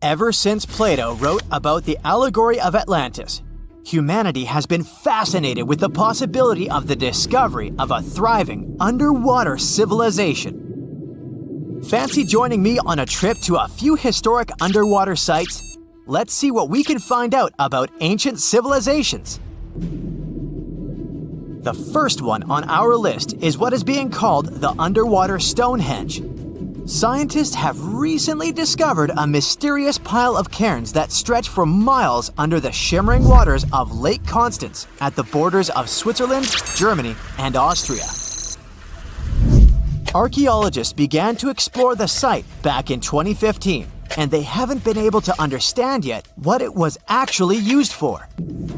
Ever since Plato wrote about the allegory of Atlantis, humanity has been fascinated with the possibility of the discovery of a thriving underwater civilization. Fancy joining me on a trip to a few historic underwater sites? Let's see what we can find out about ancient civilizations. The first one on our list is what is being called the underwater Stonehenge. Scientists have recently discovered a mysterious pile of cairns that stretch for miles under the shimmering waters of Lake Constance at the borders of Switzerland, Germany, and Austria. Archaeologists began to explore the site back in 2015, and they haven't been able to understand yet what it was actually used for.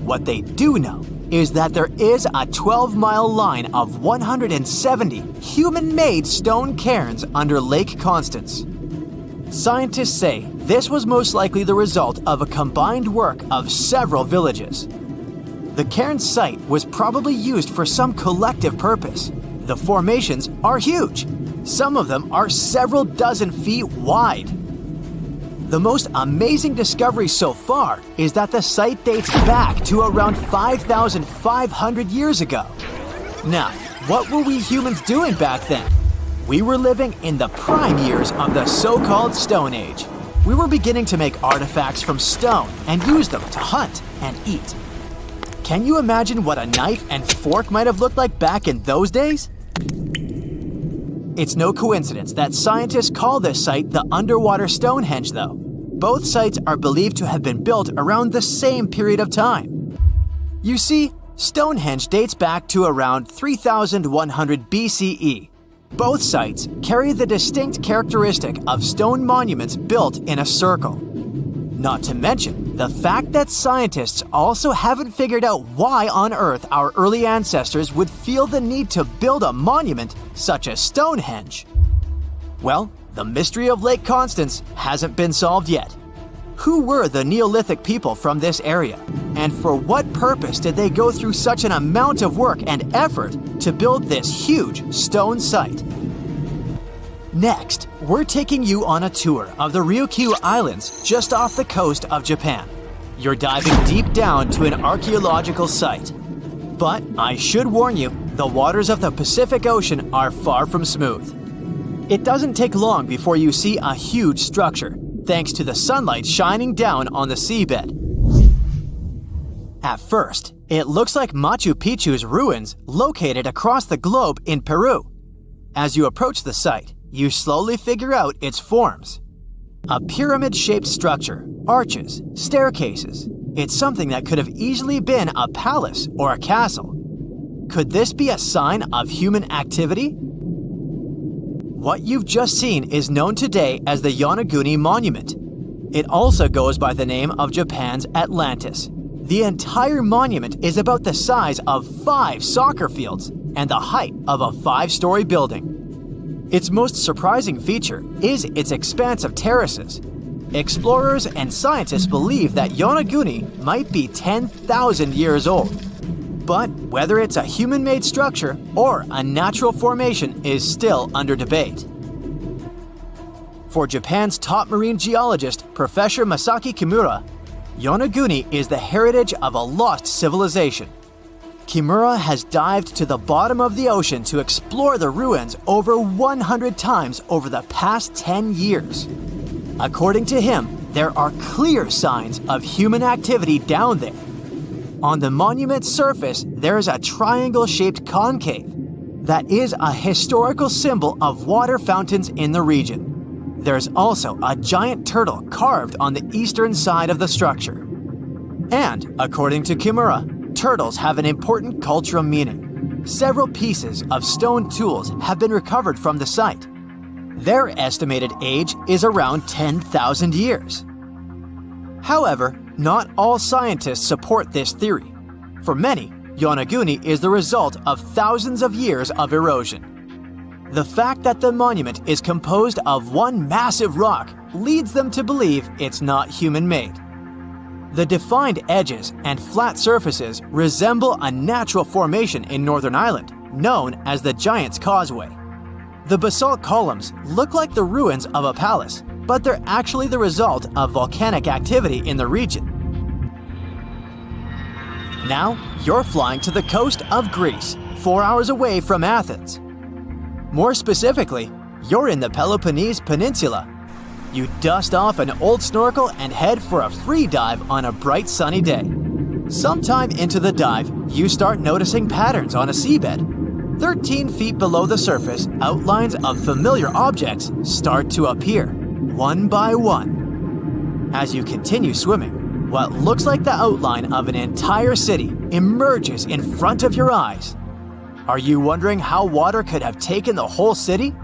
What they do know is that there is a 12-mile line of 170 human-made stone cairns under Lake Constance. Scientists say this was most likely the result of a combined work of several villages. The cairn site was probably used for some collective purpose. The formations are huge. Some of them are several dozen feet wide. The most amazing discovery so far is that the site dates back to around 5,500 years ago. Now, what were we humans doing back then? We were living in the prime years of the so-called Stone Age. We were beginning to make artifacts from stone and use them to hunt and eat. Can you imagine what a knife and fork might have looked like back in those days? It's no coincidence that scientists call this site the underwater Stonehenge, though. Both sites are believed to have been built around the same period of time. You see, Stonehenge dates back to around 3100 BCE. Both sites carry the distinct characteristic of stone monuments built in a circle. Not to mention the fact that scientists also haven't figured out why on Earth our early ancestors would feel the need to build a monument such as Stonehenge. Well, the mystery of Lake Constance hasn't been solved yet. Who were the Neolithic people from this area? And for what purpose did they go through such an amount of work and effort to build this huge stone site? Next, we're taking you on a tour of the Ryukyu Islands just off the coast of Japan. You're diving deep down to an archaeological site. But I should warn you, the waters of the Pacific Ocean are far from smooth. It doesn't take long before you see a huge structure, thanks to the sunlight shining down on the seabed. At first, it looks like Machu Picchu's ruins located across the globe in Peru. As you approach the site, you slowly figure out its forms. A pyramid-shaped structure, arches, staircases. It's something that could have easily been a palace or a castle. Could this be a sign of human activity? What you've just seen is known today as the Yonaguni Monument. It also goes by the name of Japan's Atlantis. The entire monument is about the size of 5 soccer fields and the height of a 5-story building. Its most surprising feature is its expanse of terraces. Explorers and scientists believe that Yonaguni might be 10,000 years old. But whether it's a human-made structure or a natural formation is still under debate. For Japan's top marine geologist, Professor Masaki Kimura, Yonaguni is the heritage of a lost civilization. Kimura has dived to the bottom of the ocean to explore the ruins over 100 times over the past 10 years. According to him, there are clear signs of human activity down there. On the monument's surface, there is a triangle-shaped concave that is a historical symbol of water fountains in the region. There's also a giant turtle carved on the eastern side of the structure. And, according to Kimura, turtles have an important cultural meaning. Several pieces of stone tools have been recovered from the site. Their estimated age is around 10,000 years. However, not all scientists support this theory. For many, Yonaguni is the result of thousands of years of erosion. The fact that the monument is composed of one massive rock leads them to believe it's not human-made. The defined edges and flat surfaces resemble a natural formation in Northern Ireland, known as the Giant's Causeway. The basalt columns look like the ruins of a palace, but they're actually the result of volcanic activity in the region. Now, you're flying to the coast of Greece, 4 hours away from Athens. More specifically, you're in the Peloponnese Peninsula. You dust off an old snorkel and head for a free dive on a bright sunny day. Sometime into the dive, you start noticing patterns on a seabed. 13 feet below the surface, outlines of familiar objects start to appear, one by one. As you continue swimming, what looks like the outline of an entire city emerges in front of your eyes. Are you wondering how water could have taken the whole city?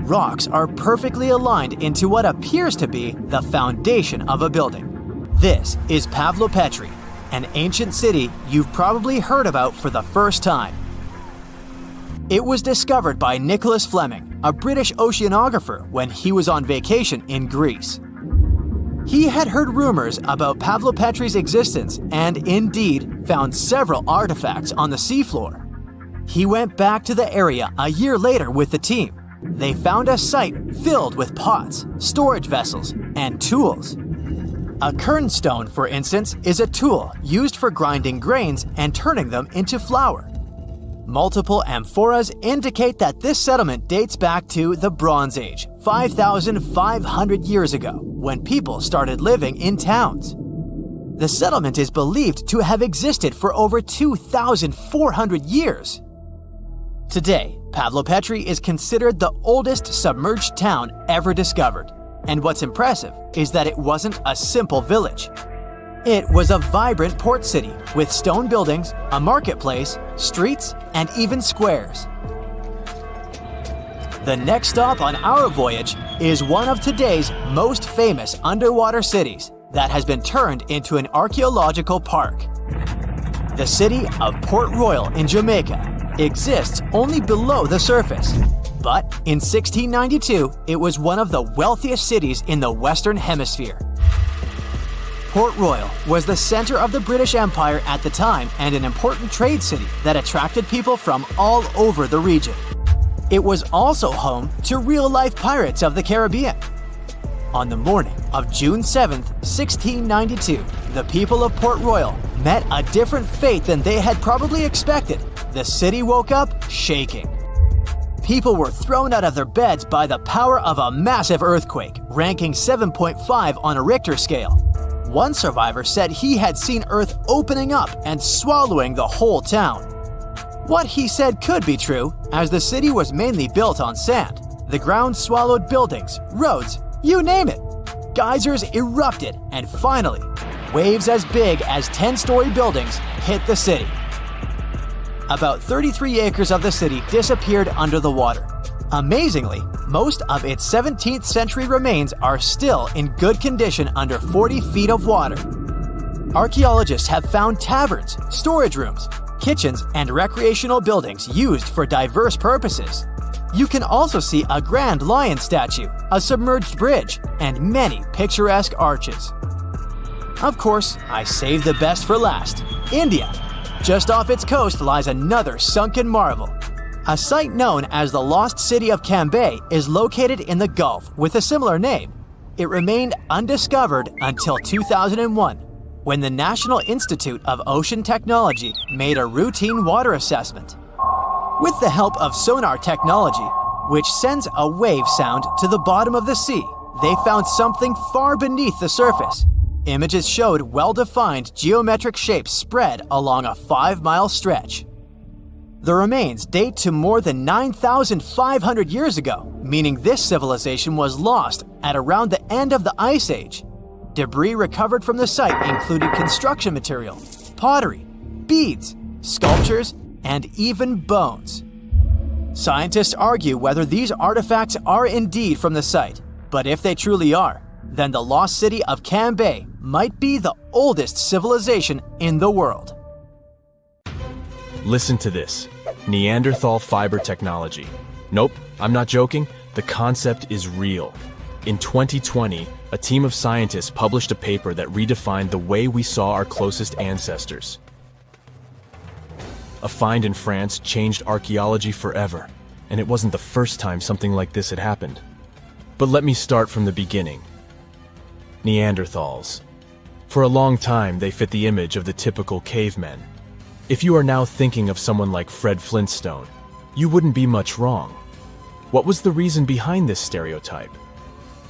Rocks are perfectly aligned into what appears to be the foundation of a building. This is Pavlopetri, an ancient city you've probably heard about for the first time. It was discovered by Nicholas Fleming, a British oceanographer, when he was on vacation in Greece. He had heard rumors about Pavlopetri's existence and indeed found several artifacts on the seafloor. He went back to the area a year later with the team. They found a site filled with pots, storage vessels, and tools. A kernstone, for instance, is a tool used for grinding grains and turning them into flour. Multiple amphoras indicate that this settlement dates back to the Bronze Age, 5,500 years ago, when people started living in towns. The settlement is believed to have existed for over 2,400 years. Today, Pavlopetri is considered the oldest submerged town ever discovered, and what's impressive is that it wasn't a simple village. It was a vibrant port city with stone buildings, a marketplace, streets, and even squares. The next stop on our voyage is one of today's most famous underwater cities that has been turned into an archaeological park. The city of Port Royal in Jamaica exists only below the surface, but in 1692 it was one of the wealthiest cities in the Western Hemisphere. Port Royal was the center of the British Empire at the time and an important trade city that attracted people from all over the region. It was also home to real-life pirates of the Caribbean. On the morning of June 7, 1692, the people of Port Royal met a different fate than they had probably expected. The city woke up shaking. People were thrown out of their beds by the power of a massive earthquake, ranking 7.5 on a Richter scale. One survivor said he had seen Earth opening up and swallowing the whole town. What he said could be true, as the city was mainly built on sand. The ground swallowed buildings, roads, you name it. Geysers erupted, and finally, waves as big as 10-story buildings hit the city. About 33 acres of the city disappeared under the water. Amazingly, most of its 17th century remains are still in good condition under 40 feet of water. Archaeologists have found taverns, storage rooms, kitchens, and recreational buildings used for diverse purposes. You can also see a grand lion statue, a submerged bridge, and many picturesque arches. Of course, I saved the best for last: India. Just off its coast lies another sunken marvel. A site known as the Lost City of Cambay is located in the Gulf with a similar name. It remained undiscovered until 2001, when the National Institute of Ocean Technology made a routine water assessment. With the help of sonar technology, which sends a wave sound to the bottom of the sea, they found something far beneath the surface. Images showed well-defined geometric shapes spread along a 5-mile stretch. The remains date to more than 9,500 years ago, meaning this civilization was lost at around the end of the Ice Age. Debris recovered from the site included construction material, pottery, beads, sculptures, and even bones. Scientists argue whether these artifacts are indeed from the site, but if they truly are, then the lost city of Cambay might be the oldest civilization in the world. Listen to this. Neanderthal fiber technology. Nope, I'm not joking. The concept is real. In 2020, a team of scientists published a paper that redefined the way we saw our closest ancestors. A find in France changed archaeology forever, and it wasn't the first time something like this had happened. But let me start from the beginning. Neanderthals. For a long time, they fit the image of the typical cavemen. If you are now thinking of someone like Fred Flintstone, you wouldn't be much wrong. What was the reason behind this stereotype?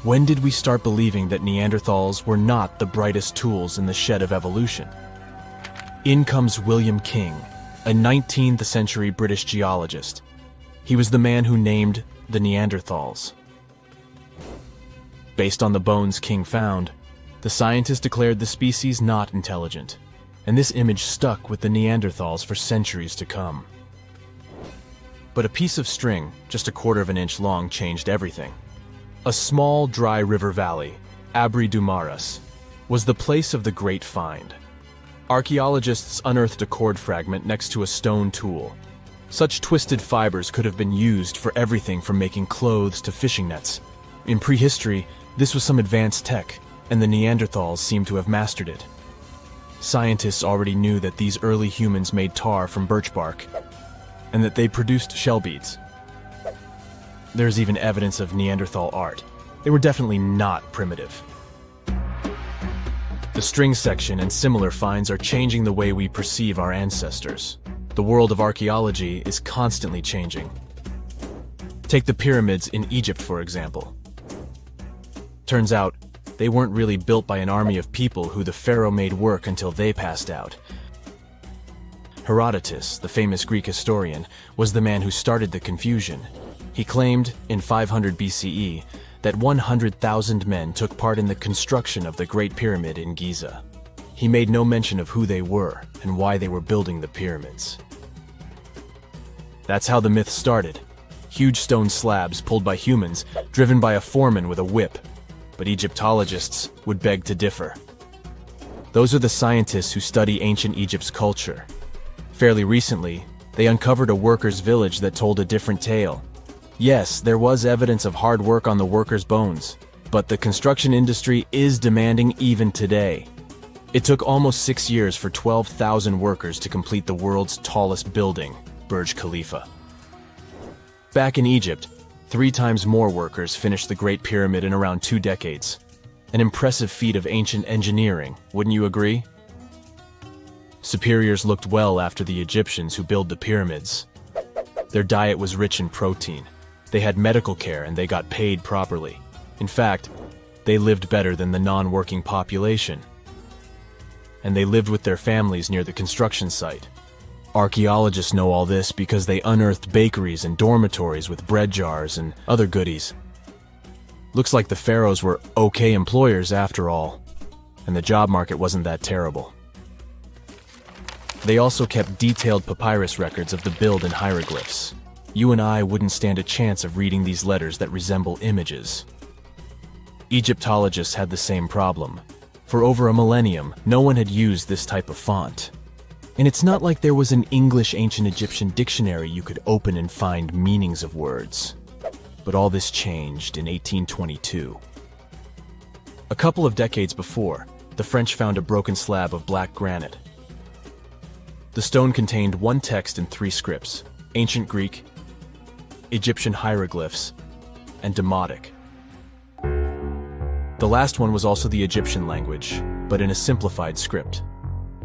When did we start believing that Neanderthals were not the brightest tools in the shed of evolution? In comes William King, a 19th century British geologist. He was the man who named the Neanderthals. Based on the bones King found, the scientist declared the species not intelligent, and this image stuck with the Neanderthals for centuries to come. But a piece of string, just 1/4 of an inch long, changed everything. A small, dry river valley, Abri du Maras, was the place of the great find. Archaeologists unearthed a cord fragment next to a stone tool. Such twisted fibers could have been used for everything from making clothes to fishing nets. In prehistory, this was some advanced tech, and the Neanderthals seemed to have mastered it. Scientists already knew that these early humans made tar from birch bark, and that they produced shell beads. There's even evidence of Neanderthal art. They were definitely not primitive. The string section and similar finds are changing the way we perceive our ancestors. The world of archaeology is constantly changing. Take the pyramids in Egypt, for example. Turns out, they weren't really built by an army of people who the pharaoh made work until they passed out. Herodotus, the famous Greek historian, was the man who started the confusion. He claimed, in 500 BCE, that 100,000 men took part in the construction of the Great Pyramid in Giza. He made no mention of who they were and why they were building the pyramids. That's how the myth started. Huge stone slabs pulled by humans, driven by a foreman with a whip. But Egyptologists would beg to differ. Those are the scientists who study ancient Egypt's culture. Fairly recently, they uncovered a workers' village that told a different tale. Yes, there was evidence of hard work on the workers' bones, but the construction industry is demanding even today. It took almost 6 years for 12,000 workers to complete the world's tallest building, Burj Khalifa. Back in Egypt, 3 times more workers finished the Great Pyramid in around 2 decades. An impressive feat of ancient engineering, wouldn't you agree? Superiors looked well after the Egyptians who built the pyramids. Their diet was rich in protein. They had medical care and they got paid properly. In fact, they lived better than the non-working population. And they lived with their families near the construction site. Archaeologists know all this because they unearthed bakeries and dormitories with bread jars and other goodies. Looks like the pharaohs were okay employers after all, and the job market wasn't that terrible. They also kept detailed papyrus records of the build and hieroglyphs. You and I wouldn't stand a chance of reading these letters that resemble images. Egyptologists had the same problem. For over a millennium, no one had used this type of font. And it's not like there was an English ancient Egyptian dictionary you could open and find meanings of words. But all this changed in 1822. A couple of decades before, the French found a broken slab of black granite. The stone contained one text in 3 scripts: Ancient Greek, Egyptian hieroglyphs, and Demotic. The last one was also the Egyptian language, but in a simplified script.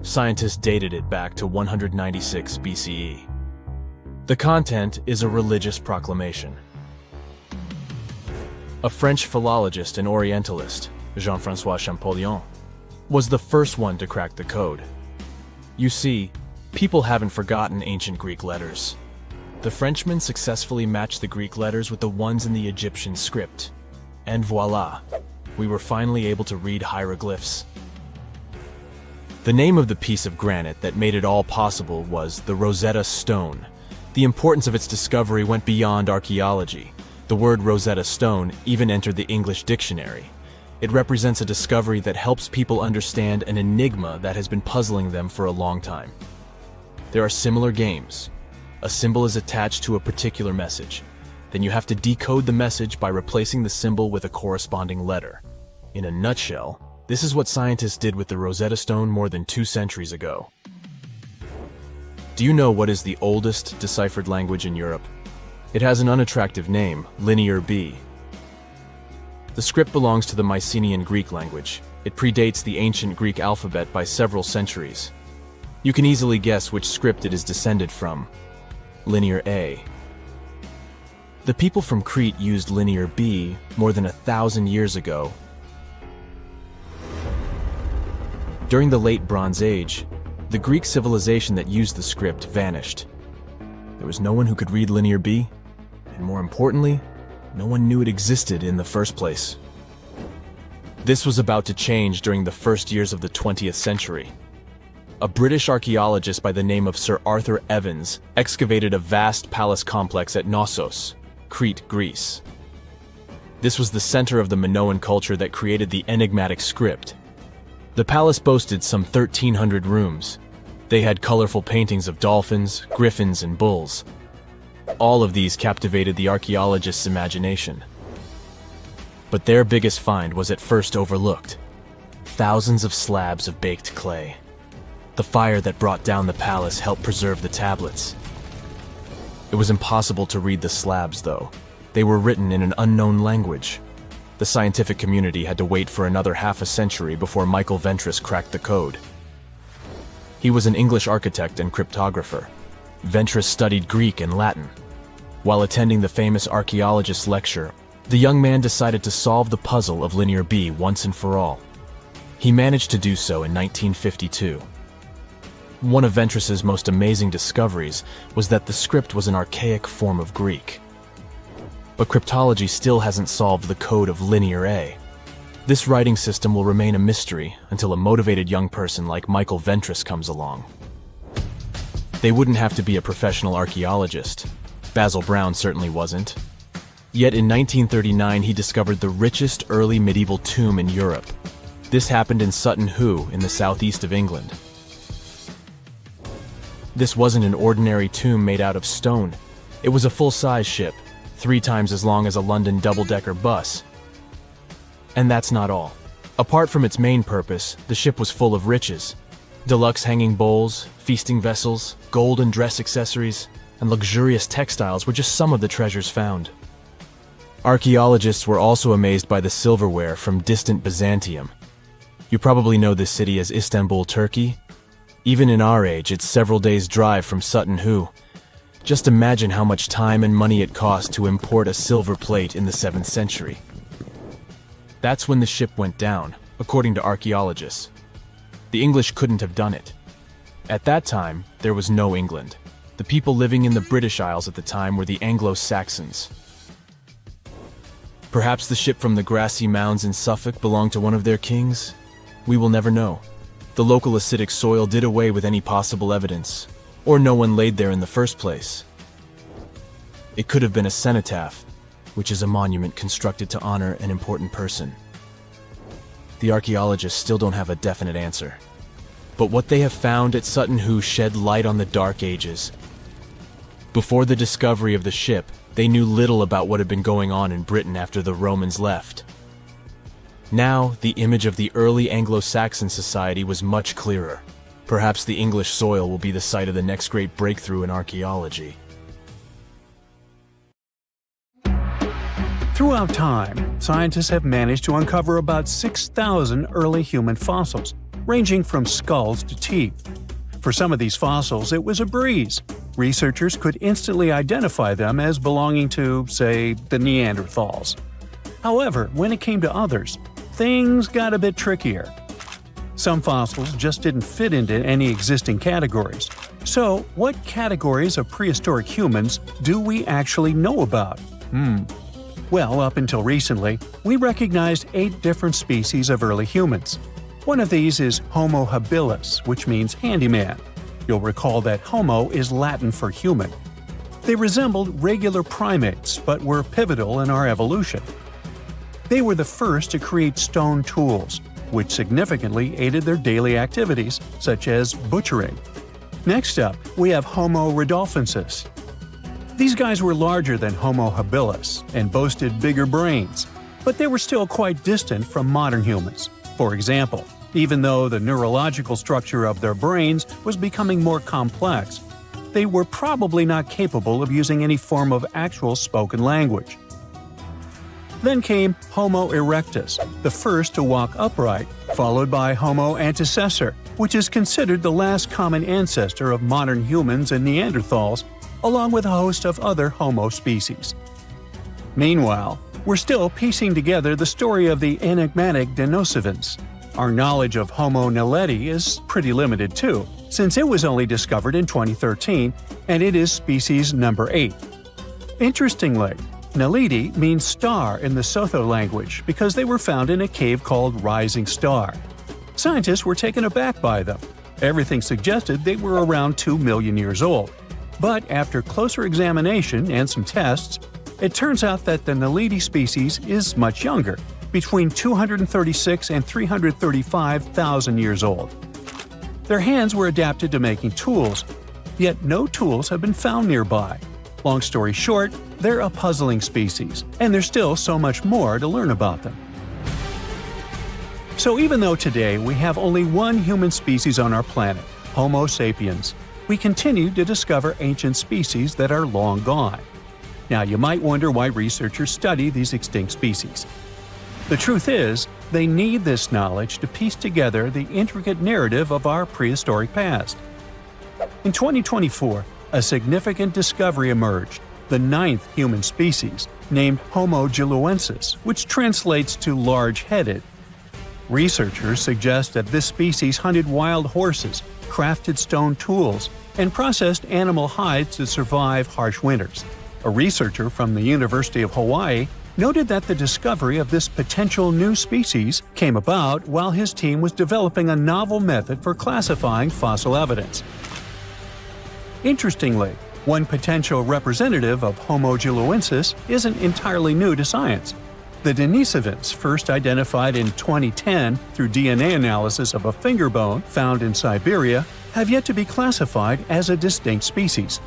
Scientists dated it back to 196 BCE. The content is a religious proclamation. A French philologist and Orientalist, Jean-François Champollion, was the first one to crack the code. You see, people haven't forgotten ancient Greek letters. The Frenchman successfully matched the Greek letters with the ones in the Egyptian script. And voila, we were finally able to read hieroglyphs. The name of the piece of granite that made it all possible was the Rosetta Stone. The importance of its discovery went beyond archaeology. The word Rosetta Stone even entered the English dictionary. It represents a discovery that helps people understand an enigma that has been puzzling them for a long time. There are similar games. A symbol is attached to a particular message. Then you have to decode the message by replacing the symbol with a corresponding letter. In a nutshell, this is what scientists did with the Rosetta Stone more than 2 centuries ago. Do you know what is the oldest deciphered language in Europe? It has an unattractive name, Linear B. The script belongs to the Mycenaean Greek language. It predates the ancient Greek alphabet by several centuries. You can easily guess which script it is descended from. Linear A. The people from Crete used Linear B more than 1,000 years ago. During the Late Bronze Age, the Greek civilization that used the script vanished. There was no one who could read Linear B, and more importantly, no one knew it existed in the first place. This was about to change during the first years of the 20th century. A British archaeologist by the name of Sir Arthur Evans excavated a vast palace complex at Knossos, Crete, Greece. This was the center of the Minoan culture that created the enigmatic script. The palace boasted some 1,300 rooms. They had colorful paintings of dolphins, griffins, and bulls. All of these captivated the archaeologist's imagination. But their biggest find was at first overlooked. Thousands of slabs of baked clay. The fire that brought down the palace helped preserve the tablets. It was impossible to read the slabs, though. They were written in an unknown language. The scientific community had to wait for another half a century before Michael Ventris cracked the code. He was an English architect and cryptographer. Ventris studied Greek and Latin. While attending the famous archaeologist's lecture, the young man decided to solve the puzzle of Linear B once and for all. He managed to do so in 1952. One of Ventris's most amazing discoveries was that the script was an archaic form of Greek. But cryptology still hasn't solved the code of Linear A. This writing system will remain a mystery until a motivated young person like Michael Ventris comes along. They wouldn't have to be a professional archaeologist. Basil Brown certainly wasn't. Yet in 1939 he discovered the richest early medieval tomb in Europe. This happened in Sutton Hoo in the southeast of England. This wasn't an ordinary tomb made out of stone. It was a full-size ship, 3 times as long as a London double-decker bus. And that's not all. Apart from its main purpose, the ship was full of riches. Deluxe hanging bowls, feasting vessels, gold and dress accessories, and luxurious textiles were just some of the treasures found. Archaeologists were also amazed by the silverware from distant Byzantium. You probably know this city as Istanbul, Turkey. Even in our age, it's several days' drive from Sutton Hoo. Just imagine how much time and money it cost to import a silver plate in the 7th century. That's when the ship went down, according to archaeologists. The English couldn't have done it. At that time, there was no England. The people living in the British Isles at the time were the Anglo-Saxons. Perhaps the ship from the grassy mounds in Suffolk belonged to one of their kings? We will never know. The local acidic soil did away with any possible evidence, or no one laid there in the first place. It could have been a cenotaph, which is a monument constructed to honor an important person. The archaeologists still don't have a definite answer. But what they have found at Sutton Hoo shed light on the Dark Ages. Before the discovery of the ship, they knew little about what had been going on in Britain after the Romans left. Now, the image of the early Anglo-Saxon society was much clearer. Perhaps the English soil will be the site of the next great breakthrough in archaeology. Throughout time, scientists have managed to uncover about 6,000 early human fossils, ranging from skulls to teeth. For some of these fossils, it was a breeze. Researchers could instantly identify them as belonging to, say, the Neanderthals. However, when it came to others, things got a bit trickier. Some fossils just didn't fit into any existing categories. So, what categories of prehistoric humans do we actually know about? Well, up until recently, we recognized 8 different species of early humans. One of these is Homo habilis, which means handyman. You'll recall that Homo is Latin for human. They resembled regular primates, but were pivotal in our evolution. They were the first to create stone tools, which significantly aided their daily activities, such as butchering. Next up, we have Homo rudolfensis. These guys were larger than Homo habilis and boasted bigger brains, but they were still quite distant from modern humans. For example, even though the neurological structure of their brains was becoming more complex, they were probably not capable of using any form of actual spoken language. Then came Homo erectus, the first to walk upright, followed by Homo antecessor, which is considered the last common ancestor of modern humans and Neanderthals, along with a host of other Homo species. Meanwhile, we're still piecing together the story of the enigmatic Denisovans. Our knowledge of Homo naledi is pretty limited too, since it was only discovered in 2013 and it is species number 8. Interestingly, Naledi means star in the Sotho language because they were found in a cave called Rising Star. Scientists were taken aback by them. Everything suggested they were around 2 million years old. But after closer examination and some tests, it turns out that the Naledi species is much younger, between 236 and 335,000 years old. Their hands were adapted to making tools, yet no tools have been found nearby. Long story short, they're a puzzling species, and there's still so much more to learn about them. So even though today we have only one human species on our planet, Homo sapiens, we continue to discover ancient species that are long gone. Now you might wonder why researchers study these extinct species. The truth is, they need this knowledge to piece together the intricate narrative of our prehistoric past. In 2024, a significant discovery emerged, the 9th human species, named Homo giluensis, which translates to large-headed. Researchers suggest that this species hunted wild horses, crafted stone tools, and processed animal hides to survive harsh winters. A researcher from the University of Hawaii noted that the discovery of this potential new species came about while his team was developing a novel method for classifying fossil evidence. Interestingly, one potential representative of Homo giluensis isn't entirely new to science. The Denisovans, first identified in 2010 through DNA analysis of a finger bone found in Siberia, have yet to be classified as a distinct species.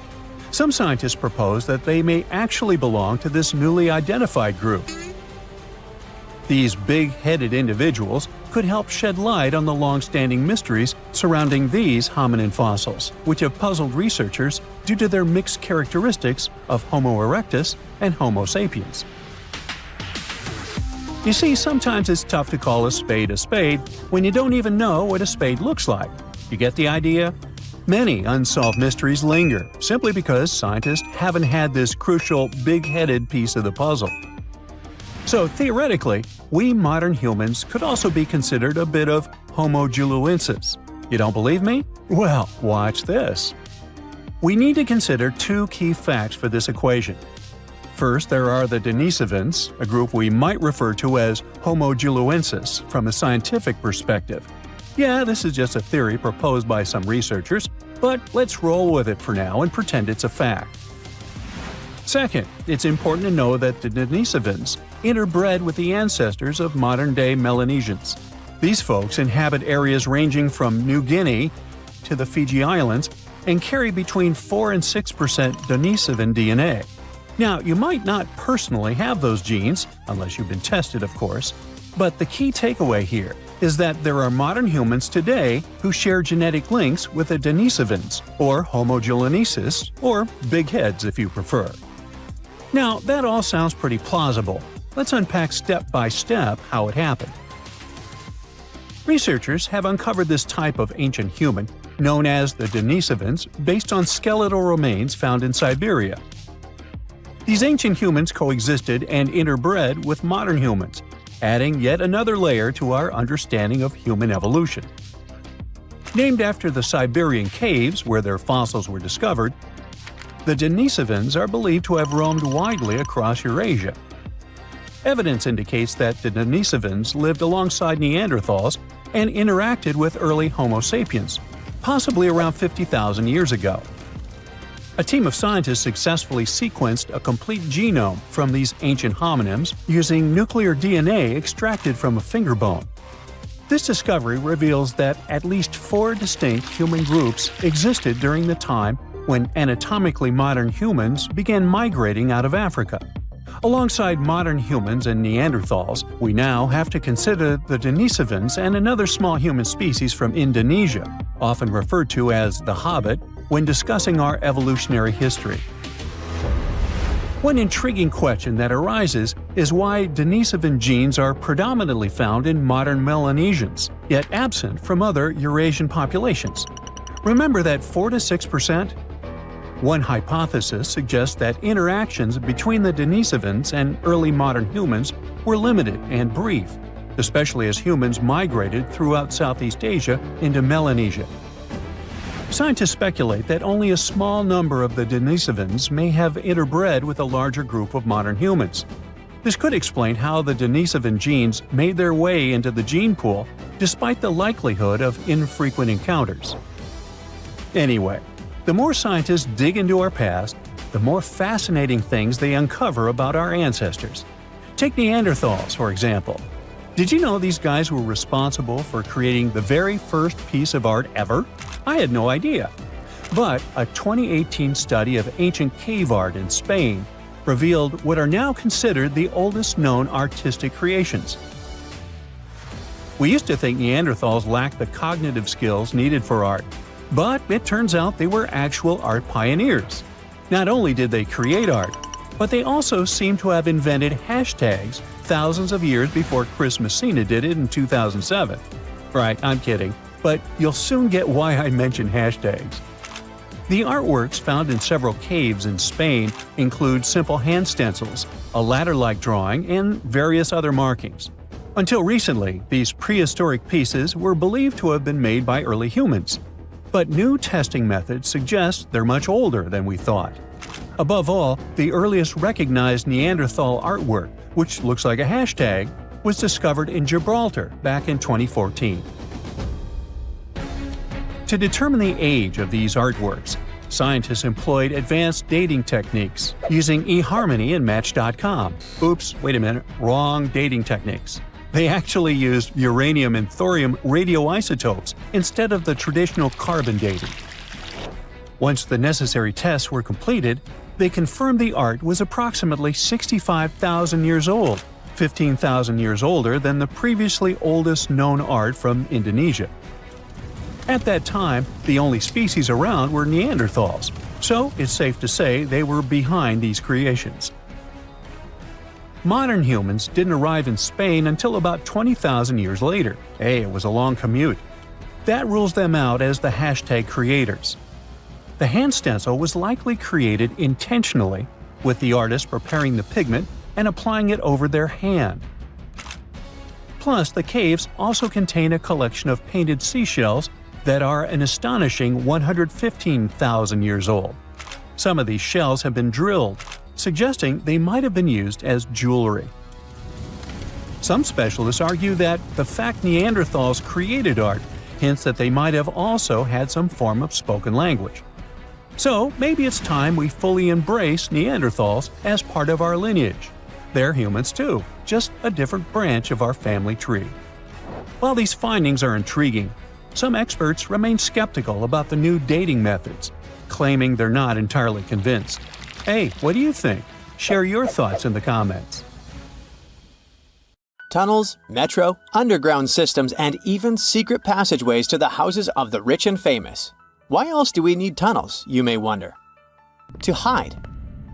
Some scientists propose that they may actually belong to this newly identified group. These big-headed individuals could help shed light on the long-standing mysteries surrounding these hominin fossils, which have puzzled researchers due to their mixed characteristics of Homo erectus and Homo sapiens. You see, sometimes it's tough to call a spade when you don't even know what a spade looks like. You get the idea? Many unsolved mysteries linger, simply because scientists haven't had this crucial big-headed piece of the puzzle. So theoretically, we modern humans could also be considered a bit of Homo giluensis. You don't believe me? Well, watch this. We need to consider two key facts for this equation. First, there are the Denisovans, a group we might refer to as Homo giluensis from a scientific perspective. Yeah, this is just a theory proposed by some researchers, but let's roll with it for now and pretend it's a fact. Second, it's important to know that the Denisovans interbred with the ancestors of modern-day Melanesians. These folks inhabit areas ranging from New Guinea to the Fiji Islands and carry between 4 and 6% Denisovan DNA. Now, you might not personally have those genes, unless you've been tested, of course, but the key takeaway here is that there are modern humans today who share genetic links with the Denisovans, or Homo giluensis, or big heads if you prefer. Now, that all sounds pretty plausible. Let's unpack step by step how it happened. Researchers have uncovered this type of ancient human, known as the Denisovans, based on skeletal remains found in Siberia. These ancient humans coexisted and interbred with modern humans, adding yet another layer to our understanding of human evolution. Named after the Siberian caves where their fossils were discovered, the Denisovans are believed to have roamed widely across Eurasia. Evidence indicates that the Denisovans lived alongside Neanderthals and interacted with early Homo sapiens, possibly around 50,000 years ago. A team of scientists successfully sequenced a complete genome from these ancient hominins using nuclear DNA extracted from a finger bone. This discovery reveals that at least 4 distinct human groups existed during the time when anatomically modern humans began migrating out of Africa. Alongside modern humans and Neanderthals, we now have to consider the Denisovans and another small human species from Indonesia, often referred to as the Hobbit, when discussing our evolutionary history. One intriguing question that arises is why Denisovan genes are predominantly found in modern Melanesians, yet absent from other Eurasian populations. Remember that 4 to 6%? One hypothesis suggests that interactions between the Denisovans and early modern humans were limited and brief, especially as humans migrated throughout Southeast Asia into Melanesia. Scientists speculate that only a small number of the Denisovans may have interbred with a larger group of modern humans. This could explain how the Denisovan genes made their way into the gene pool despite the likelihood of infrequent encounters. Anyway, the more scientists dig into our past, the more fascinating things they uncover about our ancestors. Take Neanderthals, for example. Did you know these guys were responsible for creating the very first piece of art ever? I had no idea. But a 2018 study of ancient cave art in Spain revealed what are now considered the oldest known artistic creations. We used to think Neanderthals lacked the cognitive skills needed for art, but it turns out they were actual art pioneers. Not only did they create art, but they also seem to have invented hashtags thousands of years before Chris Messina did it in 2007. Right, I'm kidding, but you'll soon get why I mention hashtags. The artworks found in several caves in Spain include simple hand stencils, a ladder-like drawing, and various other markings. Until recently, these prehistoric pieces were believed to have been made by early humans. But new testing methods suggest they're much older than we thought. Above all, the earliest recognized Neanderthal artwork, which looks like a hashtag, was discovered in Gibraltar back in 2014. To determine the age of these artworks, scientists employed advanced dating techniques using eHarmony and Match.com. Oops, wait a minute, wrong dating techniques. They actually used uranium and thorium radioisotopes instead of the traditional carbon dating. Once the necessary tests were completed, they confirmed the art was approximately 65,000 years old, 15,000 years older than the previously oldest known art from Indonesia. At that time, the only species around were Neanderthals, so it's safe to say they were behind these creations. Modern humans didn't arrive in Spain until about 20,000 years later. Hey, it was a long commute. That rules them out as the hashtag creators. The hand stencil was likely created intentionally, with the artist preparing the pigment and applying it over their hand. Plus, the caves also contain a collection of painted seashells that are an astonishing 115,000 years old. Some of these shells have been drilled, suggesting they might have been used as jewelry. Some specialists argue that the fact Neanderthals created art hints that they might have also had some form of spoken language. So maybe it's time we fully embrace Neanderthals as part of our lineage. They're humans too, just a different branch of our family tree. While these findings are intriguing, some experts remain skeptical about the new dating methods, claiming they're not entirely convinced. Hey, what do you think? Share your thoughts in the comments. Tunnels, metro, underground systems, and even secret passageways to the houses of the rich and famous. Why else do we need tunnels, you may wonder? To hide.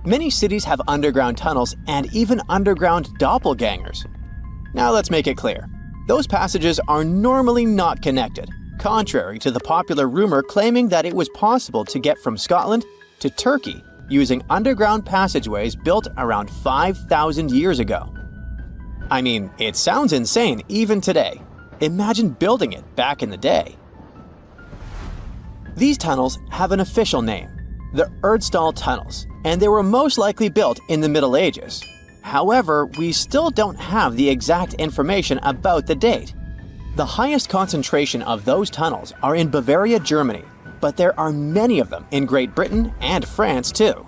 Many cities have underground tunnels and even underground doppelgangers. Now let's make it clear. Those passages are normally not connected, contrary to the popular rumor claiming that it was possible to get from Scotland to Turkey using underground passageways built around 5,000 years ago. I mean, it sounds insane even today. Imagine building it back in the day. These tunnels have an official name, the Erdstall Tunnels, and they were most likely built in the Middle Ages. However, we still don't have the exact information about the date. The highest concentration of those tunnels are in Bavaria, Germany, but there are many of them in Great Britain and France too.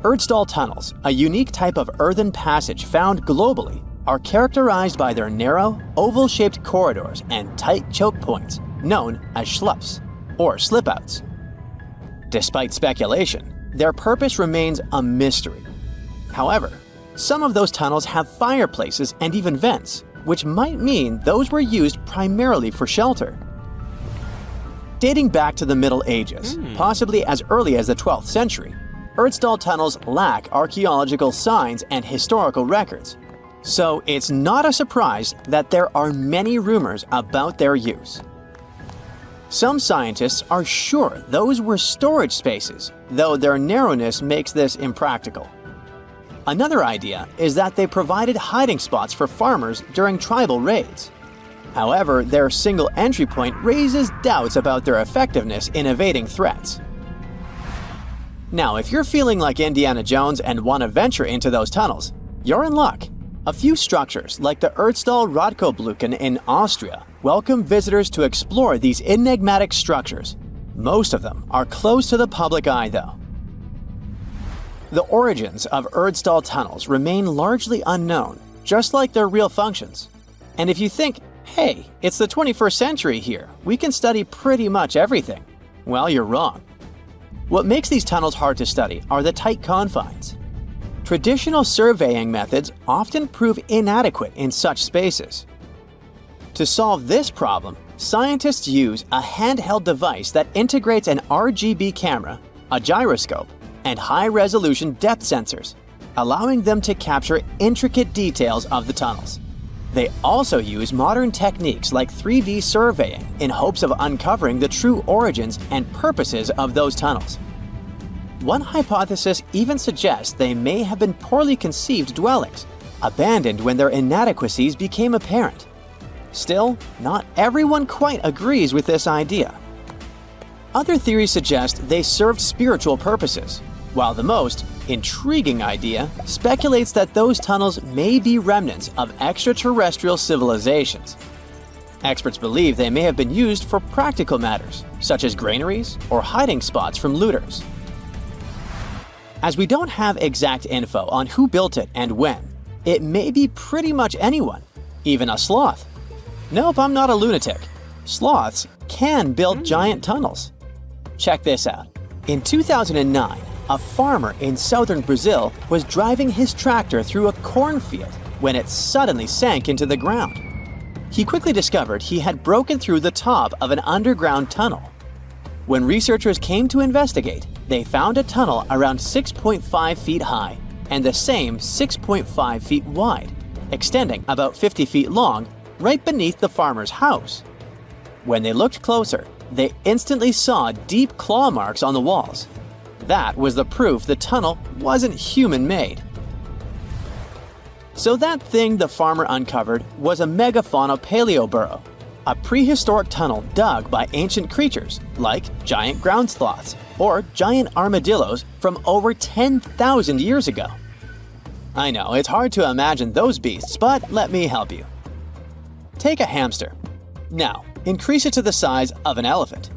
Erdstall tunnels, a unique type of earthen passage found globally, are characterized by their narrow, oval-shaped corridors and tight choke points, known as schlups, or slip-outs. Despite speculation, their purpose remains a mystery. However, some of those tunnels have fireplaces and even vents, which might mean those were used primarily for shelter. Dating back to the Middle Ages, possibly as early as the 12th century, Erdstall tunnels lack archaeological signs and historical records, so it's not a surprise that there are many rumors about their use. Some scientists are sure those were storage spaces, though their narrowness makes this impractical. Another idea is that they provided hiding spots for farmers during tribal raids. However, their single entry point raises doubts about their effectiveness in evading threats. Now, if you're feeling like Indiana Jones and want to venture into those tunnels, you're in luck. A few structures, like the Erdstall Radkobluken in Austria, welcome visitors to explore these enigmatic structures. Most of them are closed to the public eye, though. The origins of Erdstall tunnels remain largely unknown, just like their real functions. And if you think, hey, it's the 21st century here, we can study pretty much everything, well, you're wrong. What makes these tunnels hard to study are the tight confines. Traditional surveying methods often prove inadequate in such spaces. To solve this problem, scientists use a handheld device that integrates an RGB camera, a gyroscope, and high-resolution depth sensors, allowing them to capture intricate details of the tunnels. They also use modern techniques like 3D surveying in hopes of uncovering the true origins and purposes of those tunnels. One hypothesis even suggests they may have been poorly conceived dwellings, abandoned when their inadequacies became apparent. Still, not everyone quite agrees with this idea. Other theories suggest they served spiritual purposes, while the most intriguing idea speculates that those tunnels may be remnants of extraterrestrial civilizations. Experts believe they may have been used for practical matters, such as granaries or hiding spots from looters. As we don't have exact info on who built it and when, it may be pretty much anyone, even a sloth. Nope, I'm not a lunatic. Sloths can build giant tunnels. Check this out. In 2009, a farmer in southern Brazil was driving his tractor through a cornfield when it suddenly sank into the ground. He quickly discovered he had broken through the top of an underground tunnel. When researchers came to investigate, they found a tunnel around 6.5 feet high and the same 6.5 feet wide, extending about 50 feet long, right beneath the farmer's house. When they looked closer, they instantly saw deep claw marks on the walls. That was the proof the tunnel wasn't human-made. So that thing the farmer uncovered was a megafauna paleoburrow, a prehistoric tunnel dug by ancient creatures like giant ground sloths or giant armadillos from over 10,000 years ago. I know, it's hard to imagine those beasts, but let me help you. Take a hamster. Now, increase it to the size of an elephant.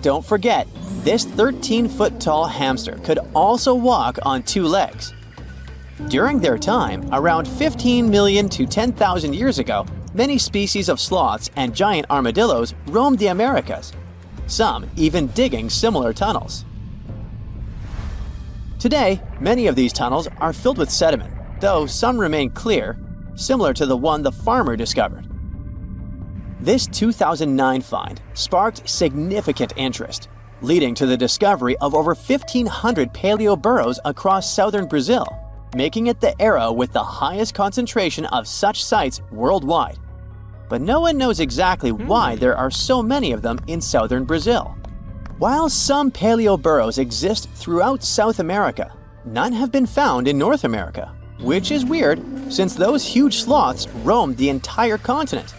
Don't forget, this 13-foot-tall hamster could also walk on two legs. During their time, around 15 million to 10,000 years ago, many species of sloths and giant armadillos roamed the Americas, some even digging similar tunnels. Today, many of these tunnels are filled with sediment, though some remain clear, similar to the one the farmer discovered. This 2009 find sparked significant interest, leading to the discovery of over 1,500 paleoburrows across southern Brazil, making it the era with the highest concentration of such sites worldwide. But no one knows exactly why there are so many of them in southern Brazil. While some paleoburrows exist throughout South America, none have been found in North America, which is weird since those huge sloths roamed the entire continent.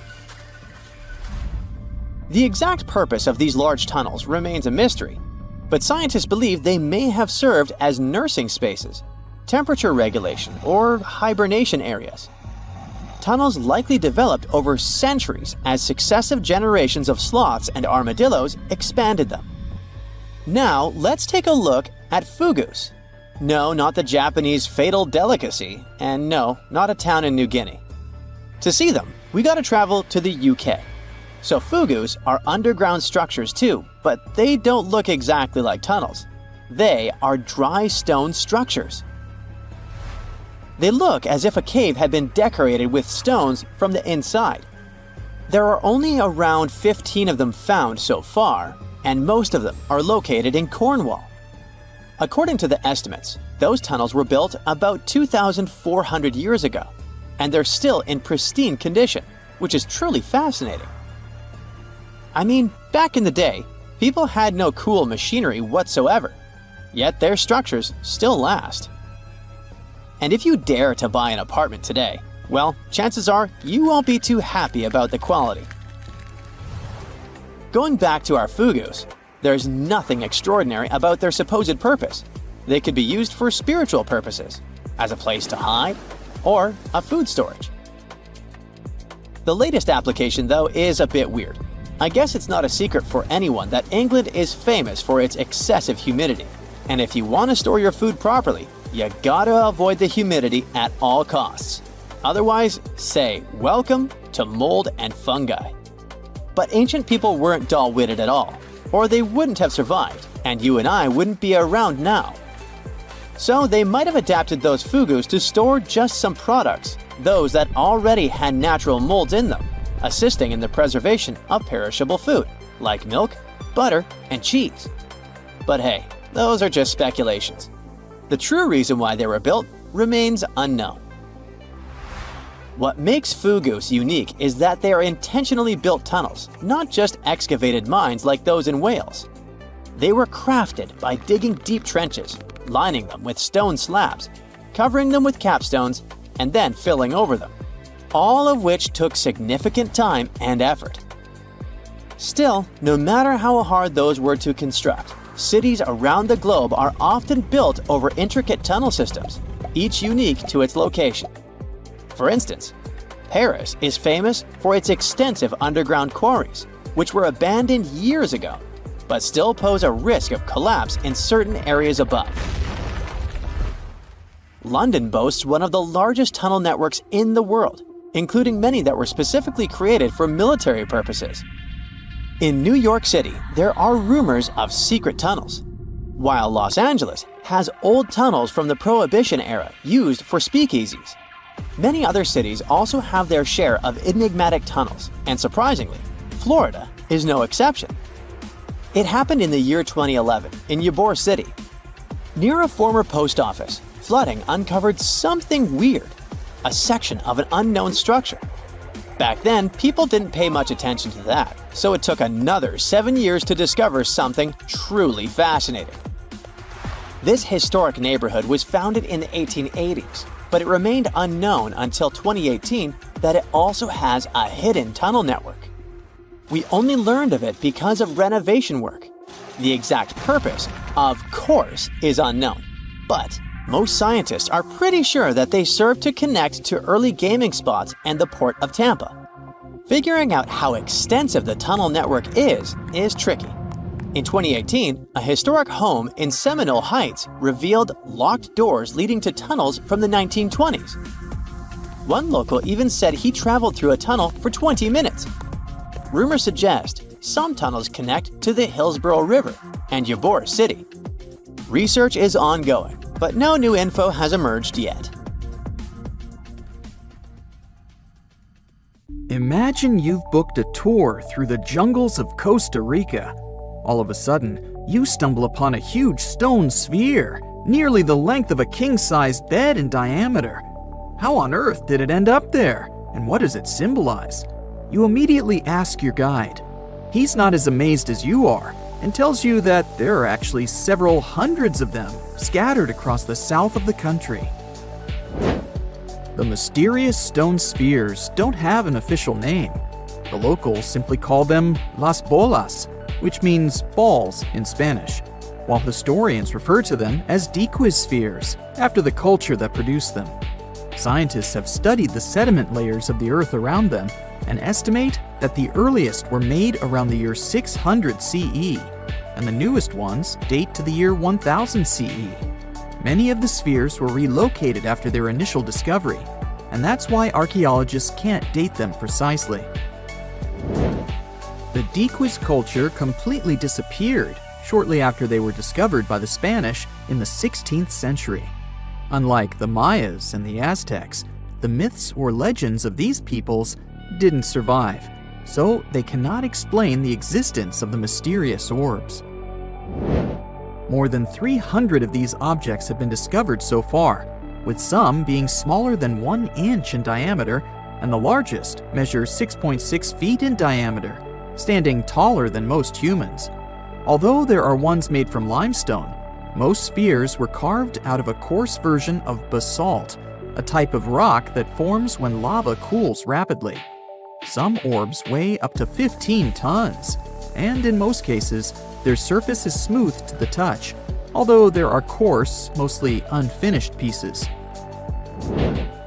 The exact purpose of these large tunnels remains a mystery, but scientists believe they may have served as nursing spaces, temperature regulation, or hibernation areas. Tunnels likely developed over centuries as successive generations of sloths and armadillos expanded them. Now, let's take a look at fogous. No, not the Japanese fatal delicacy, and no, not a town in New Guinea. To see them, we gotta travel to the UK. So fogous are underground structures too, but they don't look exactly like tunnels. They are dry stone structures. They look as if a cave had been decorated with stones from the inside. There are only around 15 of them found so far, and most of them are located in Cornwall. According to the estimates, those tunnels were built about 2,400 years ago, and they're still in pristine condition, which is truly fascinating. I mean, back in the day, people had no cool machinery whatsoever, yet their structures still last. And if you dare to buy an apartment today, well, chances are you won't be too happy about the quality. Going back to our fogous, there's nothing extraordinary about their supposed purpose. They could be used for spiritual purposes, as a place to hide, or a food storage. The latest application, though, is a bit weird. I guess it's not a secret for anyone that England is famous for its excessive humidity. And if you want to store your food properly, you gotta avoid the humidity at all costs. Otherwise, say welcome to mold and fungi. But ancient people weren't dull-witted at all, or they wouldn't have survived, and you and I wouldn't be around now. So they might have adapted those fogous to store just some products, those that already had natural molds in them, assisting in the preservation of perishable food, like milk, butter, and cheese. But hey, those are just speculations. The true reason why they were built remains unknown. What makes fogous unique is that they are intentionally built tunnels, not just excavated mines like those in Wales. They were crafted by digging deep trenches, lining them with stone slabs, covering them with capstones, and then filling over them, all of which took significant time and effort. Still, no matter how hard those were to construct, cities around the globe are often built over intricate tunnel systems, each unique to its location. For instance, Paris is famous for its extensive underground quarries, which were abandoned years ago, but still pose a risk of collapse in certain areas above. London boasts one of the largest tunnel networks in the world, including many that were specifically created for military purposes. In New York City, there are rumors of secret tunnels, while Los Angeles has old tunnels from the Prohibition era used for speakeasies. Many other cities also have their share of enigmatic tunnels, and surprisingly, Florida is no exception. It happened in the year 2011 in Ybor City. Near a former post office, flooding uncovered something weird, a section of an unknown structure. Back then, people didn't pay much attention to that, so it took another 7 years to discover something truly fascinating. This historic neighborhood was founded in the 1880s, but it remained unknown until 2018 that it also has a hidden tunnel network. We only learned of it because of renovation work. The exact purpose, of course, is unknown, but most scientists are pretty sure that they serve to connect to early gaming spots and the port of Tampa. Figuring out how extensive the tunnel network is tricky. In 2018, a historic home in Seminole Heights revealed locked doors leading to tunnels from the 1920s. One local even said he traveled through a tunnel for 20 minutes. Rumors suggest some tunnels connect to the Hillsborough River and Ybor City. Research is ongoing, but no new info has emerged yet. Imagine you've booked a tour through the jungles of Costa Rica. All of a sudden, you stumble upon a huge stone sphere, nearly the length of a king-sized bed in diameter. How on earth did it end up there? And what does it symbolize? You immediately ask your guide. He's not as amazed as you are, and tells you that there are actually several hundreds of them scattered across the south of the country. The mysterious stone spheres don't have an official name. The locals simply call them las bolas, which means balls in Spanish, while historians refer to them as dequispheres, after the culture that produced them. Scientists have studied the sediment layers of the Earth around them and estimate that the earliest were made around the year 600 CE, and the newest ones date to the year 1000 CE. Many of the spheres were relocated after their initial discovery, and that's why archaeologists can't date them precisely. The Dequis culture completely disappeared shortly after they were discovered by the Spanish in the 16th century. Unlike the Mayas and the Aztecs, the myths or legends of these peoples didn't survive, so they cannot explain the existence of the mysterious orbs. More than 300 of these objects have been discovered so far, with some being smaller than 1 inch in diameter, and the largest measures 6.6 feet in diameter, standing taller than most humans. Although there are ones made from limestone, most spheres were carved out of a coarse version of basalt, a type of rock that forms when lava cools rapidly. Some orbs weigh up to 15 tons, and in most cases, their surface is smooth to the touch, although there are coarse, mostly unfinished pieces.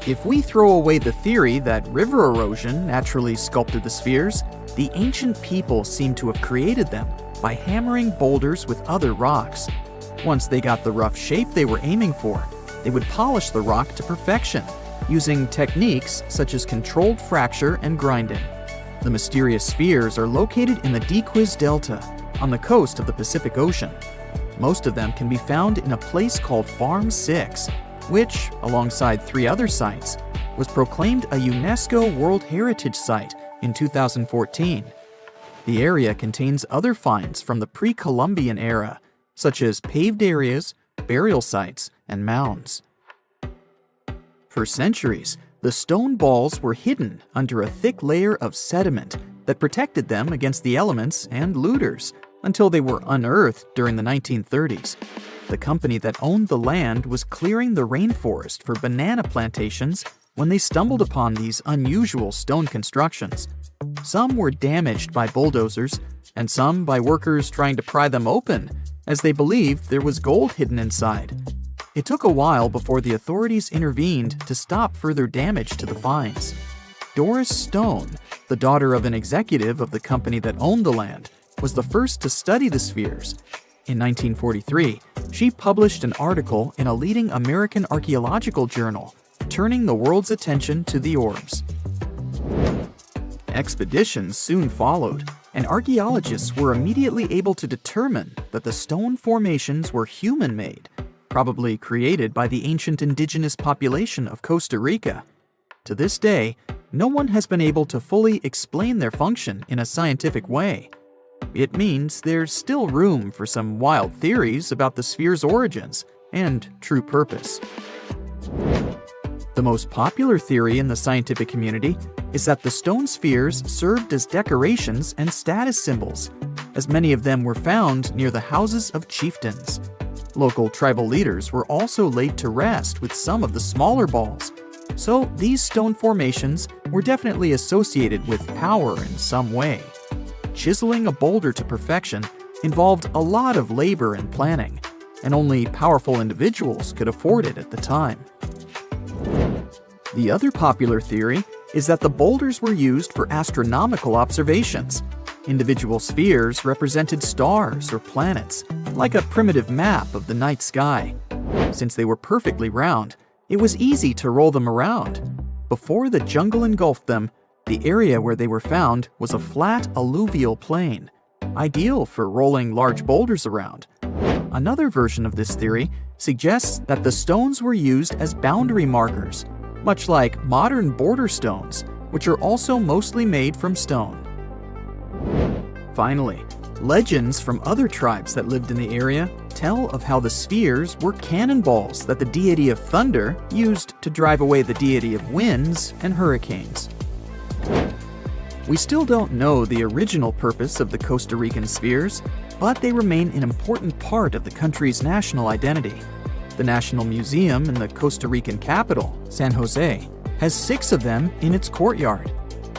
If we throw away the theory that river erosion naturally sculpted the spheres, the ancient people seem to have created them by hammering boulders with other rocks. Once they got the rough shape they were aiming for, they would polish the rock to perfection, using techniques such as controlled fracture and grinding. The mysterious spheres are located in the Dequiz Delta, on the coast of the Pacific Ocean. Most of them can be found in a place called Farm 6, which, alongside 3 other sites, was proclaimed a UNESCO World Heritage Site in 2014. The area contains other finds from the pre-Columbian era, such as paved areas, burial sites, and mounds. For centuries, the stone balls were hidden under a thick layer of sediment that protected them against the elements and looters until they were unearthed during the 1930s. The company that owned the land was clearing the rainforest for banana plantations when they stumbled upon these unusual stone constructions. Some were damaged by bulldozers, and some by workers trying to pry them open, as they believed there was gold hidden inside. It took a while before the authorities intervened to stop further damage to the finds. Doris Stone, the daughter of an executive of the company that owned the land, was the first to study the spheres. In 1943, she published an article in a leading American archaeological journal, turning the world's attention to the orbs. Expeditions soon followed, and archaeologists were immediately able to determine that the stone formations were human-made, probably created by the ancient indigenous population of Costa Rica. To this day, no one has been able to fully explain their function in a scientific way. It means there's still room for some wild theories about the sphere's origins and true purpose. The most popular theory in the scientific community is that the stone spheres served as decorations and status symbols, as many of them were found near the houses of chieftains. Local tribal leaders were also laid to rest with some of the smaller balls, so these stone formations were definitely associated with power in some way. Chiseling a boulder to perfection involved a lot of labor and planning, and only powerful individuals could afford it at the time. The other popular theory is that the boulders were used for astronomical observations. Individual spheres represented stars or planets, like a primitive map of the night sky. Since they were perfectly round, it was easy to roll them around. Before the jungle engulfed them, the area where they were found was a flat alluvial plain, ideal for rolling large boulders around. Another version of this theory suggests that the stones were used as boundary markers, much like modern border stones, which are also mostly made from stone. Finally, legends from other tribes that lived in the area tell of how the spheres were cannonballs that the deity of thunder used to drive away the deity of winds and hurricanes. We still don't know the original purpose of the Costa Rican spheres, but they remain an important part of the country's national identity. The National Museum in the Costa Rican capital, San Jose, has 6 of them in its courtyard.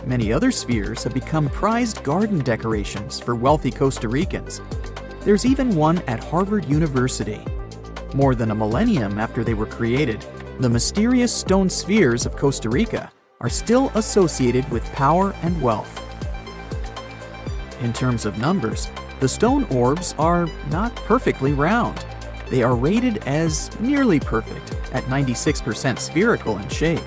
Many other spheres have become prized garden decorations for wealthy Costa Ricans. There's even one at Harvard University. More than a millennium after they were created, the mysterious stone spheres of Costa Rica are still associated with power and wealth. In terms of numbers, the stone orbs are not perfectly round. They are rated as nearly perfect, at 96% spherical in shape.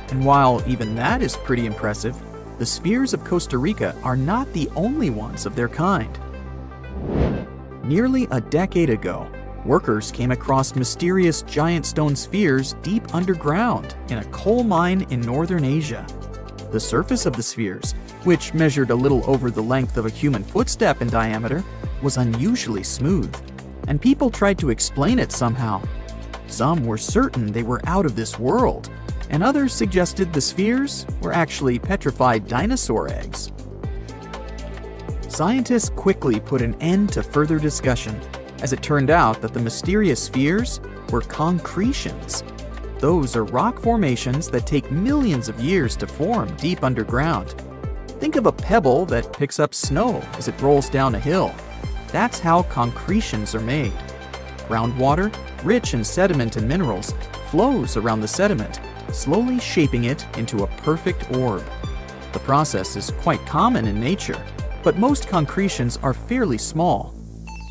And while even that is pretty impressive, the spheres of Costa Rica are not the only ones of their kind. Nearly a decade ago, workers came across mysterious giant stone spheres deep underground in a coal mine in northern Asia. The surface of the spheres, which measured a little over the length of a human footstep in diameter, was unusually smooth. and people tried to explain it somehow. Some were certain they were out of this world, and others suggested the spheres were actually petrified dinosaur eggs. Scientists quickly put an end to further discussion, as it turned out that the mysterious spheres were concretions. Those are rock formations that take millions of years to form deep underground. Think of a pebble that picks up snow as it rolls down a hill. That's how concretions are made. Groundwater, rich in sediment and minerals, flows around the sediment, slowly shaping it into a perfect orb. The process is quite common in nature, but most concretions are fairly small.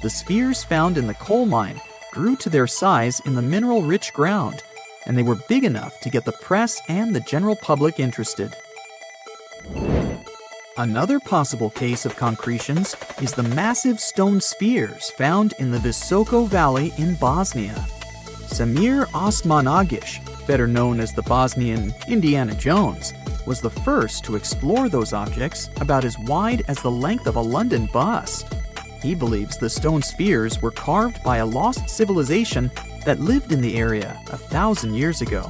The spheres found in the coal mine grew to their size in the mineral-rich ground, and they were big enough to get the press and the general public interested. Another possible case of concretions is the massive stone spheres found in the Visoko Valley in Bosnia. Samir Osmanagic, better known as the Bosnian Indiana Jones, was the first to explore those objects about as wide as the length of a London bus. He believes the stone spheres were carved by a lost civilization that lived in the area 1,000 years ago.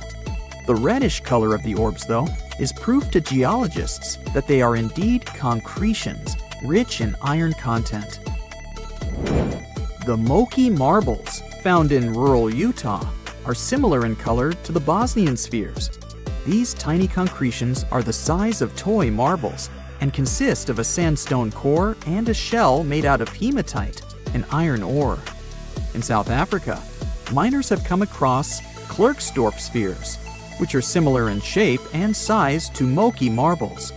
The reddish color of the orbs, though, is proof to geologists that they are indeed concretions, rich in iron content. The Moki marbles, found in rural Utah, are similar in color to the Bosnian spheres. These tiny concretions are the size of toy marbles and consist of a sandstone core and a shell made out of hematite, an iron ore. In South Africa, miners have come across Klerksdorp spheres, which are similar in shape and size to Moki marbles.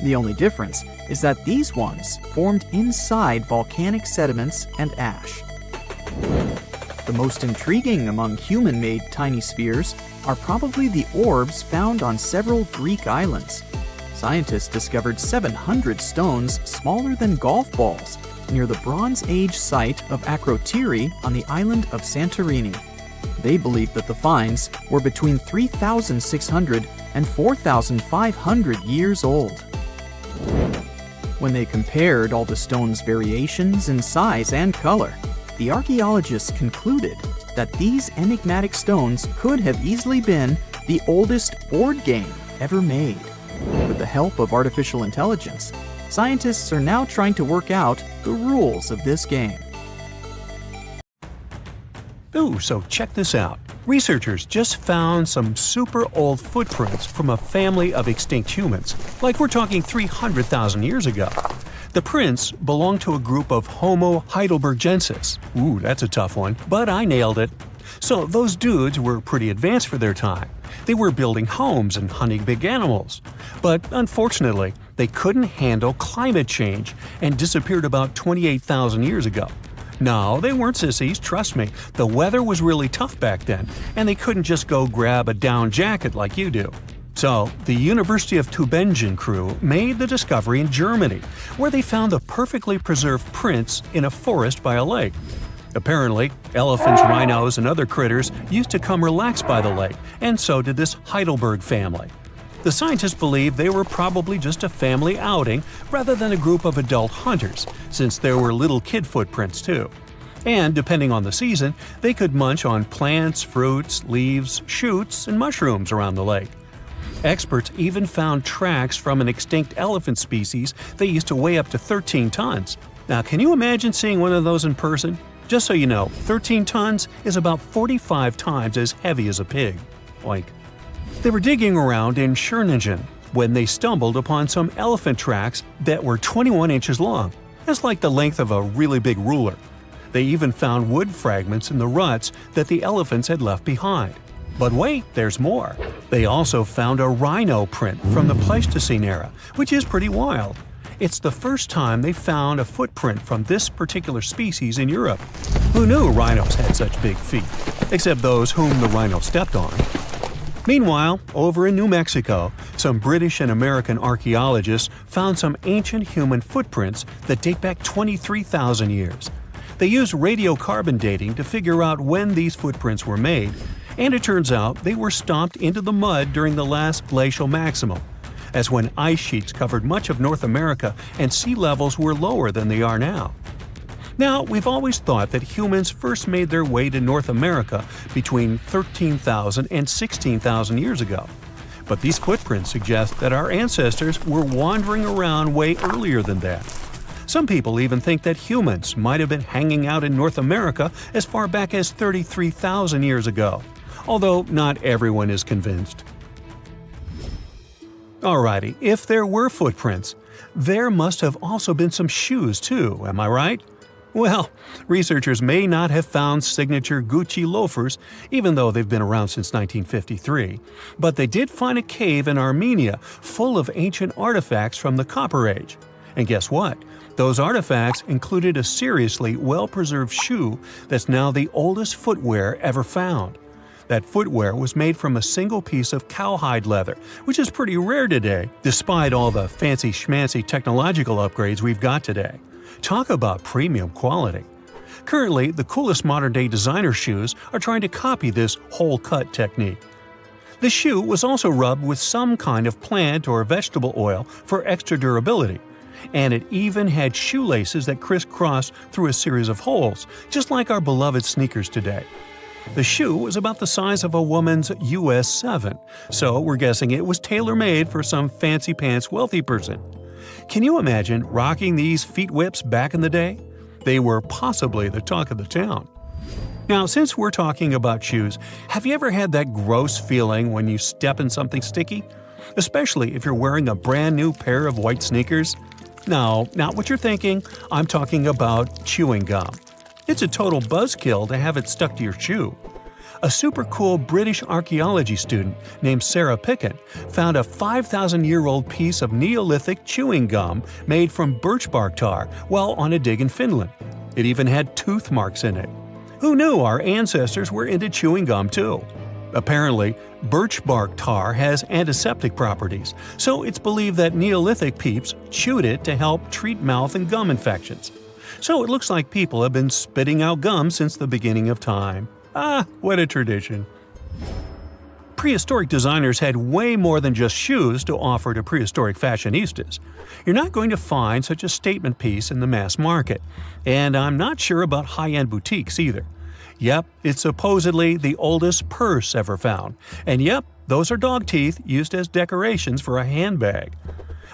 The only difference is that these ones formed inside volcanic sediments and ash. The most intriguing among human-made tiny spheres are probably the orbs found on several Greek islands. Scientists discovered 700 stones smaller than golf balls near the Bronze Age site of Akrotiri on the island of Santorini. They believe that the finds were between 3,600 and 4,500 years old. When they compared all the stones' variations in size and color, the archaeologists concluded that these enigmatic stones could have easily been the oldest board game ever made. With the help of artificial intelligence, scientists are now trying to work out the rules of this game. Ooh, so check this out. Researchers just found some super old footprints from a family of extinct humans, like we're talking 300,000 years ago. The prints belong to a group of Homo heidelbergensis. Ooh, that's a tough one, but I nailed it. So those dudes were pretty advanced for their time. They were building homes and hunting big animals. But unfortunately, they couldn't handle climate change and disappeared about 28,000 years ago. No, they weren't sissies, trust me. The weather was really tough back then, and they couldn't just go grab a down jacket like you do. So, the University of Tübingen crew made the discovery in Germany, where they found the perfectly preserved prints in a forest by a lake. Apparently, elephants, rhinos, and other critters used to come relax by the lake, and so did this Heidelberg family. The scientists believe they were probably just a family outing rather than a group of adult hunters, since there were little kid footprints too. And depending on the season, they could munch on plants, fruits, leaves, shoots, and mushrooms around the lake. Experts even found tracks from an extinct elephant species that used to weigh up to 13 tons. Now, can you imagine seeing one of those in person? Just so you know, 13 tons is about 45 times as heavy as a pig. Oink. They were digging around in Cherningen when they stumbled upon some elephant tracks that were 21 inches long. That's like the length of a really big ruler. They even found wood fragments in the ruts that the elephants had left behind. But wait, there's more. They also found a rhino print from the Pleistocene era, which is pretty wild. It's the first time they found a footprint from this particular species in Europe. Who knew rhinos had such big feet? Except those whom the rhino stepped on. Meanwhile, over in New Mexico, some British and American archaeologists found some ancient human footprints that date back 23,000 years. They used radiocarbon dating to figure out when these footprints were made, and it turns out they were stomped into the mud during the last glacial maximum. That's when ice sheets covered much of North America and sea levels were lower than they are now. Now, we've always thought that humans first made their way to North America between 13,000 and 16,000 years ago. But these footprints suggest that our ancestors were wandering around way earlier than that. Some people even think that humans might have been hanging out in North America as far back as 33,000 years ago, although not everyone is convinced. Alrighty, if there were footprints, there must have also been some shoes too, am I right? Well, researchers may not have found signature Gucci loafers, even though they've been around since 1953, but they did find a cave in Armenia full of ancient artifacts from the Copper Age. And guess what? Those artifacts included a seriously well-preserved shoe that's now the oldest footwear ever found. That footwear was made from a single piece of cowhide leather, which is pretty rare today, despite all the fancy schmancy technological upgrades we've got today. Talk about premium quality. Currently, the coolest modern-day designer shoes are trying to copy this hole-cut technique. The shoe was also rubbed with some kind of plant or vegetable oil for extra durability, and it even had shoelaces that crisscrossed through a series of holes, just like our beloved sneakers today. The shoe was about the size of a woman's US 7, so we're guessing it was tailor-made for some fancy-pants wealthy person. Can you imagine rocking these feet whips back in the day? They were possibly the talk of the town. Now, since we're talking about shoes, have you ever had that gross feeling when you step in something sticky? Especially if you're wearing a brand new pair of white sneakers? No, not what you're thinking. I'm talking about chewing gum. It's a total buzzkill to have it stuck to your shoe. A super cool British archaeology student named Serapeum found a 5,000-year-old piece of Neolithic chewing gum made from birch bark tar while on a dig in Finland. It even had tooth marks in it. Who knew our ancestors were into chewing gum too? Apparently, birch bark tar has antiseptic properties, so it's believed that Neolithic peeps chewed it to help treat mouth and gum infections. So it looks like people have been spitting out gum since the beginning of time. Ah, what a tradition. Prehistoric designers had way more than just shoes to offer to prehistoric fashionistas. You're not going to find such a statement piece in the mass market, and I'm not sure about high-end boutiques either. Yep, it's supposedly the oldest purse ever found, and yep, those are dog teeth used as decorations for a handbag.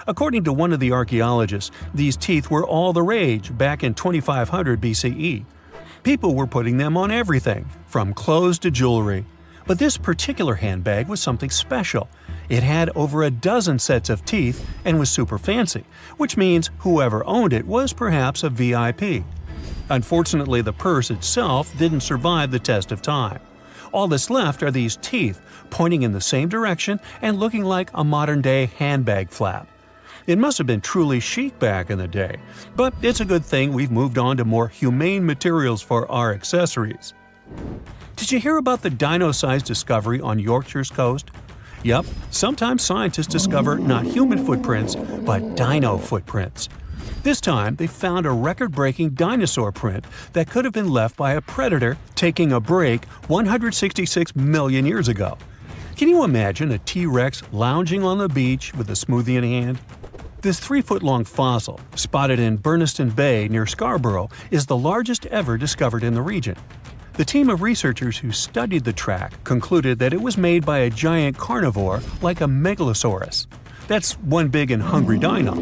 According to one of the archaeologists, these teeth were all the rage back in 2500 BCE. People were putting them on everything, from clothes to jewelry. But this particular handbag was something special. It had over a dozen sets of teeth and was super fancy, which means whoever owned it was perhaps a VIP. Unfortunately, the purse itself didn't survive the test of time. All that's left are these teeth, pointing in the same direction and looking like a modern-day handbag flap. It must have been truly chic back in the day, but it's a good thing we've moved on to more humane materials for our accessories. Did you hear about the dino-sized discovery on Yorkshire's coast? Yep, sometimes scientists discover not human footprints, but dino footprints. This time, they found a record-breaking dinosaur print that could have been left by a predator taking a break 166 million years ago. Can you imagine a T-Rex lounging on the beach with a smoothie in hand? This 3-foot-long fossil, spotted in Burniston Bay near Scarborough, is the largest ever discovered in the region. The team of researchers who studied the track concluded that it was made by a giant carnivore like a megalosaurus. That's one big and hungry dino.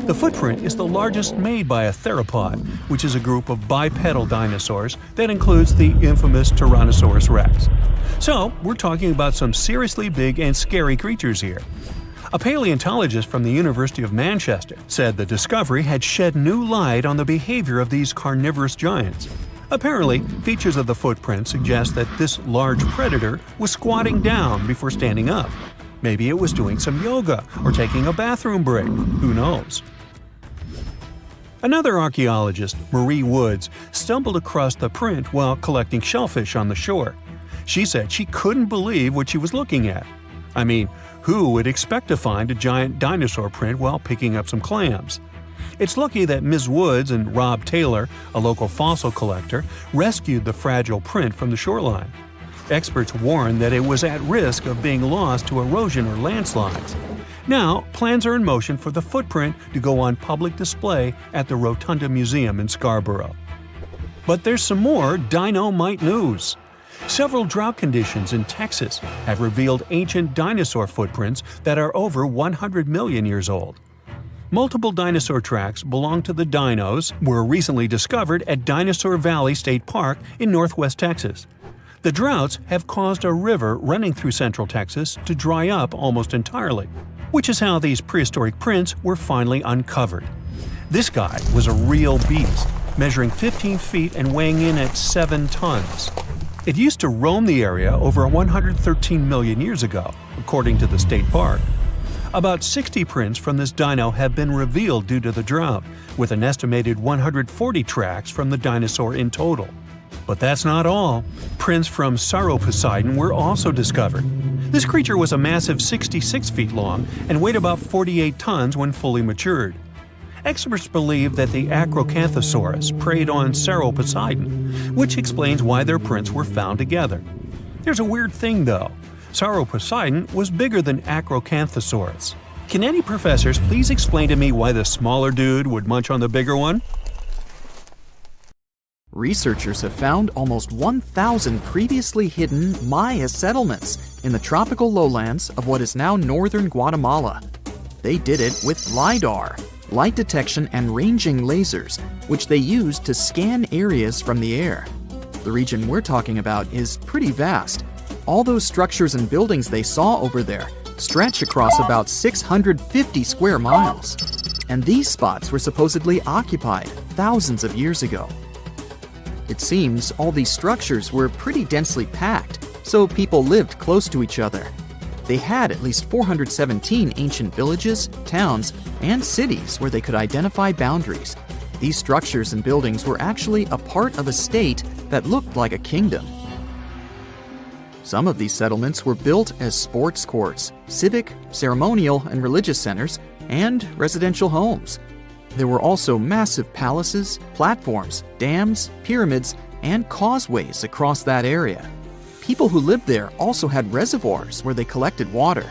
The footprint is the largest made by a theropod, which is a group of bipedal dinosaurs that includes the infamous Tyrannosaurus rex. So, we're talking about some seriously big and scary creatures here. A paleontologist from the University of Manchester said the discovery had shed new light on the behavior of these carnivorous giants. Apparently, features of the footprint suggest that this large predator was squatting down before standing up. Maybe it was doing some yoga or taking a bathroom break. Who knows? Another archaeologist, Marie Woods, stumbled across the print while collecting shellfish on the shore. She said she couldn't believe what she was looking at. I mean, who would expect to find a giant dinosaur print while picking up some clams? It's lucky that Ms. Woods and Rob Taylor, a local fossil collector, rescued the fragile print from the shoreline. Experts warned that it was at risk of being lost to erosion or landslides. Now, plans are in motion for the footprint to go on public display at the Rotunda Museum in Scarborough. But there's some more dino-mite news. Several drought conditions in Texas have revealed ancient dinosaur footprints that are over 100 million years old. Multiple dinosaur tracks belong to the dinos were recently discovered at Dinosaur Valley State Park in northwest Texas. The droughts have caused a river running through central Texas to dry up almost entirely, which is how these prehistoric prints were finally uncovered. This guy was a real beast, measuring 15 feet and weighing in at 7 tons. It used to roam the area over 113 million years ago, according to the state park. About 60 prints from this dino have been revealed due to the drought, with an estimated 140 tracks from the dinosaur in total. But that's not all. Prints from Sauroposeidon were also discovered. This creature was a massive 66 feet long and weighed about 48 tons when fully matured. Experts believe that the Acrocanthosaurus preyed on Sauroposeidon, which explains why their prints were found together. There's a weird thing though. Sauroposeidon was bigger than Acrocanthosaurus. Can any professors please explain to me why the smaller dude would munch on the bigger one? Researchers have found almost 1,000 previously hidden Maya settlements in the tropical lowlands of what is now northern Guatemala. They did it with LiDAR, light detection and ranging lasers, which they used to scan areas from the air. The region we're talking about is pretty vast. All those structures and buildings they saw over there stretch across about 650 square miles. And these spots were supposedly occupied thousands of years ago. It seems all these structures were pretty densely packed, so people lived close to each other. They had at least 417 ancient villages, towns, and cities where they could identify boundaries. These structures and buildings were actually a part of a state that looked like a kingdom. Some of these settlements were built as sports courts, civic, ceremonial, and religious centers, and residential homes. There were also massive palaces, platforms, dams, pyramids, and causeways across that area. People who lived there also had reservoirs where they collected water.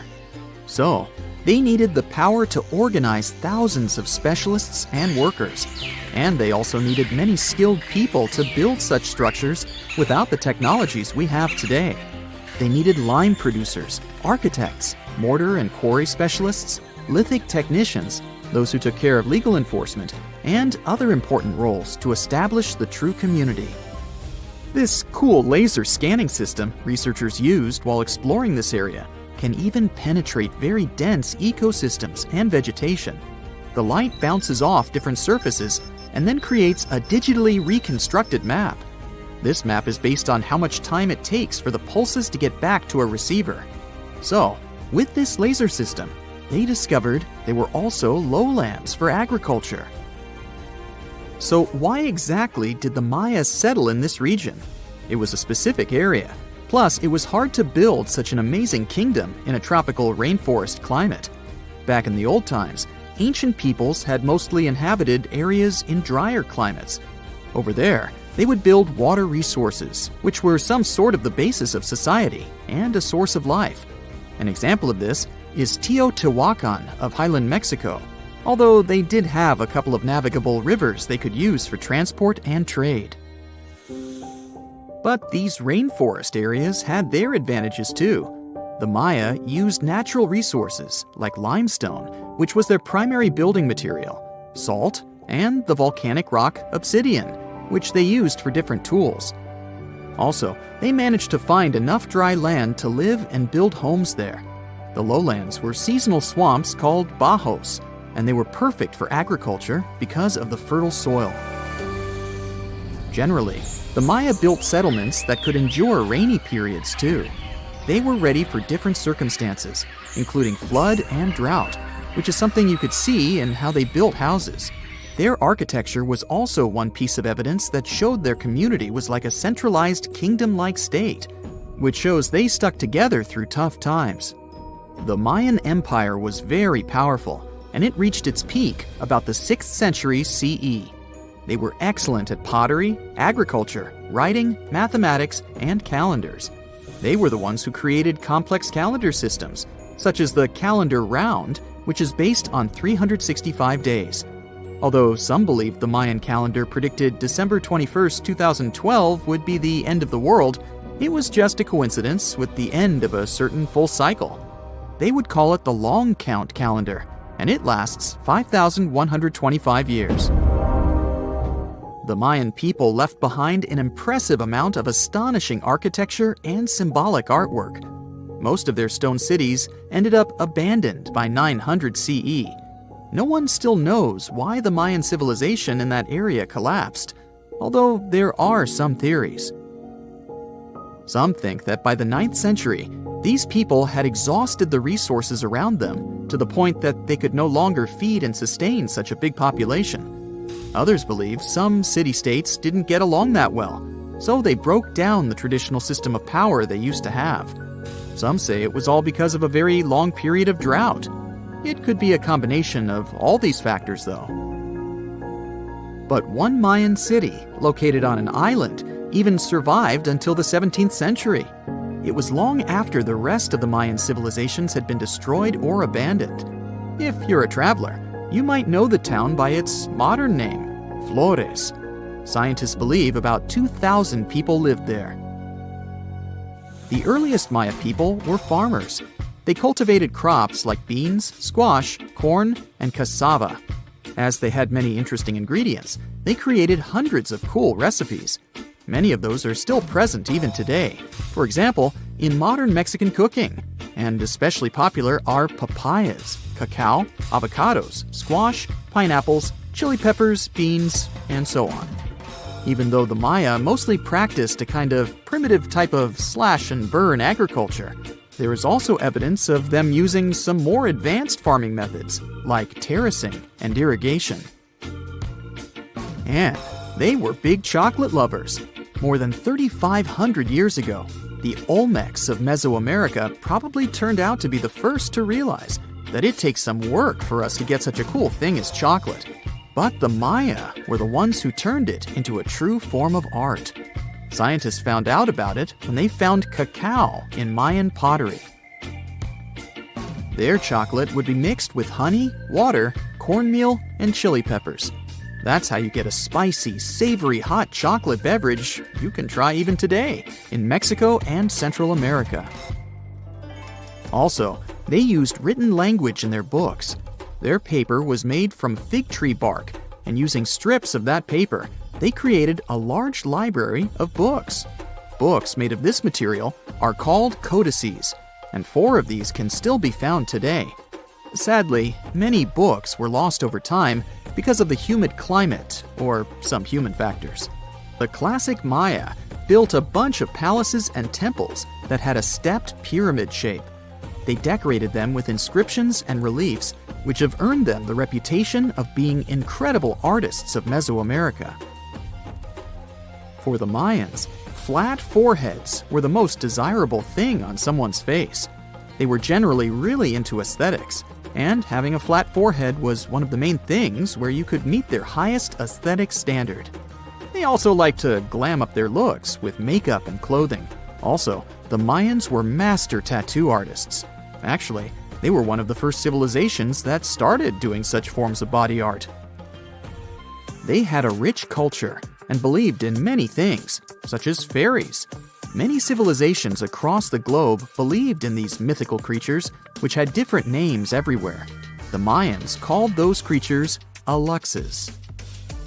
So, they needed the power to organize thousands of specialists and workers. And they also needed many skilled people to build such structures without the technologies we have today. They needed lime producers, architects, mortar and quarry specialists, lithic technicians, those who took care of legal enforcement, and other important roles to establish the true community. This cool laser scanning system researchers used while exploring this area can even penetrate very dense ecosystems and vegetation. The light bounces off different surfaces and then creates a digitally reconstructed map. This map is based on how much time it takes for the pulses to get back to a receiver. So, with this laser system, they discovered there were also lowlands for agriculture. So why exactly did the Mayas settle in this region? It was a specific area. Plus, it was hard to build such an amazing kingdom in a tropical rainforest climate. Back in the old times, ancient peoples had mostly inhabited areas in drier climates. Over there, they would build water resources, which were some sort of the basis of society and a source of life. An example of this is Teotihuacan of Highland Mexico, although they did have a couple of navigable rivers they could use for transport and trade. But these rainforest areas had their advantages too. The Maya used natural resources like limestone, which was their primary building material, salt, and the volcanic rock obsidian, which they used for different tools. Also, they managed to find enough dry land to live and build homes there. The lowlands were seasonal swamps called bajos, and they were perfect for agriculture because of the fertile soil. Generally, the Maya built settlements that could endure rainy periods too. They were ready for different circumstances, including flood and drought, which is something you could see in how they built houses. Their architecture was also one piece of evidence that showed their community was like a centralized kingdom-like state, which shows they stuck together through tough times. The Mayan Empire was very powerful, and it reached its peak about the 6th century CE. They were excellent at pottery, agriculture, writing, mathematics, and calendars. They were the ones who created complex calendar systems, such as the calendar round, which is based on 365 days. Although some believed the Mayan calendar predicted December 21st, 2012 would be the end of the world, it was just a coincidence with the end of a certain full cycle. They would call it the long count calendar, and it lasts 5,125 years. The Mayan people left behind an impressive amount of astonishing architecture and symbolic artwork. Most of their stone cities ended up abandoned by 900 CE. No one still knows why the Mayan civilization in that area collapsed, although there are some theories. Some think that by the 9th century, these people had exhausted the resources around them to the point that they could no longer feed and sustain such a big population. Others believe some city-states didn't get along that well, so they broke down the traditional system of power they used to have. Some say it was all because of a very long period of drought. It could be a combination of all these factors, though. But one Mayan city, located on an island, even survived until the 17th century. It was long after the rest of the Mayan civilizations had been destroyed or abandoned. If you're a traveler, you might know the town by its modern name, Flores. Scientists believe about 2,000 people lived there. The earliest Maya people were farmers. They cultivated crops like beans, squash, corn, and cassava. As they had many interesting ingredients, they created hundreds of cool recipes. Many of those are still present even today. For example, in modern Mexican cooking. And especially popular are papayas, cacao, avocados, squash, pineapples, chili peppers, beans, and so on. Even though the Maya mostly practiced a kind of primitive type of slash and burn agriculture, there is also evidence of them using some more advanced farming methods, like terracing and irrigation. And they were big chocolate lovers. More than 3,500 years ago, the Olmecs of Mesoamerica probably turned out to be the first to realize that it takes some work for us to get such a cool thing as chocolate. But the Maya were the ones who turned it into a true form of art. Scientists found out about it when they found cacao in Mayan pottery. Their chocolate would be mixed with honey, water, cornmeal, and chili peppers. That's how you get a spicy, savory, hot chocolate beverage you can try even today in Mexico and Central America. Also, they used written language in their books. Their paper was made from fig tree bark, and using strips of that paper, they created a large library of books. Books made of this material are called codices, and 4 of these can still be found today. Sadly, many books were lost over time because of the humid climate or some human factors. The classic Maya built a bunch of palaces and temples that had a stepped pyramid shape. They decorated them with inscriptions and reliefs, which have earned them the reputation of being incredible artists of Mesoamerica. For the Mayans, flat foreheads were the most desirable thing on someone's face. They were generally really into aesthetics, and having a flat forehead was one of the main things where you could meet their highest aesthetic standard. They also liked to glam up their looks with makeup and clothing. Also, the Mayans were master tattoo artists. Actually, they were one of the first civilizations that started doing such forms of body art. They had a rich culture and believed in many things, such as fairies. Many civilizations across the globe believed in these mythical creatures, which had different names everywhere. The Mayans called those creatures aluxes.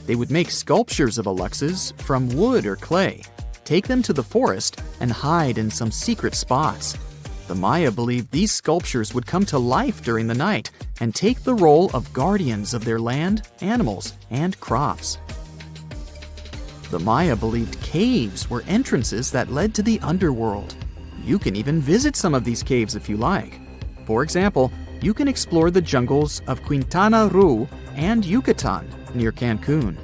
They would make sculptures of aluxes from wood or clay, take them to the forest, and hide in some secret spots. The Maya believed these sculptures would come to life during the night and take the role of guardians of their land, animals, and crops. The Maya believed caves were entrances that led to the underworld. You can even visit some of these caves if you like. For example, you can explore the jungles of Quintana Roo and Yucatan near Cancun.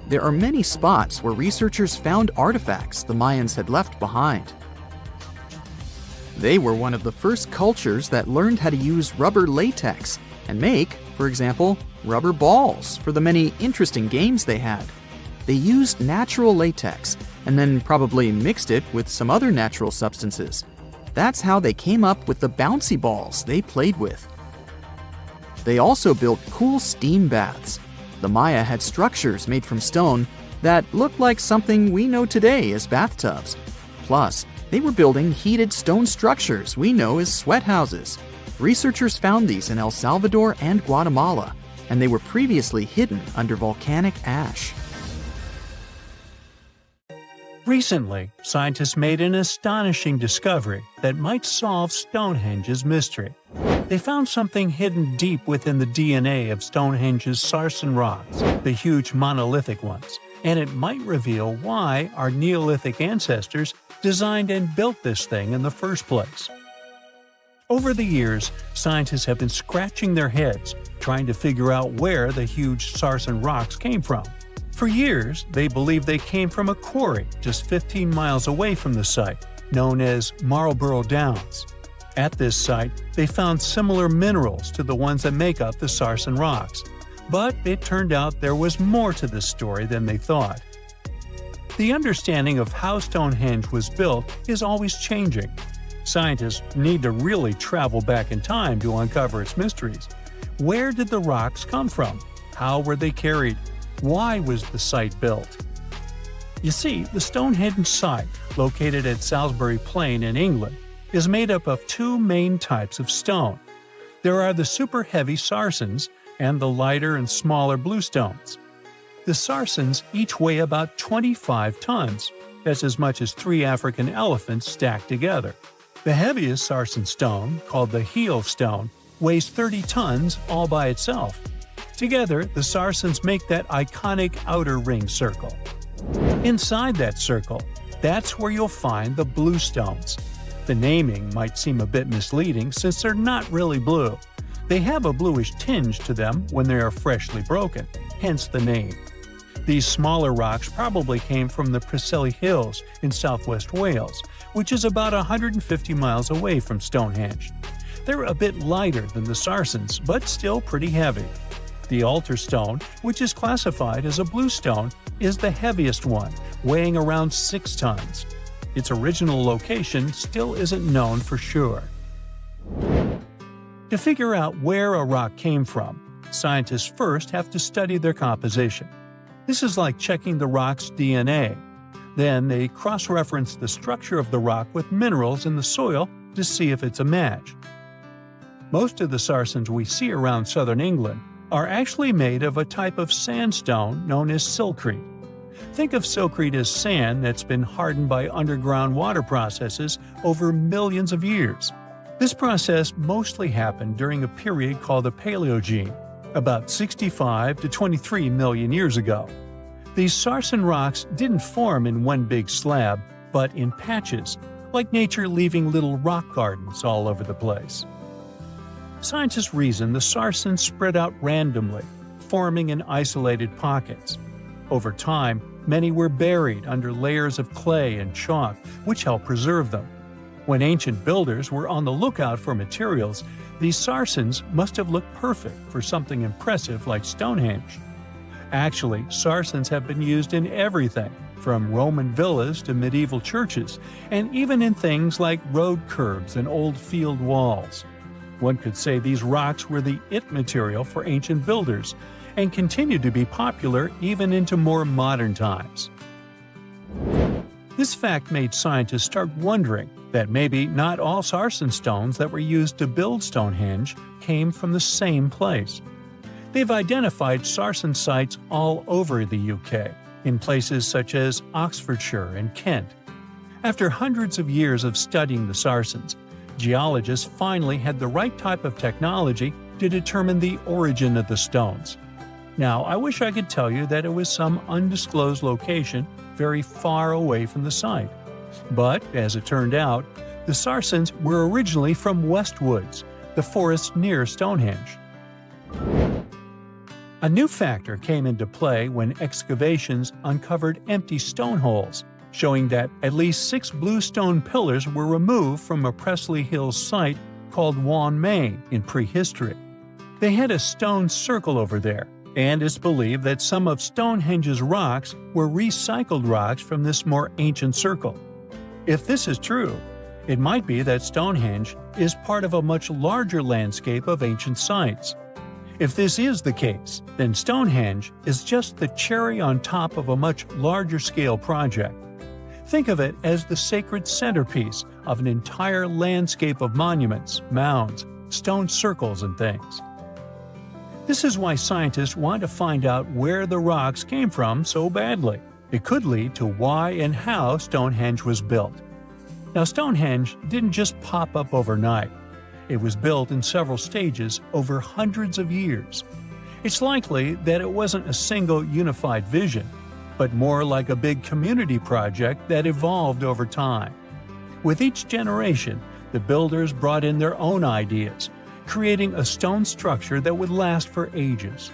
There are many spots where researchers found artifacts the Mayans had left behind. They were one of the first cultures that learned how to use rubber latex and make, for example, rubber balls for the many interesting games they had. They used natural latex and then probably mixed it with some other natural substances. That's how they came up with the bouncy balls they played with. They also built cool steam baths. The Maya had structures made from stone that looked like something we know today as bathtubs. Plus, they were building heated stone structures we know as sweat houses. Researchers found these in El Salvador and Guatemala, and they were previously hidden under volcanic ash. Recently, scientists made an astonishing discovery that might solve Stonehenge's mystery. They found something hidden deep within the DNA of Stonehenge's sarsen rocks, the huge monolithic ones, and it might reveal why our Neolithic ancestors designed and built this thing in the first place. Over the years, scientists have been scratching their heads trying to figure out where the huge sarsen rocks came from. For years, they believed they came from a quarry just 15 miles away from the site, known as Marlborough Downs. At this site, they found similar minerals to the ones that make up the sarsen rocks. But it turned out there was more to this story than they thought. The understanding of how Stonehenge was built is always changing. Scientists need to really travel back in time to uncover its mysteries. Where did the rocks come from? How were they carried? Why was the site built? You see, the Stonehenge site, located at Salisbury Plain in England, is made up of two main types of stone. There are the super heavy sarsens and the lighter and smaller bluestones. The sarsens each weigh about 25 tons. That's as much as 3 African elephants stacked together. The heaviest sarsen stone, called the heel stone, weighs 30 tons all by itself. Together, the sarsens make that iconic outer ring circle. Inside that circle, that's where you'll find the bluestones. The naming might seem a bit misleading since they're not really blue. They have a bluish tinge to them when they are freshly broken, hence the name. These smaller rocks probably came from the Preseli Hills in southwest Wales, which is about 150 miles away from Stonehenge. They're a bit lighter than the sarsens, but still pretty heavy. The altar stone, which is classified as a bluestone, is the heaviest one, weighing around 6 tons. Its original location still isn't known for sure. To figure out where a rock came from, scientists first have to study their composition. This is like checking the rock's DNA. Then they cross-reference the structure of the rock with minerals in the soil to see if it's a match. Most of the sarsens we see around southern England are actually made of a type of sandstone known as silcrete. Think of silcrete as sand that's been hardened by underground water processes over millions of years. This process mostly happened during a period called the Paleogene, about 65 to 23 million years ago. These sarsen rocks didn't form in one big slab, but in patches, like nature leaving little rock gardens all over the place. Scientists reason the sarsens spread out randomly, forming in isolated pockets. Over time, many were buried under layers of clay and chalk, which helped preserve them. When ancient builders were on the lookout for materials, these sarsens must have looked perfect for something impressive like Stonehenge. Actually, sarsens have been used in everything, from Roman villas to medieval churches, and even in things like road curbs and old field walls. One could say these rocks were the it material for ancient builders, and continue to be popular even into more modern times. This fact made scientists start wondering that maybe not all sarsen stones that were used to build Stonehenge came from the same place. They've identified sarsen sites all over the UK, in places such as Oxfordshire and Kent. After hundreds of years of studying the sarsens, geologists finally had the right type of technology to determine the origin of the stones. Now, I wish I could tell you that it was some undisclosed location very far away from the site. But, as it turned out, the sarsens were originally from Westwoods, the forest near Stonehenge. A new factor came into play when excavations uncovered empty stone holes, showing that at least 6 bluestone pillars were removed from a Preseli Hills site called Wan Main in prehistory. They had a stone circle over there, and it's believed that some of Stonehenge's rocks were recycled rocks from this more ancient circle. If this is true, it might be that Stonehenge is part of a much larger landscape of ancient sites. If this is the case, then Stonehenge is just the cherry on top of a much larger scale project. Think of it as the sacred centerpiece of an entire landscape of monuments, mounds, stone circles, and things. This is why scientists want to find out where the rocks came from so badly. It could lead to why and how Stonehenge was built. Now, Stonehenge didn't just pop up overnight. It was built in several stages over hundreds of years. It's likely that it wasn't a single unified vision, but more like a big community project that evolved over time. With each generation, the builders brought in their own ideas, creating a stone structure that would last for ages.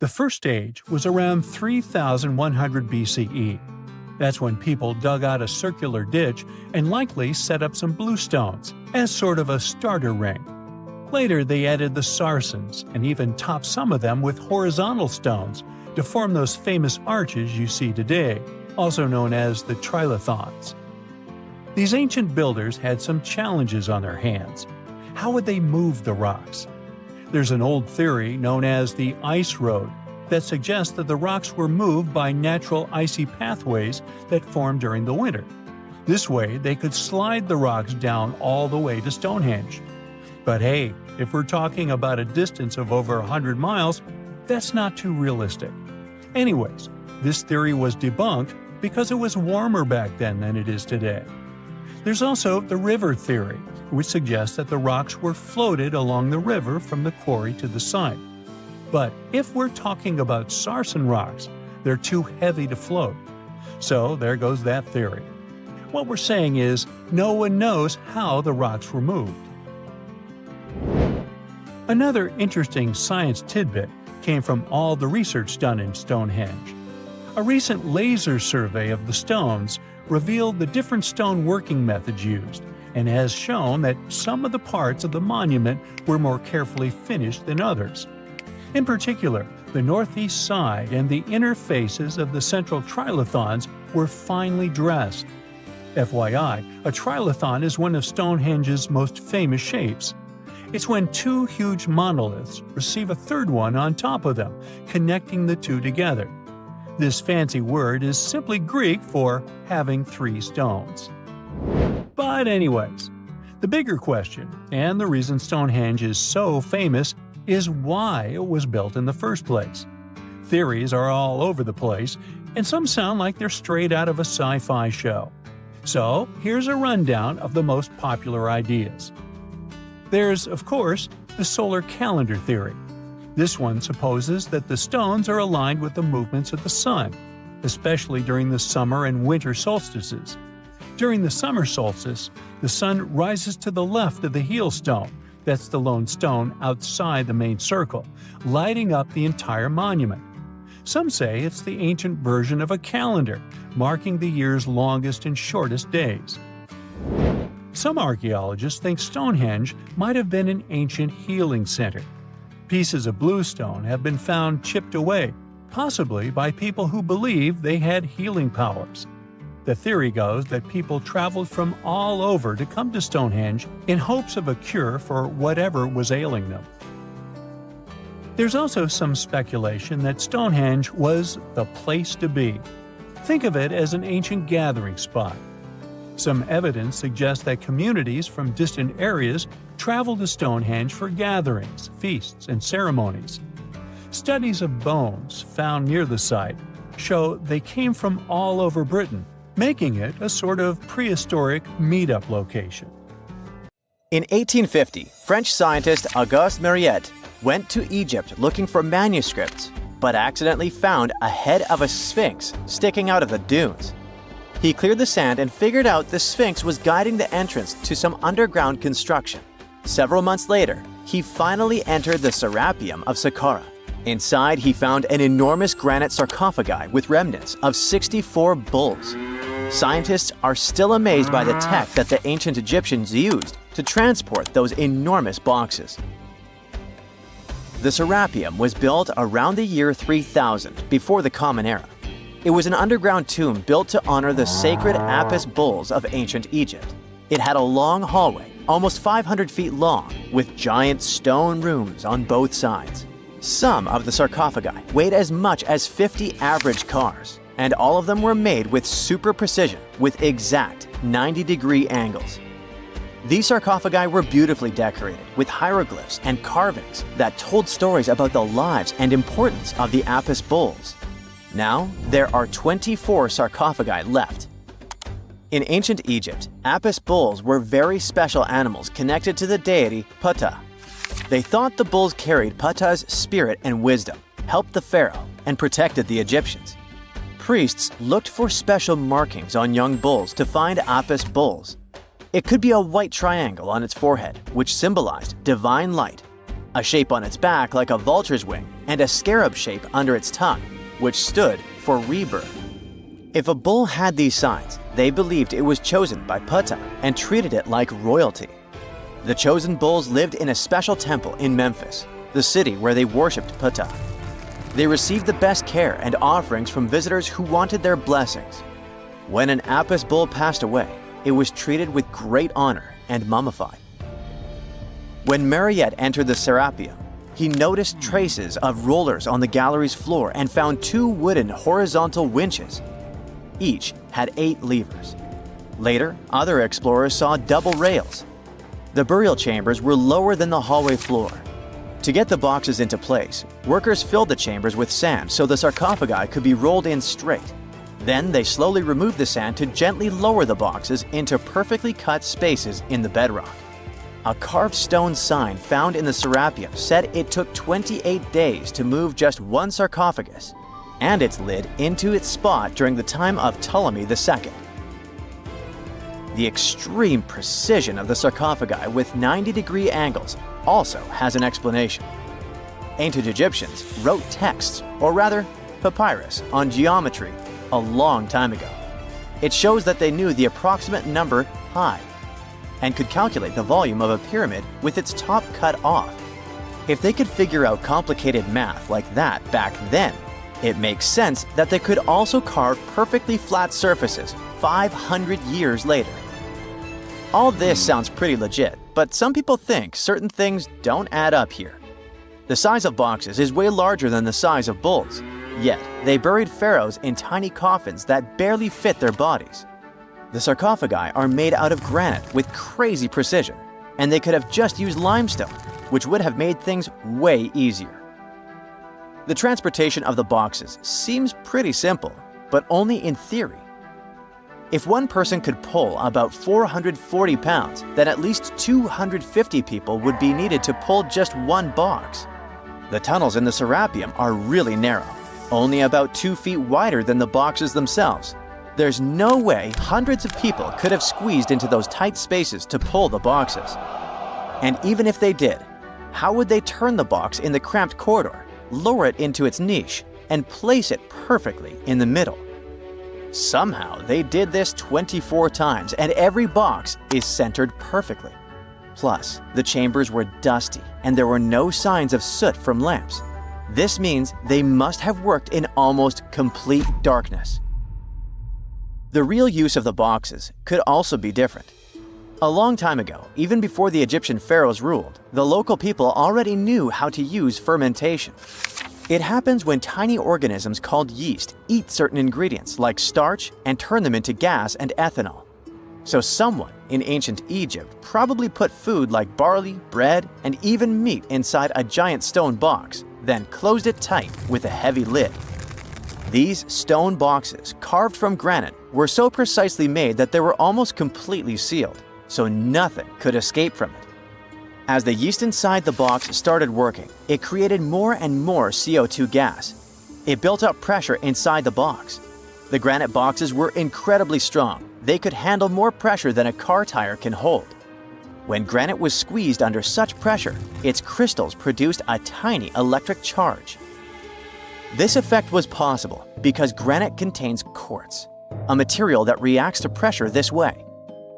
The first stage was around 3100 BCE. That's when people dug out a circular ditch and likely set up some bluestones as sort of a starter ring. Later, they added the Sarsens and even topped some of them with horizontal stones to form those famous arches you see today, also known as the trilithons. These ancient builders had some challenges on their hands. How would they move the rocks? There's an old theory known as the ice road that suggests that the rocks were moved by natural icy pathways that formed during the winter. This way, they could slide the rocks down all the way to Stonehenge. But hey, if we're talking about a distance of over 100 miles, that's not too realistic. Anyways, this theory was debunked because it was warmer back then than it is today. There's also the river theory, which suggests that the rocks were floated along the river from the quarry to the site. But if we're talking about Sarsen rocks, they're too heavy to float. So there goes that theory. What we're saying is, no one knows how the rocks were moved. Another interesting science tidbit came from all the research done in Stonehenge. A recent laser survey of the stones revealed the different stone working methods used, and has shown that some of the parts of the monument were more carefully finished than others. In particular, the northeast side and the inner faces of the central trilithons were finely dressed. FYI, a trilithon is one of Stonehenge's most famous shapes. It's when two huge monoliths receive a third one on top of them, connecting the two together. This fancy word is simply Greek for having three stones. But anyways, the bigger question, and the reason Stonehenge is so famous, is why it was built in the first place. Theories are all over the place, and some sound like they're straight out of a sci-fi show. So here's a rundown of the most popular ideas. There's, of course, the solar calendar theory. This one supposes that the stones are aligned with the movements of the sun, especially during the summer and winter solstices. During the summer solstice, the sun rises to the left of the heel stone, that's the lone stone outside the main circle, lighting up the entire monument. Some say it's the ancient version of a calendar, marking the year's longest and shortest days. Some archaeologists think Stonehenge might have been an ancient healing center. Pieces of bluestone have been found chipped away, possibly by people who believe they had healing powers. The theory goes that people traveled from all over to come to Stonehenge in hopes of a cure for whatever was ailing them. There's also some speculation that Stonehenge was the place to be. Think of it as an ancient gathering spot. Some evidence suggests that communities from distant areas traveled to Stonehenge for gatherings, feasts, and ceremonies. Studies of bones found near the site show they came from all over Britain, making it a sort of prehistoric meetup location. In 1850, French scientist Auguste Mariette went to Egypt looking for manuscripts, but accidentally found a head of a sphinx sticking out of the dunes. He cleared the sand and figured out the sphinx was guiding the entrance to some underground construction. Several months later, he finally entered the Serapeum of Saqqara. Inside, he found an enormous granite sarcophagi with remnants of 64 bulls. Scientists are still amazed by the tech that the ancient Egyptians used to transport those enormous boxes. The Serapeum was built around the year 3000 before the Common Era. It was an underground tomb built to honor the sacred Apis bulls of ancient Egypt. It had a long hallway, almost 500 feet long, with giant stone rooms on both sides. Some of the sarcophagi weighed as much as 50 average cars, and all of them were made with super precision with exact 90-degree angles. These sarcophagi were beautifully decorated with hieroglyphs and carvings that told stories about the lives and importance of the Apis bulls. Now, there are 24 sarcophagi left. In ancient Egypt, Apis bulls were very special animals connected to the deity Ptah. They thought the bulls carried Ptah's spirit and wisdom, helped the pharaoh, and protected the Egyptians. Priests looked for special markings on young bulls to find Apis bulls. It could be a white triangle on its forehead, which symbolized divine light, a shape on its back like a vulture's wing, and a scarab shape under its tongue, which stood for rebirth. If a bull had these signs, they believed it was chosen by Ptah and treated it like royalty. The chosen bulls lived in a special temple in Memphis, the city where they worshipped Ptah. They received the best care and offerings from visitors who wanted their blessings. When an Apis bull passed away, it was treated with great honor and mummified. When Mariette entered the Serapeum, he noticed traces of rollers on the gallery's floor and found 2 wooden horizontal winches. Each had 8 levers. Later, other explorers saw double rails. The burial chambers were lower than the hallway floor. To get the boxes into place, workers filled the chambers with sand so the sarcophagi could be rolled in straight. Then they slowly removed the sand to gently lower the boxes into perfectly cut spaces in the bedrock. A carved stone sign found in the Serapeum said it took 28 days to move just one sarcophagus and its lid into its spot during the time of Ptolemy II. The extreme precision of the sarcophagi with 90-degree angles also has an explanation. Ancient Egyptians wrote texts, or rather, papyrus, on geometry a long time ago. It shows that they knew the approximate number pi and could calculate the volume of a pyramid with its top cut off. If they could figure out complicated math like that back then, it makes sense that they could also carve perfectly flat surfaces 500 years later. All this sounds pretty legit, but some people think certain things don't add up here. The size of boxes is way larger than the size of bulls, yet they buried pharaohs in tiny coffins that barely fit their bodies. The sarcophagi are made out of granite with crazy precision, and they could have just used limestone, which would have made things way easier. The transportation of the boxes seems pretty simple, but only in theory. If one person could pull about 440 pounds, then at least 250 people would be needed to pull just one box. The tunnels in the Serapeum are really narrow, only about 2 feet wider than the boxes themselves. There's no way hundreds of people could have squeezed into those tight spaces to pull the boxes. And even if they did, how would they turn the box in the cramped corridor, lower it into its niche, and place it perfectly in the middle? Somehow, they did this 24 times, and every box is centered perfectly. Plus, the chambers were dusty, and there were no signs of soot from lamps. This means they must have worked in almost complete darkness. The real use of the boxes could also be different. A long time ago, even before the Egyptian pharaohs ruled, the local people already knew how to use fermentation. It happens when tiny organisms called yeast eat certain ingredients like starch and turn them into gas and ethanol. So someone in ancient Egypt probably put food like barley, bread, and even meat inside a giant stone box, then closed it tight with a heavy lid. These stone boxes, carved from granite, were so precisely made that they were almost completely sealed, so nothing could escape from it. As the yeast inside the box started working, it created more and more CO2 gas. It built up pressure inside the box. The granite boxes were incredibly strong. They could handle more pressure than a car tire can hold. When granite was squeezed under such pressure, its crystals produced a tiny electric charge. This effect was possible because granite contains quartz, a material that reacts to pressure this way.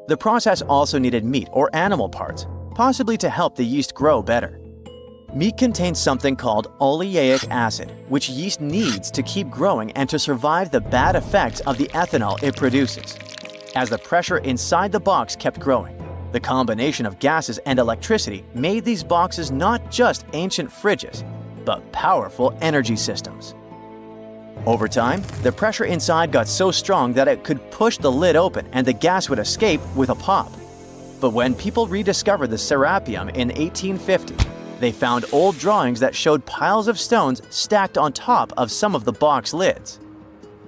The process also needed meat or animal parts, possibly to help the yeast grow better. Meat contains something called oleic acid, which yeast needs to keep growing and to survive the bad effects of the ethanol it produces. As the pressure inside the box kept growing, The combination of gases and electricity made these boxes not just ancient fridges, but powerful energy systems. Over time, the pressure inside got so strong that it could push the lid open and the gas would escape with a pop. But when people rediscovered the Serapeum in 1850, they found old drawings that showed piles of stones stacked on top of some of the box lids.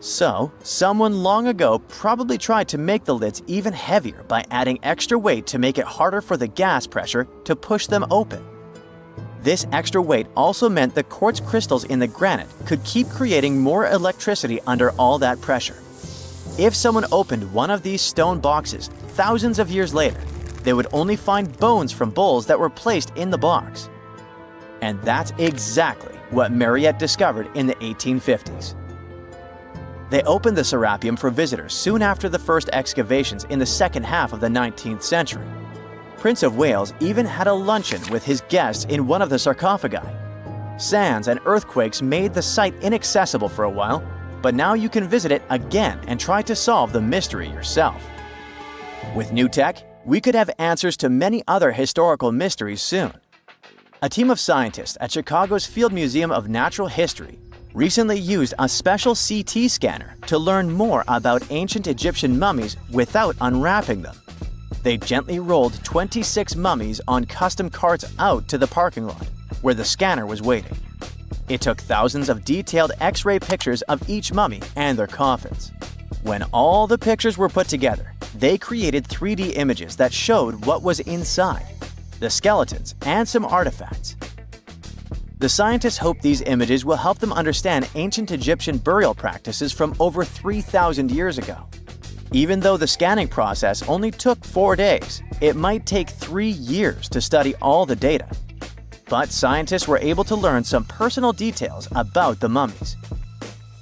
So, someone long ago probably tried to make the lids even heavier by adding extra weight to make it harder for the gas pressure to push them open. This extra weight also meant the quartz crystals in the granite could keep creating more electricity under all that pressure. If someone opened one of these stone boxes thousands of years later, they would only find bones from bulls that were placed in the box. And that's exactly what Mariette discovered in the 1850s. They opened the Serapeum for visitors soon after the first excavations in the second half of the 19th century. Prince of Wales even had a luncheon with his guests in one of the sarcophagi. Sands and earthquakes made the site inaccessible for a while, but now you can visit it again and try to solve the mystery yourself. With new tech, we could have answers to many other historical mysteries soon. A team of scientists at Chicago's Field Museum of Natural History recently used a special CT scanner to learn more about ancient Egyptian mummies without unwrapping them. They gently rolled 26 mummies on custom carts out to the parking lot, where the scanner was waiting. It took thousands of detailed X-ray pictures of each mummy and their coffins. When all the pictures were put together, they created 3D images that showed what was inside, the skeletons, and some artifacts. The scientists hope these images will help them understand ancient Egyptian burial practices from over 3,000 years ago. Even though the scanning process only took 4 days, it might take 3 years to study all the data. But scientists were able to learn some personal details about the mummies.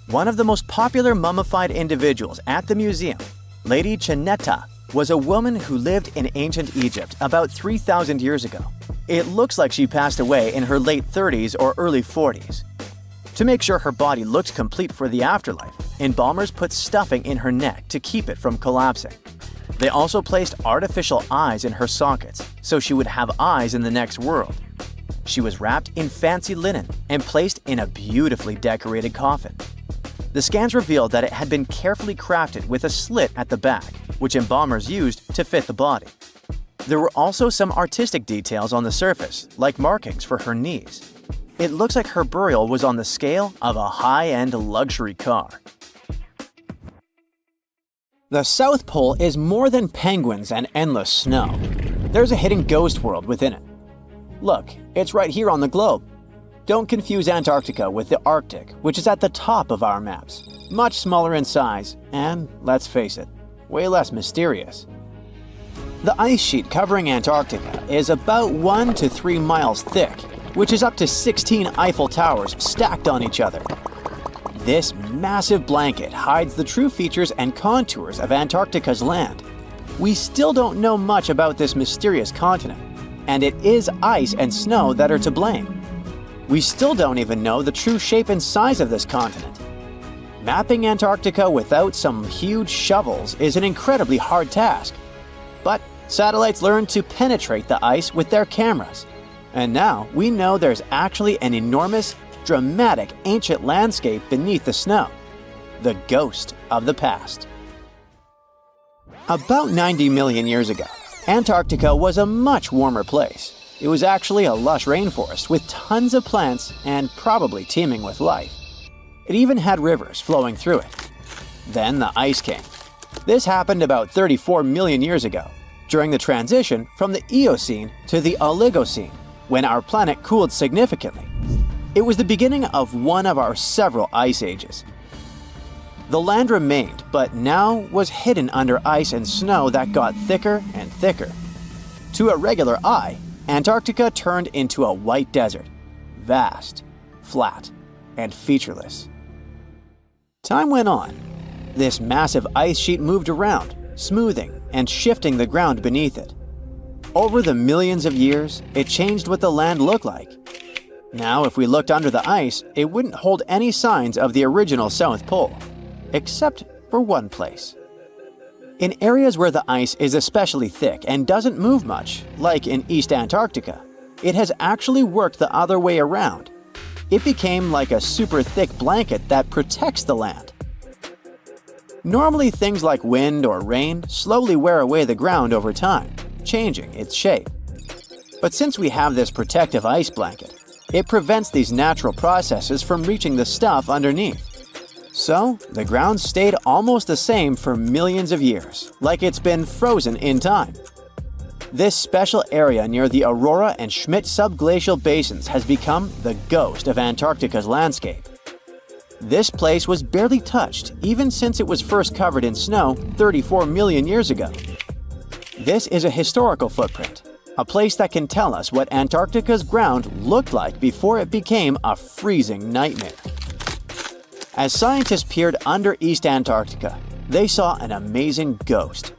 One of the most popular mummified individuals at the museum, Lady Chineta, was a woman who lived in ancient Egypt about 3,000 years ago. It looks like she passed away in her late 30s or early 40s. To make sure her body looked complete for the afterlife, embalmers put stuffing in her neck to keep it from collapsing. They also placed artificial eyes in her sockets, so she would have eyes in the next world. She was wrapped in fancy linen and placed in a beautifully decorated coffin. The scans revealed that it had been carefully crafted with a slit at the back, which embalmers used to fit the body. There were also some artistic details on the surface, like markings for her knees. It looks like her burial was on the scale of a high-end luxury car. The South Pole is more than penguins and endless snow. There's a hidden ghost world within it. Look, it's right here on the globe. Don't confuse Antarctica with the Arctic, which is at the top of our maps. Much smaller in size, and, let's face it, way less mysterious. The ice sheet covering Antarctica is about 1 to 3 miles thick, which is up to 16 Eiffel Towers stacked on each other. This massive blanket hides the true features and contours of Antarctica's land. We still don't know much about this mysterious continent, and it is ice and snow that are to blame. We still don't even know the true shape and size of this continent. Mapping Antarctica without some huge shovels is an incredibly hard task. But satellites learned to penetrate the ice with their cameras. And now we know there's actually an enormous, dramatic ancient landscape beneath the snow. The ghost of the past. About 90 million years ago, Antarctica was a much warmer place. It was actually a lush rainforest with tons of plants and probably teeming with life. It even had rivers flowing through it. Then the ice came. This happened about 34 million years ago, during the transition from the Eocene to the Oligocene, when our planet cooled significantly. It was the beginning of one of our several ice ages. The land remained, but now was hidden under ice and snow that got thicker and thicker. To a regular eye, Antarctica turned into a white desert, vast, flat, and featureless. Time went on. This massive ice sheet moved around, smoothing and shifting the ground beneath it. Over the millions of years, it changed what the land looked like. Now, if we looked under the ice, it wouldn't hold any signs of the original South Pole, except for one place. In areas where the ice is especially thick and doesn't move much, like in East Antarctica, it has actually worked the other way around. It became like a super thick blanket that protects the land. Normally, things like wind or rain slowly wear away the ground over time, changing its shape. But since we have this protective ice blanket, it prevents these natural processes from reaching the stuff underneath. So, the ground stayed almost the same for millions of years, like it's been frozen in time. This special area near the Aurora and Schmidt subglacial basins has become the ghost of Antarctica's landscape. This place was barely touched even since it was first covered in snow 34 million years ago. This is a historical footprint, a place that can tell us what Antarctica's ground looked like before it became a freezing nightmare. As scientists peered under East Antarctica, they saw an amazing ghost.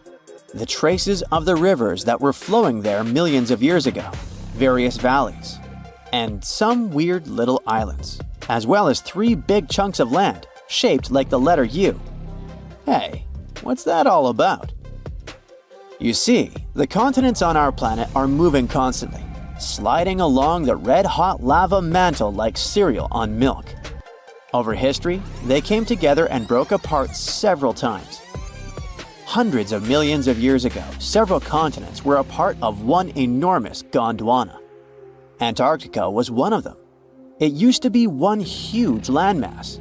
The traces of the rivers that were flowing there millions of years ago, various valleys, and some weird little islands, as well as 3 big chunks of land shaped like the letter U. Hey, what's that all about? You see, the continents on our planet are moving constantly, sliding along the red-hot lava mantle like cereal on milk. Over history, they came together and broke apart several times. Hundreds of millions of years ago, several continents were a part of one enormous Gondwana. Antarctica was one of them. It used to be one huge landmass.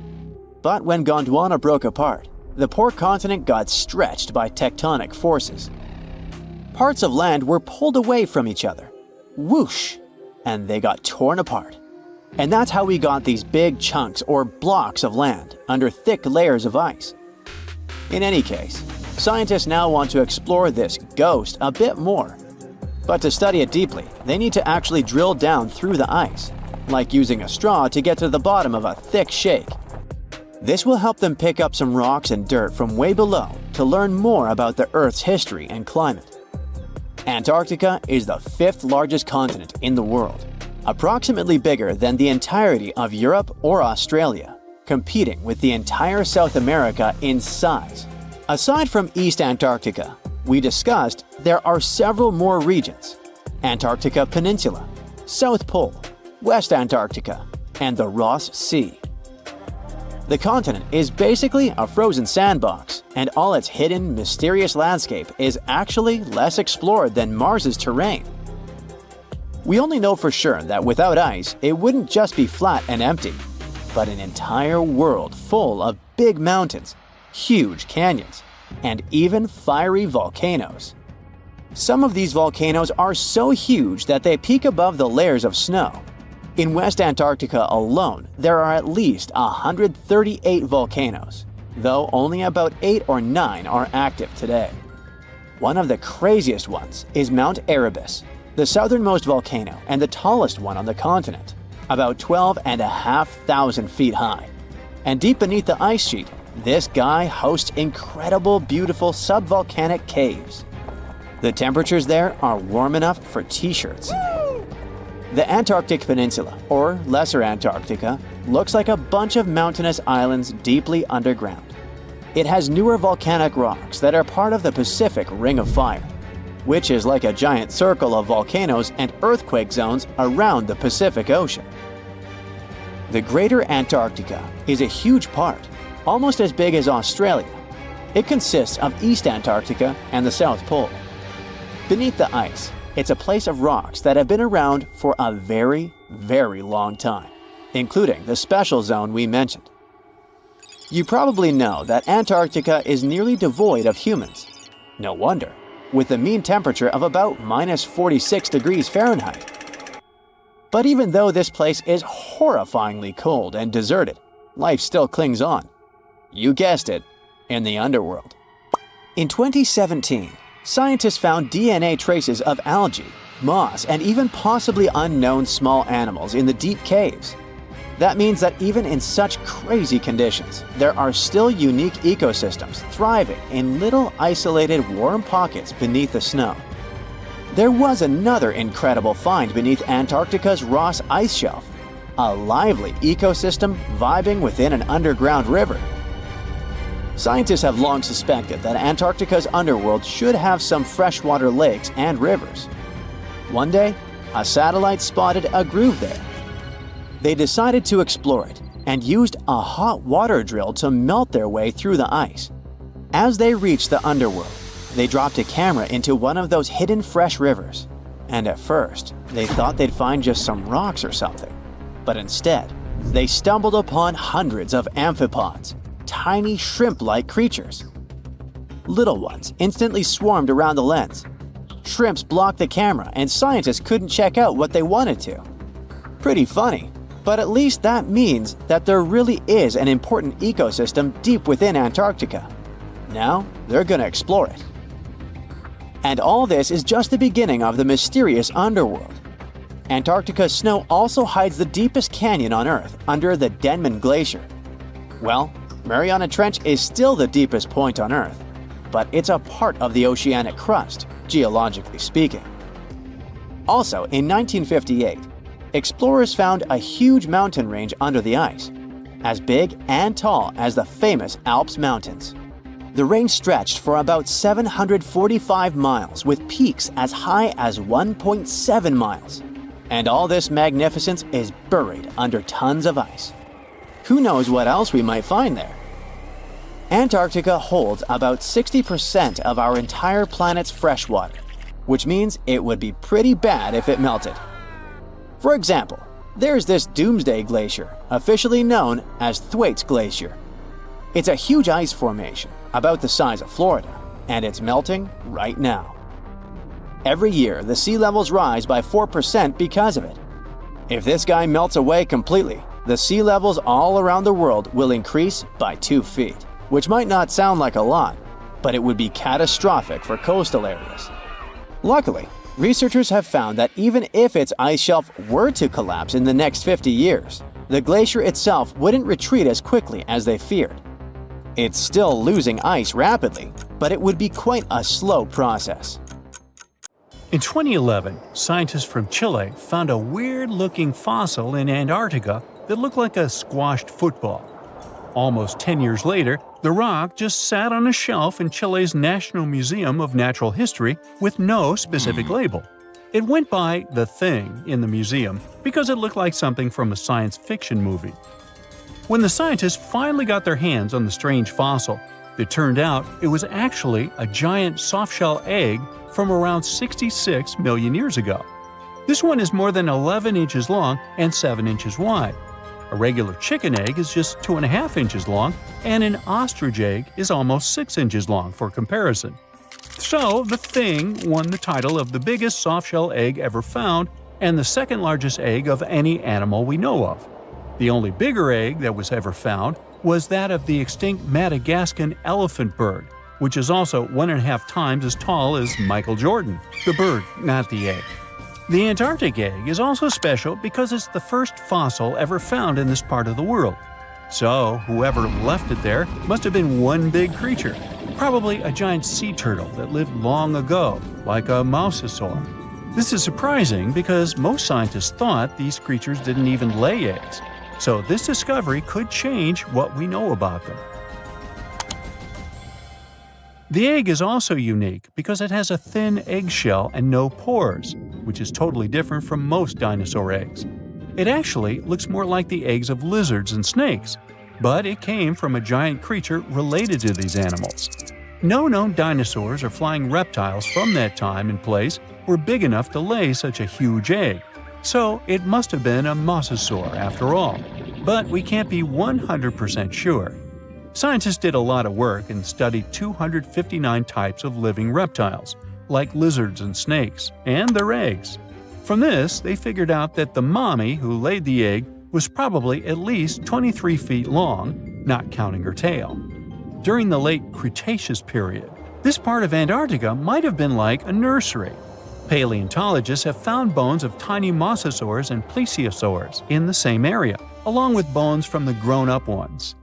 But when Gondwana broke apart, the poor continent got stretched by tectonic forces. Parts of land were pulled away from each other. Whoosh! And they got torn apart. And that's how we got these big chunks or blocks of land under thick layers of ice. In any case, scientists now want to explore this ghost a bit more. But to study it deeply, they need to actually drill down through the ice, like using a straw to get to the bottom of a thick shake. This will help them pick up some rocks and dirt from way below to learn more about the Earth's history and climate. Antarctica is the 5th largest continent in the world, approximately bigger than the entirety of Europe or Australia, competing with the entire South America in size. Aside from East Antarctica, we discussed there are several more regions: Antarctica Peninsula, South Pole, West Antarctica, and the Ross Sea. The continent is basically a frozen sandbox, and all its hidden, mysterious landscape is actually less explored than Mars's terrain. We only know for sure that without ice, it wouldn't just be flat and empty, but an entire world full of big mountains, huge canyons, and even fiery volcanoes. Some of these volcanoes are so huge that they peak above the layers of snow. In West Antarctica alone, there are at least 138 volcanoes, though only about 8 or 9 are active today. One of the craziest ones is Mount Erebus, the southernmost volcano and the tallest one on the continent, about 12,500 feet high. And deep beneath the ice sheet, this guy hosts incredible, beautiful subvolcanic caves. The temperatures there are warm enough for t-shirts. The Antarctic Peninsula, or Lesser Antarctica, looks like a bunch of mountainous islands deeply underground. It has newer volcanic rocks that are part of the Pacific Ring of Fire, which is like a giant circle of volcanoes and earthquake zones around the Pacific Ocean. The Greater Antarctica is a huge part, almost as big as Australia. It consists of East Antarctica and the South Pole. Beneath the ice, it's a place of rocks that have been around for a very, very long time, including the special zone we mentioned. You probably know that Antarctica is nearly devoid of humans. No wonder, with a mean temperature of about -46 degrees Fahrenheit. But even though this place is horrifyingly cold and deserted, life still clings on. You guessed it, in the underworld. In 2017, scientists found DNA traces of algae, moss, and even possibly unknown small animals in the deep caves. That means that even in such crazy conditions, there are still unique ecosystems thriving in little isolated warm pockets beneath the snow. There was another incredible find beneath Antarctica's Ross Ice Shelf, a lively ecosystem vibing within an underground river. Scientists have long suspected that Antarctica's underworld should have some freshwater lakes and rivers. One day, a satellite spotted a groove there. They decided to explore it and used a hot water drill to melt their way through the ice. As they reached the underworld, they dropped a camera into one of those hidden fresh rivers. And at first, they thought they'd find just some rocks or something. But instead, they stumbled upon hundreds of amphipods, tiny shrimp-like creatures. Little ones instantly swarmed around the lens. Shrimps blocked the camera and scientists couldn't check out what they wanted to. Pretty funny, but at least that means that there really is an important ecosystem deep within Antarctica. Now, they're gonna explore it. And all this is just the beginning of the mysterious underworld. Antarctica's snow also hides the deepest canyon on Earth under the Denman Glacier. Well, Mariana Trench is still the deepest point on Earth, but it's a part of the oceanic crust, geologically speaking. Also, in 1958, explorers found a huge mountain range under the ice, as big and tall as the famous Alps Mountains. The range stretched for about 745 miles with peaks as high as 1.7 miles. And all this magnificence is buried under tons of ice. Who knows what else we might find there? Antarctica holds about 60% of our entire planet's freshwater, which means it would be pretty bad if it melted. For example, there's this Doomsday Glacier, officially known as Thwaites Glacier. It's a huge ice formation, about the size of Florida, and it's melting right now. Every year, the sea levels rise by 4% because of it. If this guy melts away completely, the sea levels all around the world will increase by 2 feet, which might not sound like a lot, but it would be catastrophic for coastal areas. Luckily, researchers have found that even if its ice shelf were to collapse in the next 50 years, the glacier itself wouldn't retreat as quickly as they feared. It's still losing ice rapidly, but it would be quite a slow process. In 2011, scientists from Chile found a weird-looking fossil in Antarctica that looked like a squashed football. Almost 10 years later, the rock just sat on a shelf in Chile's National Museum of Natural History with no specific label. It went by The Thing in the museum because it looked like something from a science fiction movie. When the scientists finally got their hands on the strange fossil, it turned out it was actually a giant softshell egg from around 66 million years ago. This one is more than 11 inches long and 7 inches wide. A regular chicken egg is just 2.5 inches long, and an ostrich egg is almost 6 inches long for comparison. So, the Thing won the title of the biggest softshell egg ever found and the second largest egg of any animal we know of. The only bigger egg that was ever found was that of the extinct Madagascan elephant bird, which is also 1.5 times as tall as Michael Jordan. The bird, not the egg. The Antarctic egg is also special because it's the first fossil ever found in this part of the world. So, whoever left it there must have been one big creature, probably a giant sea turtle that lived long ago, like a mosasaur. This is surprising because most scientists thought these creatures didn't even lay eggs. So this discovery could change what we know about them. The egg is also unique because it has a thin eggshell and no pores, which is totally different from most dinosaur eggs. It actually looks more like the eggs of lizards and snakes, but it came from a giant creature related to these animals. No known dinosaurs or flying reptiles from that time and place were big enough to lay such a huge egg, so it must have been a mosasaur after all. But we can't be 100% sure. Scientists did a lot of work and studied 259 types of living reptiles, like lizards and snakes, and their eggs. From this, they figured out that the mommy who laid the egg was probably at least 23 feet long, not counting her tail. During the late Cretaceous period, this part of Antarctica might have been like a nursery. Paleontologists have found bones of tiny mosasaurs and plesiosaurs in the same area, along with bones from the grown-up ones.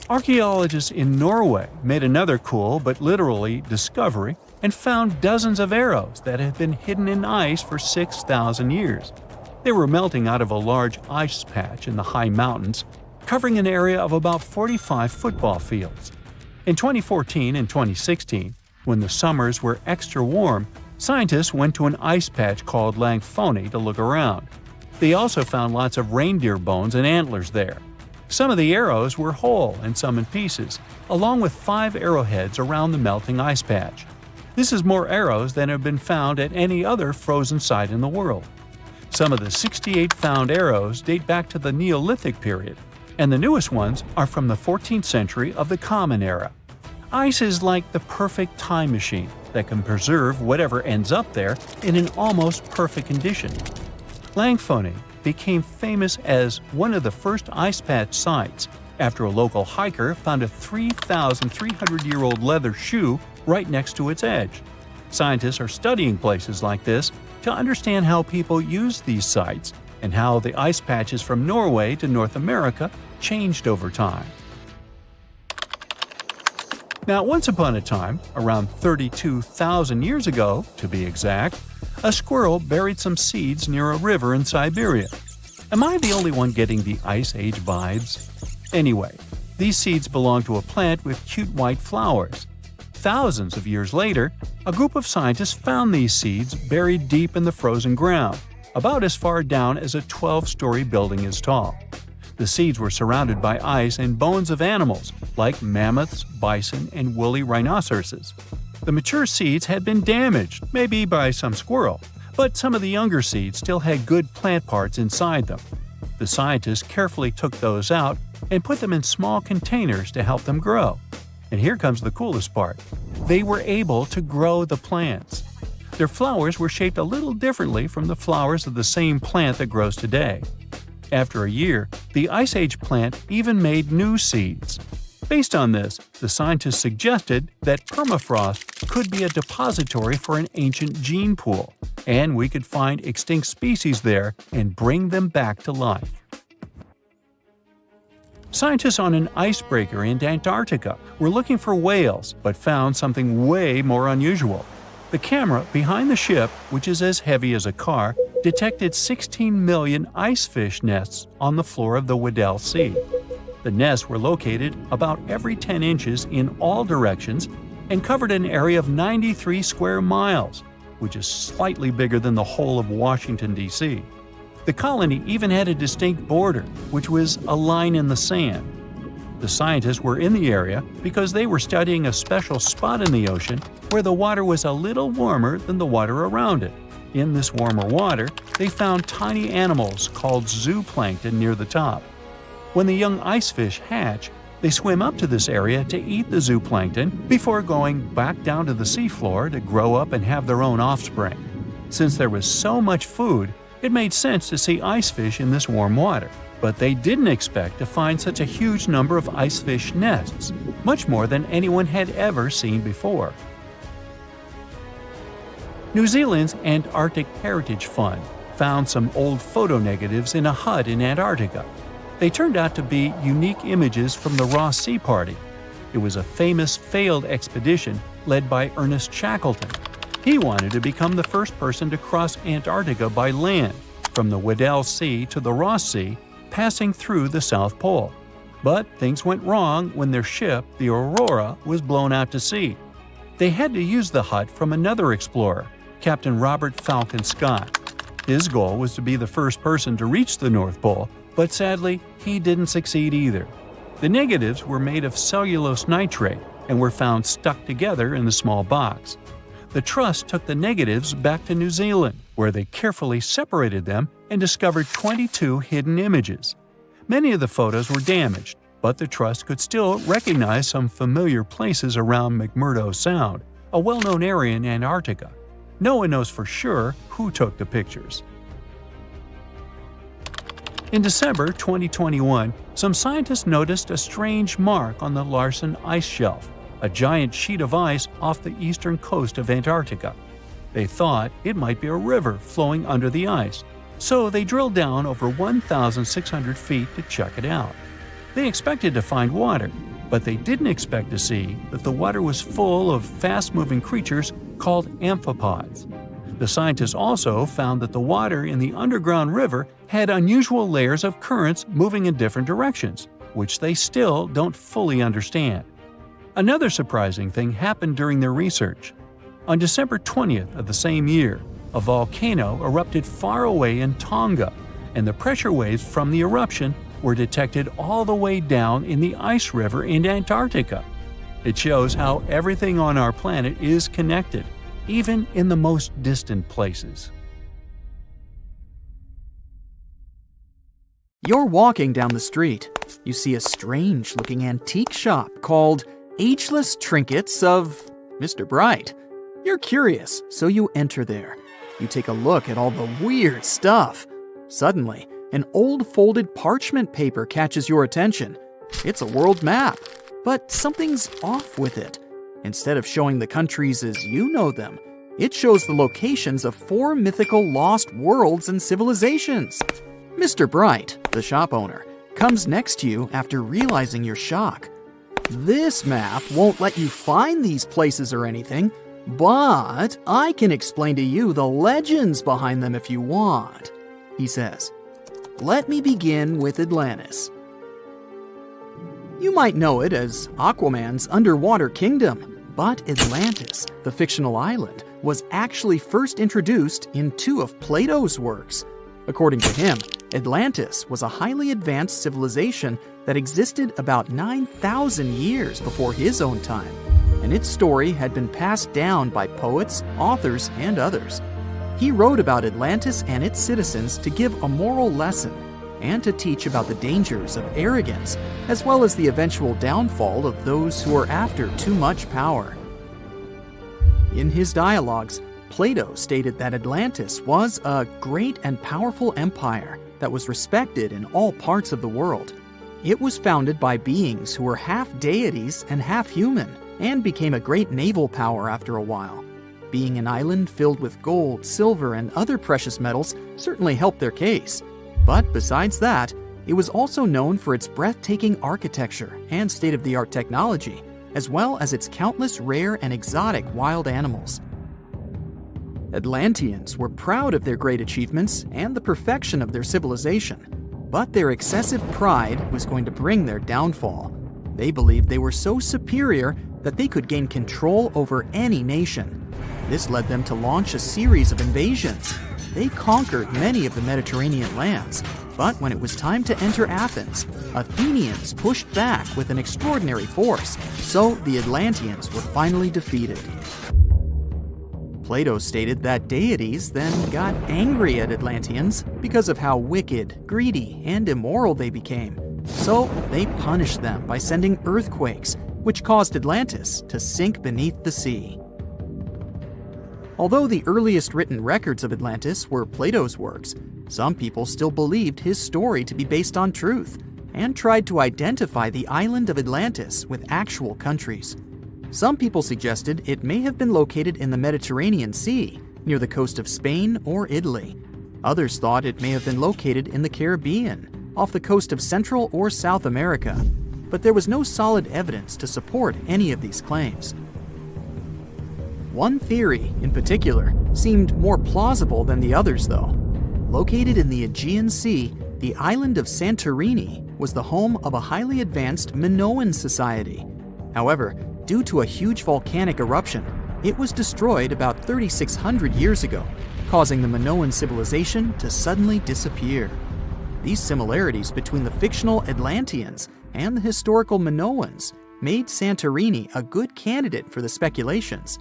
Archaeologists in Norway made another cool but literally discovery and found dozens of arrows that had been hidden in ice for 6,000 years. They were melting out of a large ice patch in the high mountains, covering an area of about 45 football fields. In 2014 and 2016, when the summers were extra warm, scientists went to an ice patch called Langfoni to look around. They also found lots of reindeer bones and antlers there. Some of the arrows were whole and some in pieces, along with 5 arrowheads around the melting ice patch. This is more arrows than have been found at any other frozen site in the world. Some of the 68 found arrows date back to the Neolithic period, and the newest ones are from the 14th century of the Common Era. Ice is like the perfect time machine that can preserve whatever ends up there in an almost perfect condition. Langfoni became famous as one of the first ice patch sites after a local hiker found a 3,300-year-old leather shoe right next to its edge. Scientists are studying places like this to understand how people use these sites and how the ice patches from Norway to North America changed over time. Now, once upon a time, around 32,000 years ago, to be exact, a squirrel buried some seeds near a river in Siberia. Am I the only one getting the Ice Age vibes? Anyway, these seeds belong to a plant with cute white flowers. Thousands of years later, a group of scientists found these seeds buried deep in the frozen ground, about as far down as a 12-story building is tall. The seeds were surrounded by ice and bones of animals, like mammoths, bison, and woolly rhinoceroses. The mature seeds had been damaged, maybe by some squirrel, but some of the younger seeds still had good plant parts inside them. The scientists carefully took those out and put them in small containers to help them grow. And here comes the coolest part. They were able to grow the plants. Their flowers were shaped a little differently from the flowers of the same plant that grows today. After a year, the Ice Age plant even made new seeds. Based on this, the scientists suggested that permafrost could be a depository for an ancient gene pool, and we could find extinct species there and bring them back to life. Scientists on an icebreaker in Antarctica were looking for whales, but found something way more unusual. The camera behind the ship, which is as heavy as a car, detected 16 million ice fish nests on the floor of the Weddell Sea. The nests were located about every 10 inches in all directions and covered an area of 93 square miles, which is slightly bigger than the whole of Washington, D.C. The colony even had a distinct border, which was a line in the sand. The scientists were in the area because they were studying a special spot in the ocean where the water was a little warmer than the water around it. In this warmer water, they found tiny animals called zooplankton near the top. When the young ice fish hatch, they swim up to this area to eat the zooplankton before going back down to the seafloor to grow up and have their own offspring. Since there was so much food, it made sense to see ice fish in this warm water. But they didn't expect to find such a huge number of ice fish nests, much more than anyone had ever seen before. New Zealand's Antarctic Heritage Fund found some old photo negatives in a hut in Antarctica. They turned out to be unique images from the Ross Sea Party. It was a famous failed expedition led by Ernest Shackleton. He wanted to become the first person to cross Antarctica by land, from the Weddell Sea to the Ross Sea, passing through the South Pole. But things went wrong when their ship, the Aurora, was blown out to sea. They had to use the hut from another explorer, Captain Robert Falcon Scott. His goal was to be the first person to reach the North Pole, but sadly, he didn't succeed either. The negatives were made of cellulose nitrate and were found stuck together in the small box. The Trust took the negatives back to New Zealand, where they carefully separated them and discovered 22 hidden images. Many of the photos were damaged, but the Trust could still recognize some familiar places around McMurdo Sound, a well-known area in Antarctica. No one knows for sure who took the pictures. In December 2021, some scientists noticed a strange mark on the Larsen Ice Shelf, a giant sheet of ice off the eastern coast of Antarctica. They thought it might be a river flowing under the ice, so they drilled down over 1,600 feet to check it out. They expected to find water, but they didn't expect to see that the water was full of fast-moving creatures called amphipods. The scientists also found that the water in the underground river had unusual layers of currents moving in different directions, which they still don't fully understand. Another surprising thing happened during their research. On December 20th of the same year, a volcano erupted far away in Tonga, and the pressure waves from the eruption were detected all the way down in the ice river in Antarctica. It shows how everything on our planet is connected, even in the most distant places. You're walking down the street. You see a strange-looking antique shop called Ageless Trinkets of Mr. Bright. You're curious, so you enter there. You take a look at all the weird stuff. Suddenly, an old folded parchment paper catches your attention. It's a world map, but something's off with it. Instead of showing the countries as you know them, it shows the locations of 4 mythical lost worlds and civilizations. Mr. Bright, the shop owner, comes next to you after realizing your shock. This map won't let you find these places or anything, but I can explain to you the legends behind them if you want, he says. Let me begin with Atlantis. You might know it as Aquaman's underwater kingdom, but Atlantis, the fictional island, was actually first introduced in 2 of Plato's works. According to him, Atlantis was a highly advanced civilization that existed about 9,000 years before his own time, and its story had been passed down by poets, authors, and others. He wrote about Atlantis and its citizens to give a moral lesson and to teach about the dangers of arrogance, as well as the eventual downfall of those who are after too much power. In his dialogues, Plato stated that Atlantis was a great and powerful empire that was respected in all parts of the world. It was founded by beings who were half deities and half human, and became a great naval power after a while. Being an island filled with gold, silver, and other precious metals certainly helped their case. But besides that, it was also known for its breathtaking architecture and state-of-the-art technology, as well as its countless rare and exotic wild animals. Atlanteans were proud of their great achievements and the perfection of their civilization, but their excessive pride was going to bring their downfall. They believed they were so superior that they could gain control over any nation. This led them to launch a series of invasions. They conquered many of the Mediterranean lands, but when it was time to enter Athens, Athenians pushed back with an extraordinary force, so the Atlanteans were finally defeated. Plato stated that deities then got angry at Atlanteans because of how wicked, greedy, and immoral they became. So they punished them by sending earthquakes, which caused Atlantis to sink beneath the sea. Although the earliest written records of Atlantis were Plato's works, some people still believed his story to be based on truth, and tried to identify the island of Atlantis with actual countries. Some people suggested it may have been located in the Mediterranean Sea, near the coast of Spain or Italy. Others thought it may have been located in the Caribbean, off the coast of Central or South America, but there was no solid evidence to support any of these claims. One theory, in particular, seemed more plausible than the others, though. Located in the Aegean Sea, the island of Santorini was the home of a highly advanced Minoan society. However, due to a huge volcanic eruption, it was destroyed about 3,600 years ago, causing the Minoan civilization to suddenly disappear. These similarities between the fictional Atlanteans and the historical Minoans made Santorini a good candidate for the speculations.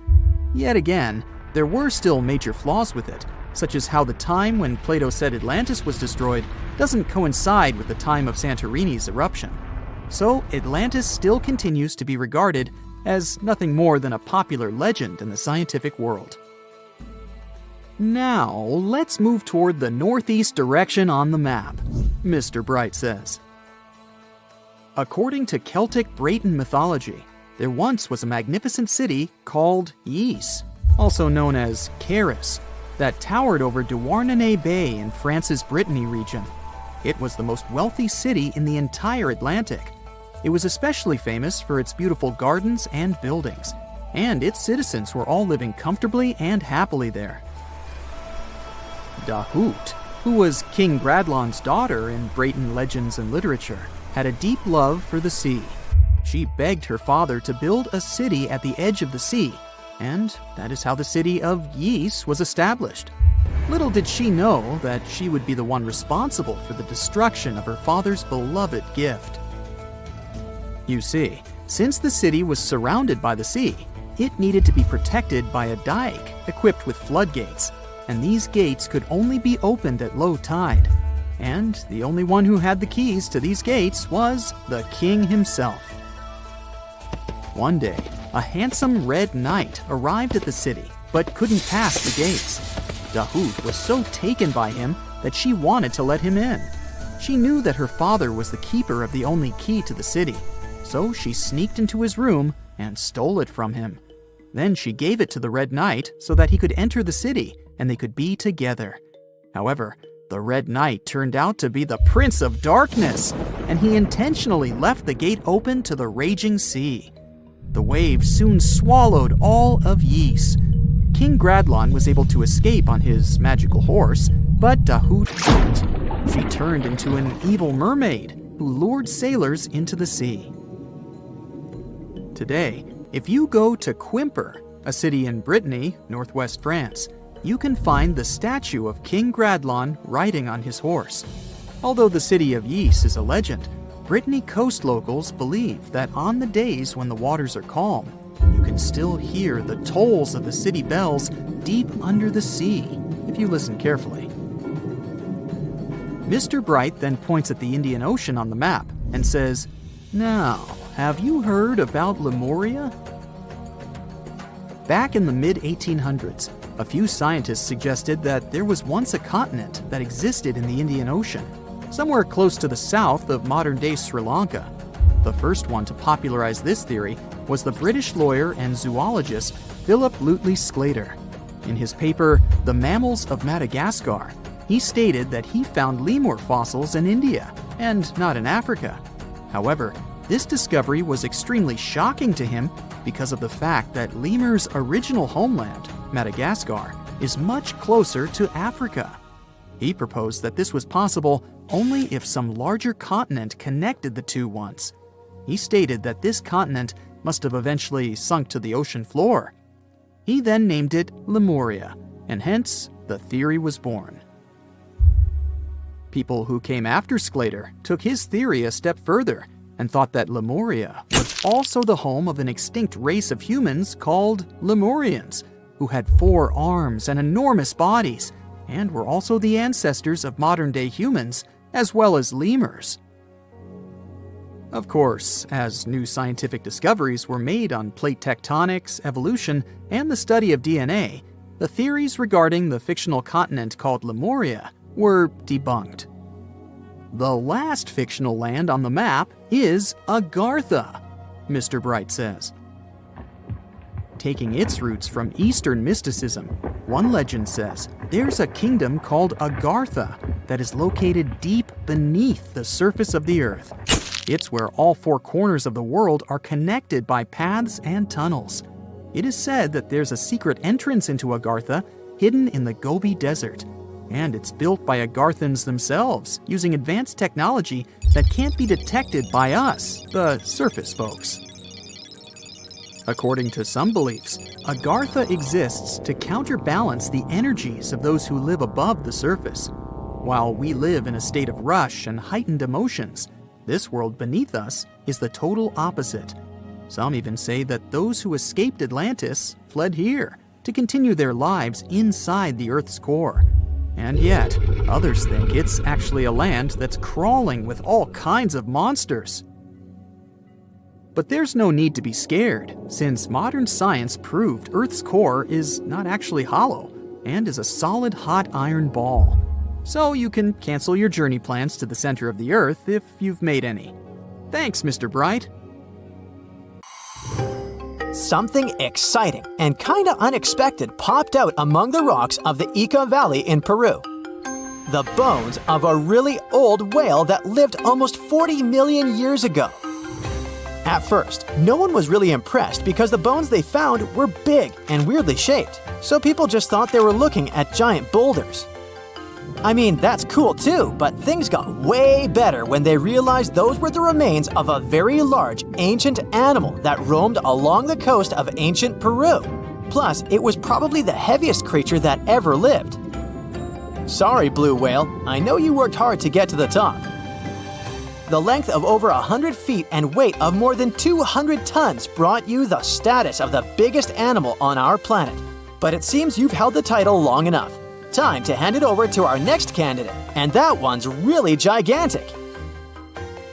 Yet again, there were still major flaws with it, such as how the time when Plato said Atlantis was destroyed doesn't coincide with the time of Santorini's eruption. So Atlantis still continues to be regarded as nothing more than a popular legend in the scientific world. Now, let's move toward the northeast direction on the map, Mr. Bright says. According to Celtic Breton mythology, there once was a magnificent city called Ys, also known as Caris, that towered over Douarnenez Bay in France's Brittany region. It was the most wealthy city in the entire Atlantic. It was especially famous for its beautiful gardens and buildings, and its citizens were all living comfortably and happily there. Dahut, who was King Bradlon's daughter in Breton legends and literature, had a deep love for the sea. She begged her father to build a city at the edge of the sea, and that is how the city of Ys was established. Little did she know that she would be the one responsible for the destruction of her father's beloved gift. You see, since the city was surrounded by the sea, it needed to be protected by a dike equipped with floodgates, and these gates could only be opened at low tide. And the only one who had the keys to these gates was the king himself. One day, a handsome red knight arrived at the city, but couldn't pass the gates. Dahoud was so taken by him that she wanted to let him in. She knew that her father was the keeper of the only key to the city, so she sneaked into his room and stole it from him. Then she gave it to the Red Knight so that he could enter the city and they could be together. However, the Red Knight turned out to be the Prince of Darkness, and he intentionally left the gate open to the raging sea. The waves soon swallowed all of Ys. King Gradlon was able to escape on his magical horse, but Dahoud couldn't. She turned into an evil mermaid who lured sailors into the sea. Today, if you go to Quimper, a city in Brittany, northwest France, you can find the statue of King Gradlon riding on his horse. Although the city of Ys is a legend, Brittany coast locals believe that on the days when the waters are calm, you can still hear the tolls of the city bells deep under the sea, if you listen carefully. Mr. Bright then points at the Indian Ocean on the map and says, "Now, have you heard about Lemuria?" Back in the mid-1800s, a few scientists suggested that there was once a continent that existed in the Indian Ocean, somewhere close to the south of modern-day Sri Lanka. The first one to popularize this theory was the British lawyer and zoologist Philip Lutley Sclater. In his paper, The Mammals of Madagascar, he stated that he found lemur fossils in India, and not in Africa. However, this discovery was extremely shocking to him because of the fact that lemurs' original homeland, Madagascar, is much closer to Africa. He proposed that this was possible only if some larger continent connected the two once. He stated that this continent must have eventually sunk to the ocean floor. He then named it Lemuria, and hence the theory was born. People who came after Sclater took his theory a step further and thought that Lemuria was also the home of an extinct race of humans called Lemurians, who had 4 arms and enormous bodies, and were also the ancestors of modern-day humans, as well as lemurs. Of course, as new scientific discoveries were made on plate tectonics, evolution, and the study of DNA, the theories regarding the fictional continent called Lemuria were debunked. The last fictional land on the map is Agartha, Mr. Bright says. Taking its roots from Eastern mysticism, one legend says there's a kingdom called Agartha that is located deep beneath the surface of the earth. It's where all 4 corners of the world are connected by paths and tunnels. It is said that there's a secret entrance into Agartha hidden in the Gobi Desert, and it's built by Agarthans themselves using advanced technology that can't be detected by us, the surface folks. According to some beliefs, Agartha exists to counterbalance the energies of those who live above the surface. While we live in a state of rush and heightened emotions, this world beneath us is the total opposite. Some even say that those who escaped Atlantis fled here to continue their lives inside the Earth's core. And yet, others think it's actually a land that's crawling with all kinds of monsters. But there's no need to be scared, since modern science proved Earth's core is not actually hollow and is a solid hot iron ball. So you can cancel your journey plans to the center of the Earth if you've made any. Thanks, Mr. Bright. Something exciting and kinda unexpected popped out among the rocks of the Ica Valley in Peru. The bones of a really old whale that lived almost 40 million years ago. At first, no one was really impressed because the bones they found were big and weirdly shaped, so people just thought they were looking at giant boulders. I mean, that's cool too, but things got way better when they realized those were the remains of a very large, ancient animal that roamed along the coast of ancient Peru. Plus, it was probably the heaviest creature that ever lived. Sorry, blue whale, I know you worked hard to get to the top. The length of over 100 feet and weight of more than 200 tons brought you the status of the biggest animal on our planet. But it seems you've held the title long enough. Time to hand it over to our next candidate, and that one's really gigantic.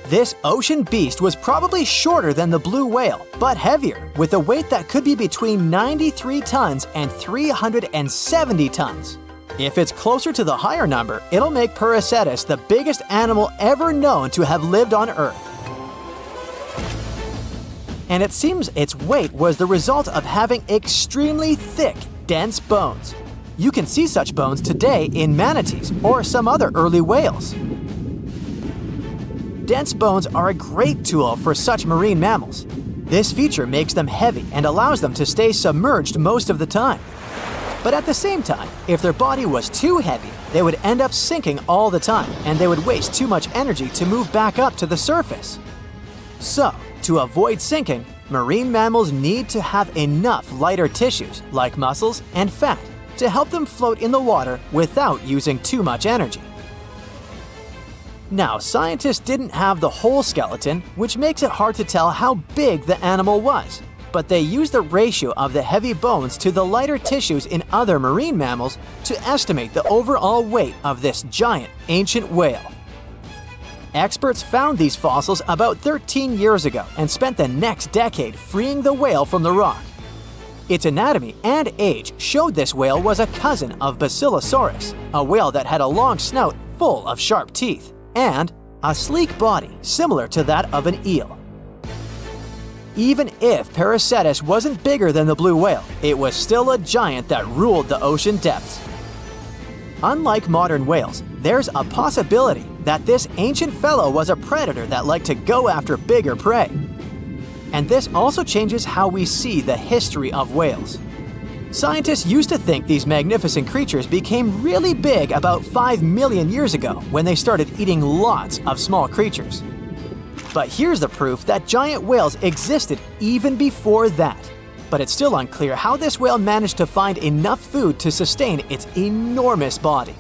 This ocean beast was probably shorter than the blue whale, but heavier, with a weight that could be between 93 tons and 370 tons. If it's closer to the higher number, it'll make Prehistoric the biggest animal ever known to have lived on Earth. And it seems its weight was the result of having extremely thick, dense bones. You can see such bones today in manatees or some other early whales. Dense bones are a great tool for such marine mammals. This feature makes them heavy and allows them to stay submerged most of the time. But at the same time, if their body was too heavy, they would end up sinking all the time, and they would waste too much energy to move back up to the surface. So, to avoid sinking, marine mammals need to have enough lighter tissues, like muscles and fat, to help them float in the water without using too much energy. Now, scientists didn't have the whole skeleton, which makes it hard to tell how big the animal was. But they used the ratio of the heavy bones to the lighter tissues in other marine mammals to estimate the overall weight of this giant ancient whale. Experts found these fossils about 13 years ago and spent the next decade freeing the whale from the rock. Its anatomy and age showed this whale was a cousin of Basilosaurus, a whale that had a long snout full of sharp teeth, and a sleek body similar to that of an eel. Even if Prehistoric wasn't bigger than the blue whale, it was still a giant that ruled the ocean depths. Unlike modern whales, there's a possibility that this ancient fellow was a predator that liked to go after bigger prey. And this also changes how we see the history of whales. Scientists used to think these magnificent creatures became really big about 5 million years ago when they started eating lots of small creatures. But here's the proof that giant whales existed even before that. But it's still unclear how this whale managed to find enough food to sustain its enormous body.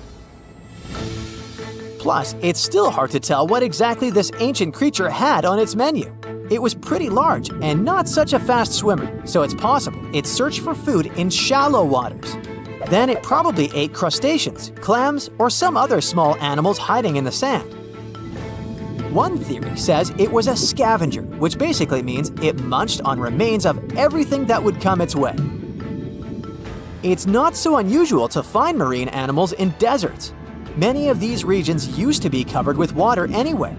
Plus, it's still hard to tell what exactly this ancient creature had on its menu. It was pretty large and not such a fast swimmer, so it's possible it searched for food in shallow waters. Then it probably ate crustaceans, clams, or some other small animals hiding in the sand. One theory says it was a scavenger, which basically means it munched on remains of everything that would come its way. It's not so unusual to find marine animals in deserts. Many of these regions used to be covered with water anyway.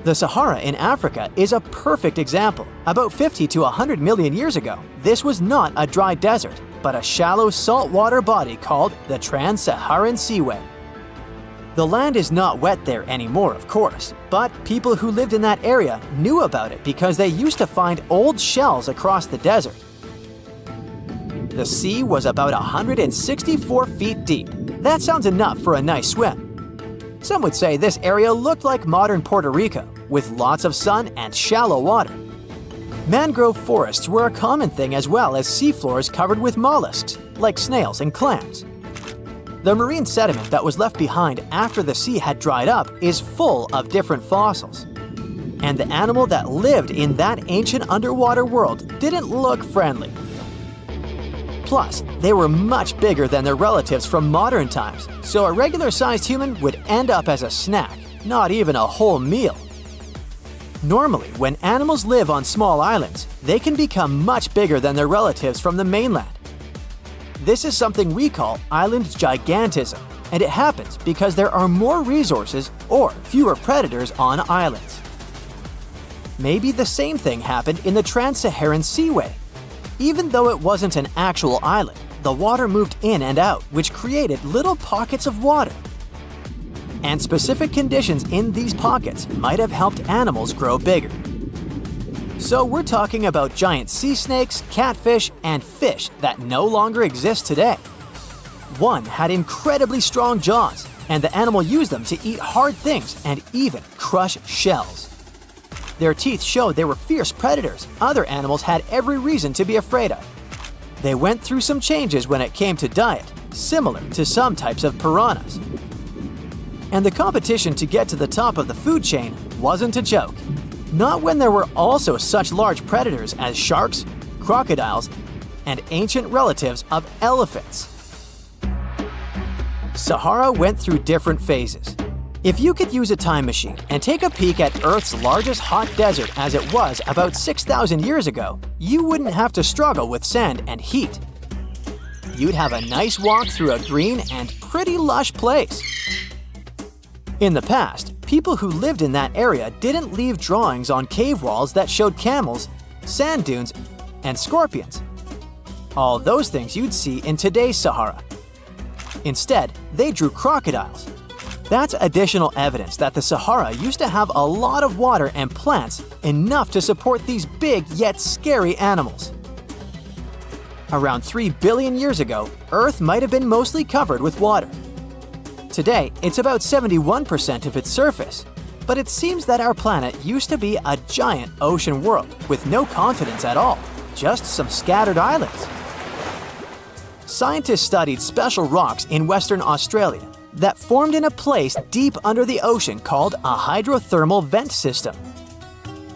The Sahara in Africa is a perfect example. About 50 to 100 million years ago, this was not a dry desert, but a shallow saltwater body called the Trans-Saharan Seaway. The land is not wet there anymore, of course, but people who lived in that area knew about it because they used to find old shells across the desert. The sea was about 164 feet deep. That sounds enough for a nice swim. Some would say this area looked like modern Puerto Rico, with lots of sun and shallow water. Mangrove forests were a common thing as well as seafloors covered with mollusks, like snails and clams. The marine sediment that was left behind after the sea had dried up is full of different fossils. And the animal that lived in that ancient underwater world didn't look friendly. Plus, they were much bigger than their relatives from modern times, so a regular-sized human would end up as a snack, not even a whole meal. Normally, when animals live on small islands, they can become much bigger than their relatives from the mainland. This is something we call island gigantism, and it happens because there are more resources or fewer predators on islands. Maybe the same thing happened in the Trans-Saharan Seaway. Even though it wasn't an actual island, the water moved in and out, which created little pockets of water. And specific conditions in these pockets might have helped animals grow bigger. So we're talking about giant sea snakes, catfish, and fish that no longer exist today. One had incredibly strong jaws, and the animal used them to eat hard things and even crush shells. Their teeth showed they were fierce predators other animals had every reason to be afraid of. They went through some changes when it came to diet, similar to some types of piranhas. And the competition to get to the top of the food chain wasn't a joke. Not when there were also such large predators as sharks, crocodiles, and ancient relatives of elephants. Sahara went through different phases. If you could use a time machine and take a peek at Earth's largest hot desert as it was about 6,000 years ago, you wouldn't have to struggle with sand and heat. You'd have a nice walk through a green and pretty lush place. In the past, people who lived in that area didn't leave drawings on cave walls that showed camels, sand dunes, and scorpions. All those things you'd see in today's Sahara. Instead, they drew crocodiles. That's additional evidence that the Sahara used to have a lot of water and plants enough to support these big yet scary animals. Around 3 billion years ago, Earth might have been mostly covered with water. Today, it's about 71% of its surface, but it seems that our planet used to be a giant ocean world with no continents at all, just some scattered islands. Scientists studied special rocks in Western Australia that formed in a place deep under the ocean called a hydrothermal vent system.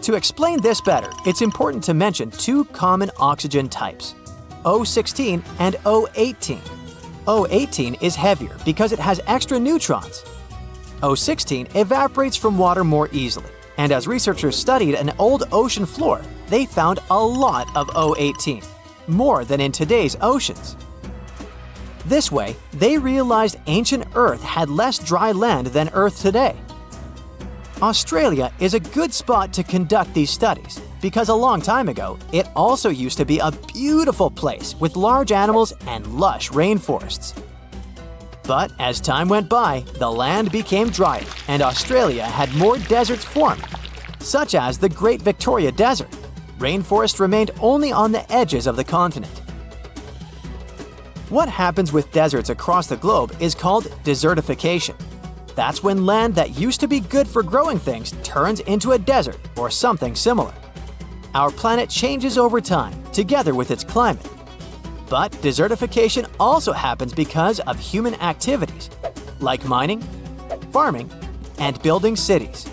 To explain this better, it's important to mention two common oxygen types, O16 and O18. O18 is heavier because it has extra neutrons. O16 evaporates from water more easily, and as researchers studied an old ocean floor, they found a lot of O18, more than in today's oceans. This way, they realized ancient Earth had less dry land than Earth today. Australia is a good spot to conduct these studies because a long time ago, it also used to be a beautiful place with large animals and lush rainforests. But as time went by, the land became drier and Australia had more deserts formed, such as the Great Victoria Desert. Rainforest remained only on the edges of the continent. What happens with deserts across the globe is called desertification. That's when land that used to be good for growing things turns into a desert or something similar. Our planet changes over time, together with its climate. But desertification also happens because of human activities, like mining, farming, and building cities.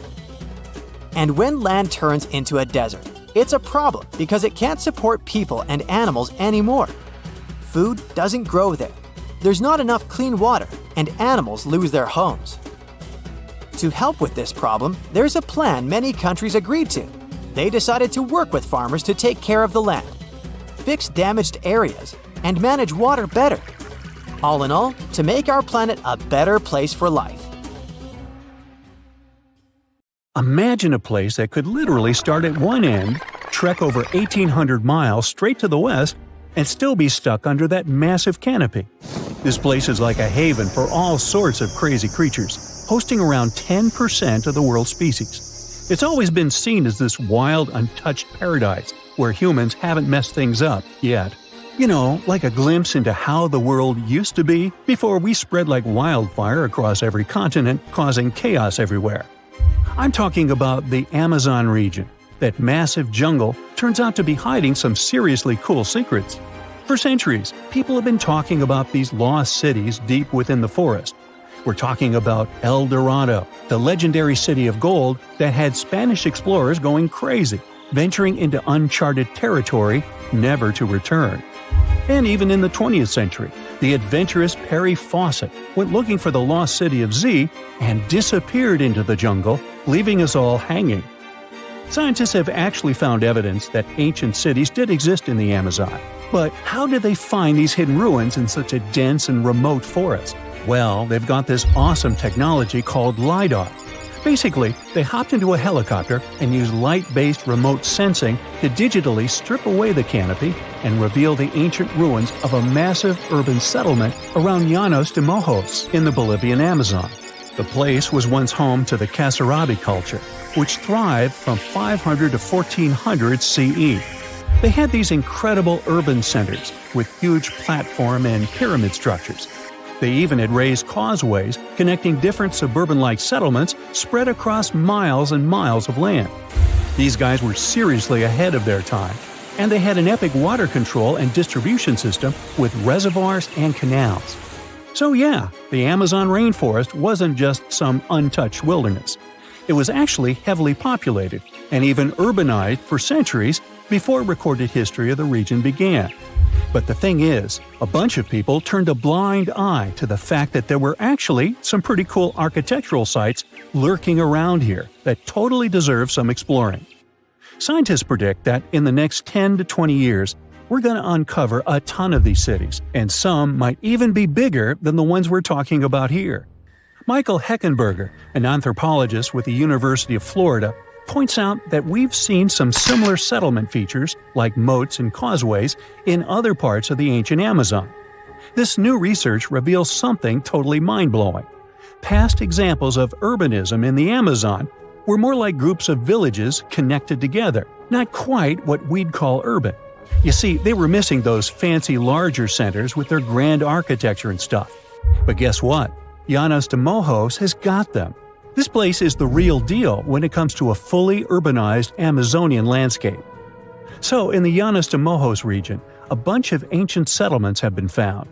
And when land turns into a desert, it's a problem because it can't support people and animals anymore. Food doesn't grow there. There's not enough clean water, and animals lose their homes. To help with this problem, there's a plan many countries agreed to. They decided to work with farmers to take care of the land, fix damaged areas, and manage water better. All in all, to make our planet a better place for life. Imagine a place that could literally start at one end, trek over 1,800 miles straight to the west, and still be stuck under that massive canopy. This place is like a haven for all sorts of crazy creatures, hosting around 10% of the world's species. It's always been seen as this wild, untouched paradise where humans haven't messed things up yet. You know, like a glimpse into how the world used to be before we spread like wildfire across every continent, causing chaos everywhere. I'm talking about the Amazon region. That massive jungle turns out to be hiding some seriously cool secrets. For centuries, people have been talking about these lost cities deep within the forest. We're talking about El Dorado, the legendary city of gold that had Spanish explorers going crazy, venturing into uncharted territory, never to return. And even in the 20th century, the adventurous Perry Fawcett went looking for the lost city of Z and disappeared into the jungle, leaving us all hanging. Scientists have actually found evidence that ancient cities did exist in the Amazon. But how did they find these hidden ruins in such a dense and remote forest? Well, they've got this awesome technology called LiDAR. Basically, they hopped into a helicopter and used light-based remote sensing to digitally strip away the canopy and reveal the ancient ruins of a massive urban settlement around Llanos de Mojos in the Bolivian Amazon. The place was once home to the Serapeum culture, which thrived from 500 to 1400 CE. They had these incredible urban centers with huge platform and pyramid structures. They even had raised causeways connecting different suburban-like settlements spread across miles and miles of land. These guys were seriously ahead of their time, and they had an epic water control and distribution system with reservoirs and canals. So yeah, the Amazon rainforest wasn't just some untouched wilderness. It was actually heavily populated and even urbanized for centuries before recorded history of the region began. But the thing is, a bunch of people turned a blind eye to the fact that there were actually some pretty cool architectural sites lurking around here that totally deserve some exploring. Scientists predict that in the next 10 to 20 years, we're going to uncover a ton of these cities, and some might even be bigger than the ones we're talking about here. Michael Heckenberger, an anthropologist with the University of Florida, points out that we've seen some similar settlement features, like moats and causeways, in other parts of the ancient Amazon. This new research reveals something totally mind-blowing. Past examples of urbanism in the Amazon were more like groups of villages connected together, not quite what we'd call urban. You see, they were missing those fancy larger centers with their grand architecture and stuff. But guess what? Llanos de Mojos has got them. This place is the real deal when it comes to a fully urbanized Amazonian landscape. So, in the Llanos de Mojos region, a bunch of ancient settlements have been found.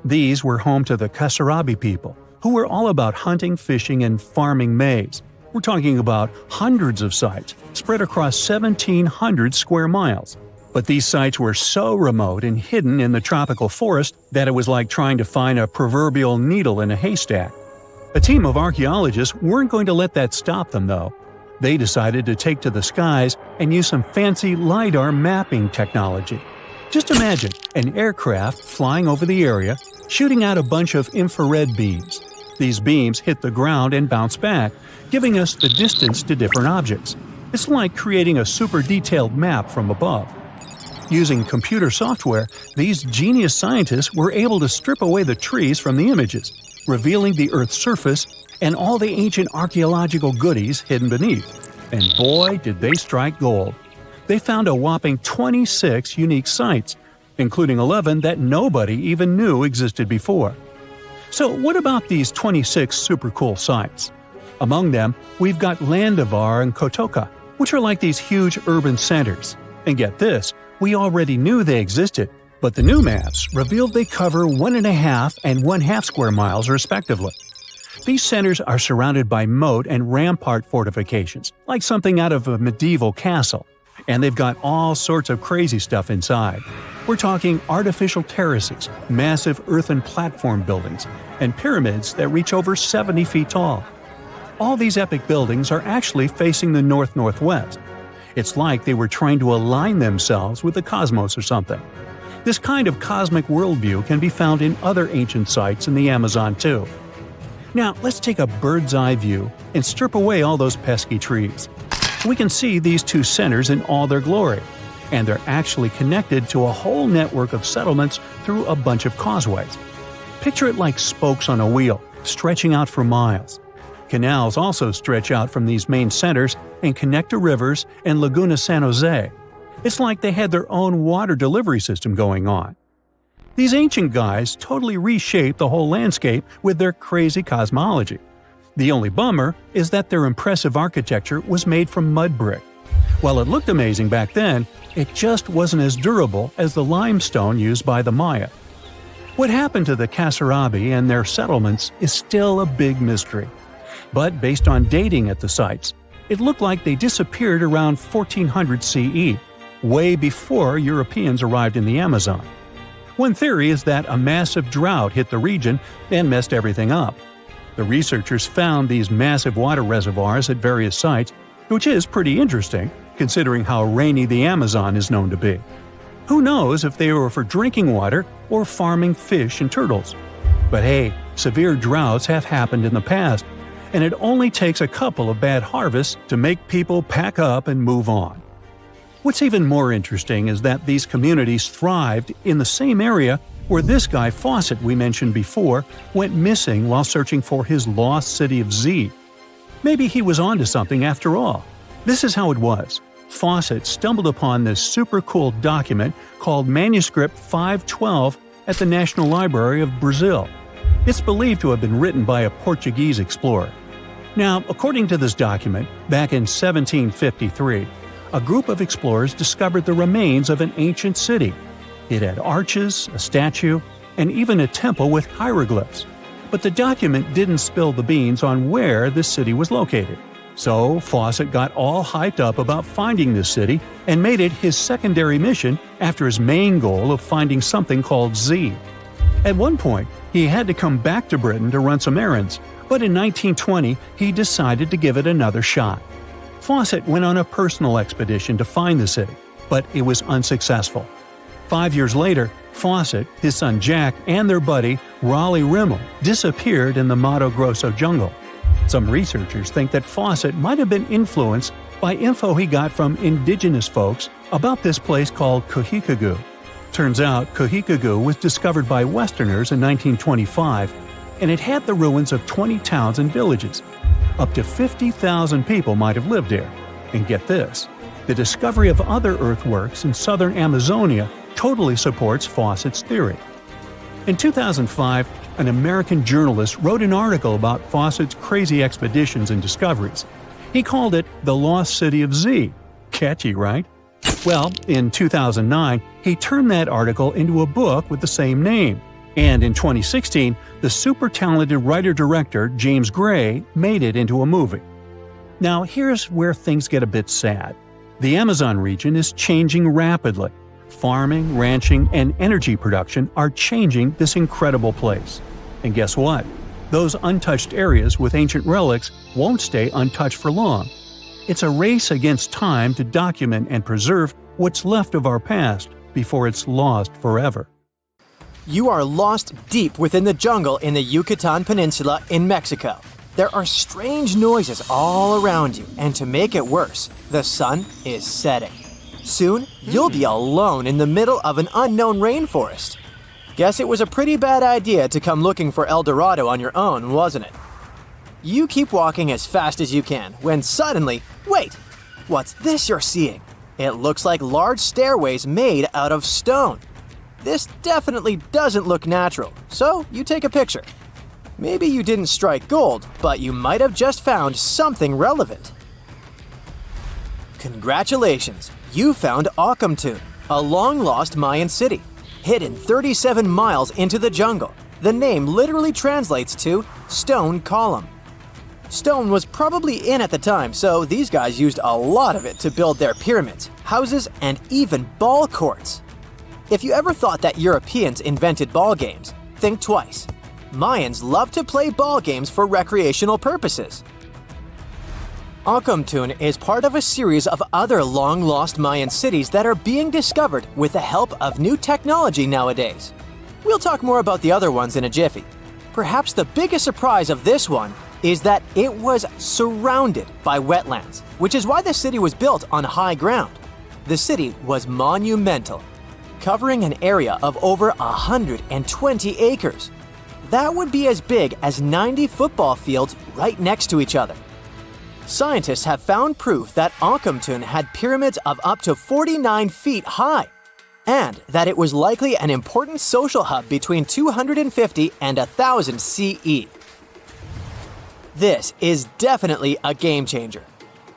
These were home to the Kasarabi people, who were all about hunting, fishing, and farming maize. We're talking about hundreds of sites, spread across 1,700 square miles. But these sites were so remote and hidden in the tropical forest that it was like trying to find a proverbial needle in a haystack. A team of archaeologists weren't going to let that stop them, though. They decided to take to the skies and use some fancy LiDAR mapping technology. Just imagine an aircraft flying over the area, shooting out a bunch of infrared beams. These beams hit the ground and bounce back, giving us the distance to different objects. It's like creating a super detailed map from above. Using computer software, these genius scientists were able to strip away the trees from the images, revealing the Earth's surface and all the ancient archaeological goodies hidden beneath. And boy, did they strike gold. They found a whopping 26 unique sites, including 11 that nobody even knew existed before. So what about these 26 super cool sites? Among them, we've got Landavar and Kotoka, which are like these huge urban centers. And get this, we already knew they existed, but the new maps revealed they cover 1.5 and 1/2 square miles respectively. These centers are surrounded by moat and rampart fortifications, like something out of a medieval castle, and they've got all sorts of crazy stuff inside. We're talking artificial terraces, massive earthen platform buildings, and pyramids that reach over 70 feet tall. All these epic buildings are actually facing the north-northwest. It's like they were trying to align themselves with the cosmos or something. This kind of cosmic worldview can be found in other ancient sites in the Amazon too. Now, let's take a bird's eye view and strip away all those pesky trees. We can see these two centers in all their glory, and they're actually connected to a whole network of settlements through a bunch of causeways. Picture it like spokes on a wheel, stretching out for miles. Canals also stretch out from these main centers and connect to rivers and Laguna San Jose. It's like they had their own water delivery system going on. These ancient guys totally reshaped the whole landscape with their crazy cosmology. The only bummer is that their impressive architecture was made from mud brick. While it looked amazing back then, it just wasn't as durable as the limestone used by the Maya. What happened to the Kasarabi and their settlements is still a big mystery. But based on dating at the sites, it looked like they disappeared around 1400 CE, way before Europeans arrived in the Amazon. One theory is that a massive drought hit the region and messed everything up. The researchers found these massive water reservoirs at various sites, which is pretty interesting, considering how rainy the Amazon is known to be. Who knows if they were for drinking water or farming fish and turtles? But hey, severe droughts have happened in the past, and it only takes a couple of bad harvests to make people pack up and move on. What's even more interesting is that these communities thrived in the same area where this guy Fawcett we mentioned before went missing while searching for his lost city of Z. Maybe he was onto something after all. This is how it was. Fawcett stumbled upon this super cool document called Manuscript 512 at the National Library of Brazil. It's believed to have been written by a Portuguese explorer. Now, according to this document, back in 1753, a group of explorers discovered the remains of an ancient city. It had arches, a statue, and even a temple with hieroglyphs. But the document didn't spill the beans on where this city was located. So Fawcett got all hyped up about finding this city and made it his secondary mission after his main goal of finding something called Z. At one point, he had to come back to Britain to run some errands, but in 1920 he decided to give it another shot. Fawcett went on a personal expedition to find the city, but it was unsuccessful. 5 years later, Fawcett, his son Jack, and their buddy Raleigh Rimmel disappeared in the Mato Grosso jungle. Some researchers think that Fawcett might have been influenced by info he got from indigenous folks about this place called Cohicagu. Turns out Cohicagu was discovered by Westerners in 1925, and it had the ruins of 20 towns and villages. Up to 50,000 people might have lived there. And get this, the discovery of other earthworks in southern Amazonia totally supports Fawcett's theory. In 2005, an American journalist wrote an article about Fawcett's crazy expeditions and discoveries. He called it The Lost City of Z. Catchy, right? Well, in 2009, he turned that article into a book with the same name. And in 2016, the super talented writer-director James Gray made it into a movie. Now, here's where things get a bit sad. The Amazon region is changing rapidly. Farming, ranching, and energy production are changing this incredible place. And guess what? Those untouched areas with ancient relics won't stay untouched for long. It's a race against time to document and preserve what's left of our past before it's lost forever. You are lost deep within the jungle in the Yucatan Peninsula in Mexico. There are strange noises all around you, and to make it worse, the sun is setting. Soon, you'll be alone in the middle of an unknown rainforest. Guess it was a pretty bad idea to come looking for El Dorado on your own, wasn't it? You keep walking as fast as you can, when suddenly, wait! What's this you're seeing? It looks like large stairways made out of stone. This definitely doesn't look natural, so you take a picture. Maybe you didn't strike gold, but you might have just found something relevant. Congratulations! You found Akamtun, a long-lost Mayan city, hidden 37 miles into the jungle. The name literally translates to stone column. Stone was probably in at the time, so these guys used a lot of it to build their pyramids, houses, and even ball courts. If you ever thought that Europeans invented ball games, think twice. Mayans loved to play ball games for recreational purposes. Akamtun is part of a series of other long-lost Mayan cities that are being discovered with the help of new technology nowadays. We'll talk more about the other ones in a jiffy. Perhaps the biggest surprise of this one is that it was surrounded by wetlands, which is why the city was built on high ground. The city was monumental, covering an area of over 120 acres. That would be as big as 90 football fields right next to each other. Scientists have found proof that Akamtun had pyramids of up to 49 feet high, and that it was likely an important social hub between 250 and 1000 CE. This is definitely a game changer.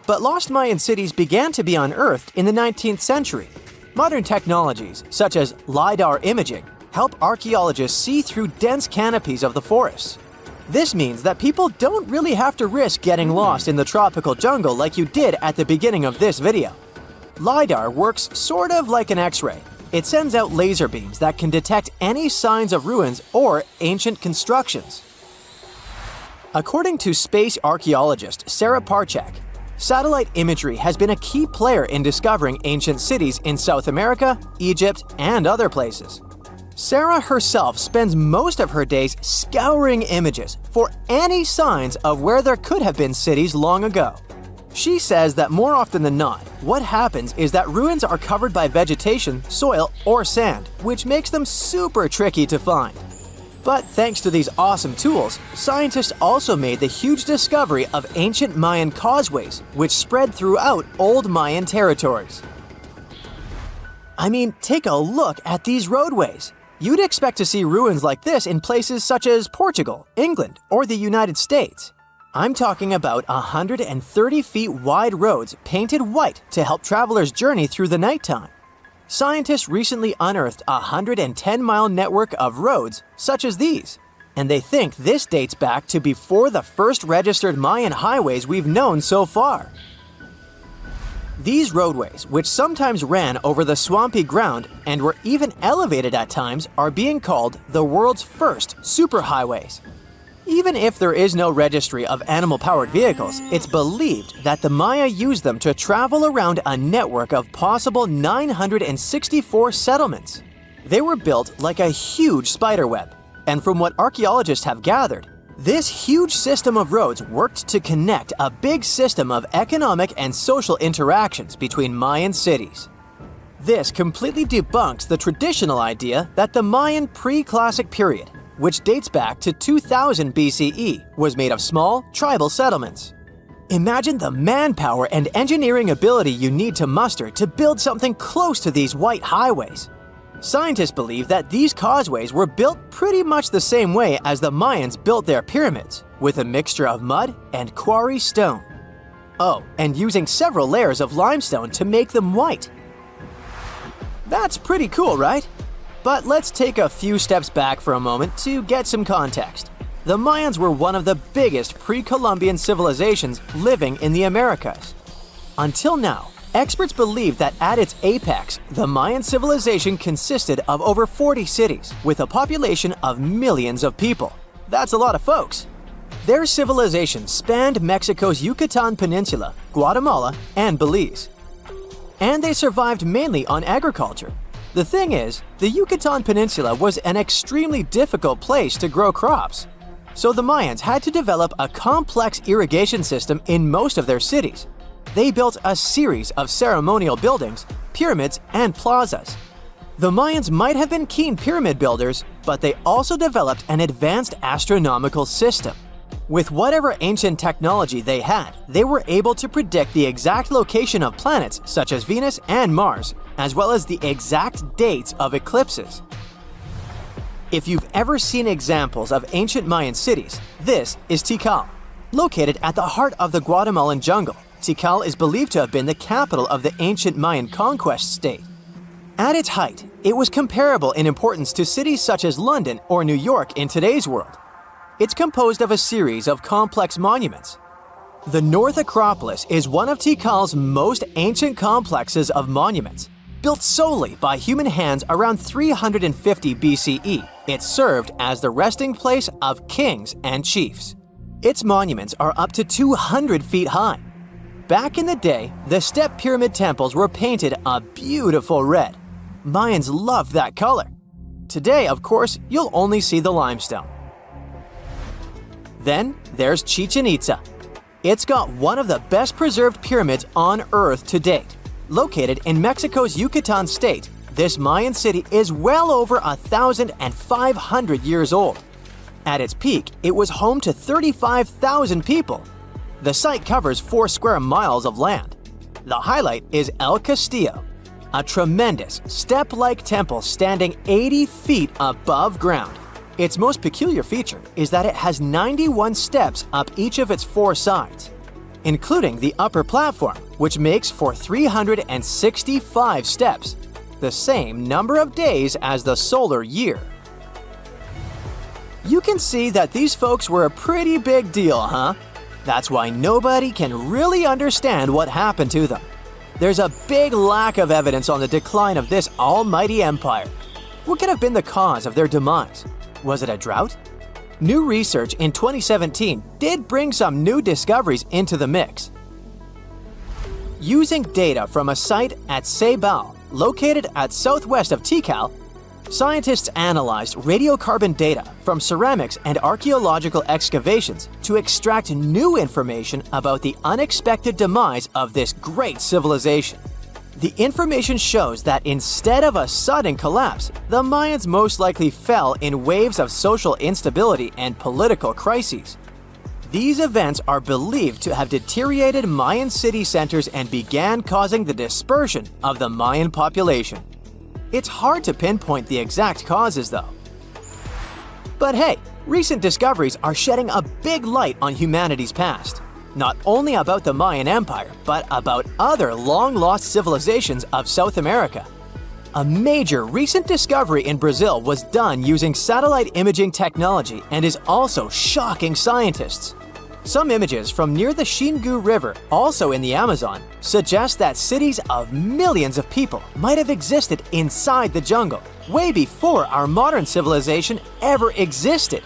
But lost Mayan cities began to be unearthed in the 19th century. Modern technologies, such as LiDAR imaging, help archaeologists see through dense canopies of the forests. This means that people don't really have to risk getting lost in the tropical jungle like you did at the beginning of this video. LiDAR works sort of like an X-ray. It sends out laser beams that can detect any signs of ruins or ancient constructions. According to space archaeologist Sarah Parchak, satellite imagery has been a key player in discovering ancient cities in South America, Egypt, and other places. Sarah herself spends most of her days scouring images for any signs of where there could have been cities long ago. She says that more often than not, what happens is that ruins are covered by vegetation, soil, or sand, which makes them super tricky to find. But thanks to these awesome tools, scientists also made the huge discovery of ancient Mayan causeways, which spread throughout old Mayan territories. I mean, take a look at these roadways. You'd expect to see ruins like this in places such as Portugal, England, or the United States. I'm talking about 130 feet wide roads painted white to help travelers journey through the nighttime. Scientists recently unearthed a 110-mile network of roads such as these, and they think this dates back to before the first registered Mayan highways we've known so far. These roadways, which sometimes ran over the swampy ground and were even elevated at times, are being called the world's first superhighways. Even if there is no registry of animal-powered vehicles, it's believed that the Maya used them to travel around a network of possible 964 settlements. They were built like a huge spiderweb, and from what archaeologists have gathered, this huge system of roads worked to connect a big system of economic and social interactions between Mayan cities. This completely debunks the traditional idea that the Mayan pre-classic period, which dates back to 2000 BCE, was made of small, tribal settlements. Imagine the manpower and engineering ability you need to muster to build something close to these white highways. Scientists believe that these causeways were built pretty much the same way as the Mayans built their pyramids, with a mixture of mud and quarry stone. Oh, and using several layers of limestone to make them white. That's pretty cool, right? But let's take a few steps back for a moment to get some context. The Mayans were one of the biggest pre-Columbian civilizations living in the Americas. Until now, experts believe that at its apex, the Mayan civilization consisted of over 40 cities with a population of millions of people. That's a lot of folks. Their civilization spanned Mexico's Yucatan Peninsula, Guatemala, and Belize. And they survived mainly on agriculture. The thing is, the Yucatan Peninsula was an extremely difficult place to grow crops. So the Mayans had to develop a complex irrigation system in most of their cities. They built a series of ceremonial buildings, pyramids, and plazas. The Mayans might have been keen pyramid builders, but they also developed an advanced astronomical system. With whatever ancient technology they had, they were able to predict the exact location of planets such as Venus and Mars, as well as the exact dates of eclipses. If you've ever seen examples of ancient Mayan cities, this is Tikal. Located at the heart of the Guatemalan jungle, Tikal is believed to have been the capital of the ancient Mayan conquest state. At its height, it was comparable in importance to cities such as London or New York in today's world. It's composed of a series of complex monuments. The North Acropolis is one of Tikal's most ancient complexes of monuments. Built solely by human hands around 350 BCE, it served as the resting place of kings and chiefs. Its monuments are up to 200 feet high. Back in the day, the step pyramid temples were painted a beautiful red. Mayans loved that color. Today, of course, you'll only see the limestone. Then there's Chichen Itza. It's got one of the best preserved pyramids on Earth to date. Located in Mexico's Yucatan state, this Mayan city is well over 1,500 years old. At its peak, it was home to 35,000 people. The site covers 4 square miles of land. The highlight is El Castillo, a tremendous step-like temple standing 80 feet above ground. Its most peculiar feature is that it has 91 steps up each of its 4 sides, including the upper platform, which makes for 365 steps, the same number of days as the solar year. You can see that these folks were a pretty big deal, huh? That's why nobody can really understand what happened to them. There's a big lack of evidence on the decline of this almighty empire. What could have been the cause of their demise? Was it a drought? New research in 2017 did bring some new discoveries into the mix. Using data from a site at Ceibal, located at southwest of Tikal, scientists analyzed radiocarbon data from ceramics and archaeological excavations to extract new information about the unexpected demise of this great civilization. The information shows that instead of a sudden collapse, the Mayans most likely fell in waves of social instability and political crises. These events are believed to have deteriorated Mayan city centers and began causing the dispersion of the Mayan population. It's hard to pinpoint the exact causes, though. But hey, recent discoveries are shedding a big light on humanity's past. Not only about the Mayan Empire, but about other long-lost civilizations of South America. A major recent discovery in Brazil was done using satellite imaging technology and is also shocking scientists. Some images from near the Xingu River, also in the Amazon, suggest that cities of millions of people might have existed inside the jungle, way before our modern civilization ever existed.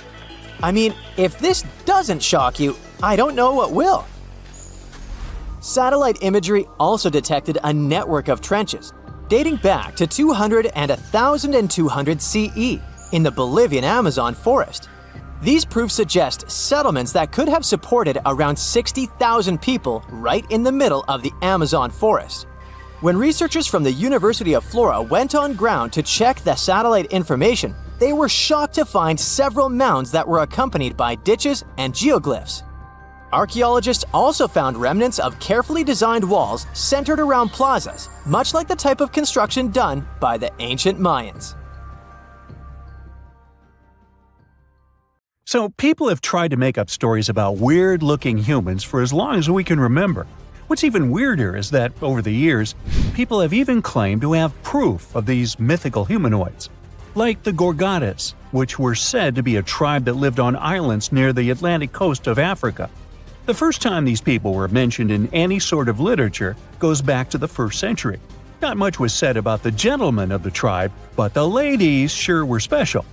I mean, if this doesn't shock you, I don't know what will. Satellite imagery also detected a network of trenches dating back to 200 and 1200 CE in the Bolivian Amazon forest. These proofs suggest settlements that could have supported around 60,000 people right in the middle of the Amazon forest. When researchers from the University of Florida went on ground to check the satellite information, they were shocked to find several mounds that were accompanied by ditches and geoglyphs. Archaeologists also found remnants of carefully designed walls centered around plazas, much like the type of construction done by the ancient Mayans. So people have tried to make up stories about weird-looking humans for as long as we can remember. What's even weirder is that, over the years, people have even claimed to have proof of these mythical humanoids. Like the Gorgadas, which were said to be a tribe that lived on islands near the Atlantic coast of Africa. The first time these people were mentioned in any sort of literature goes back to the 1st century. Not much was said about the gentlemen of the tribe, but the ladies sure were special.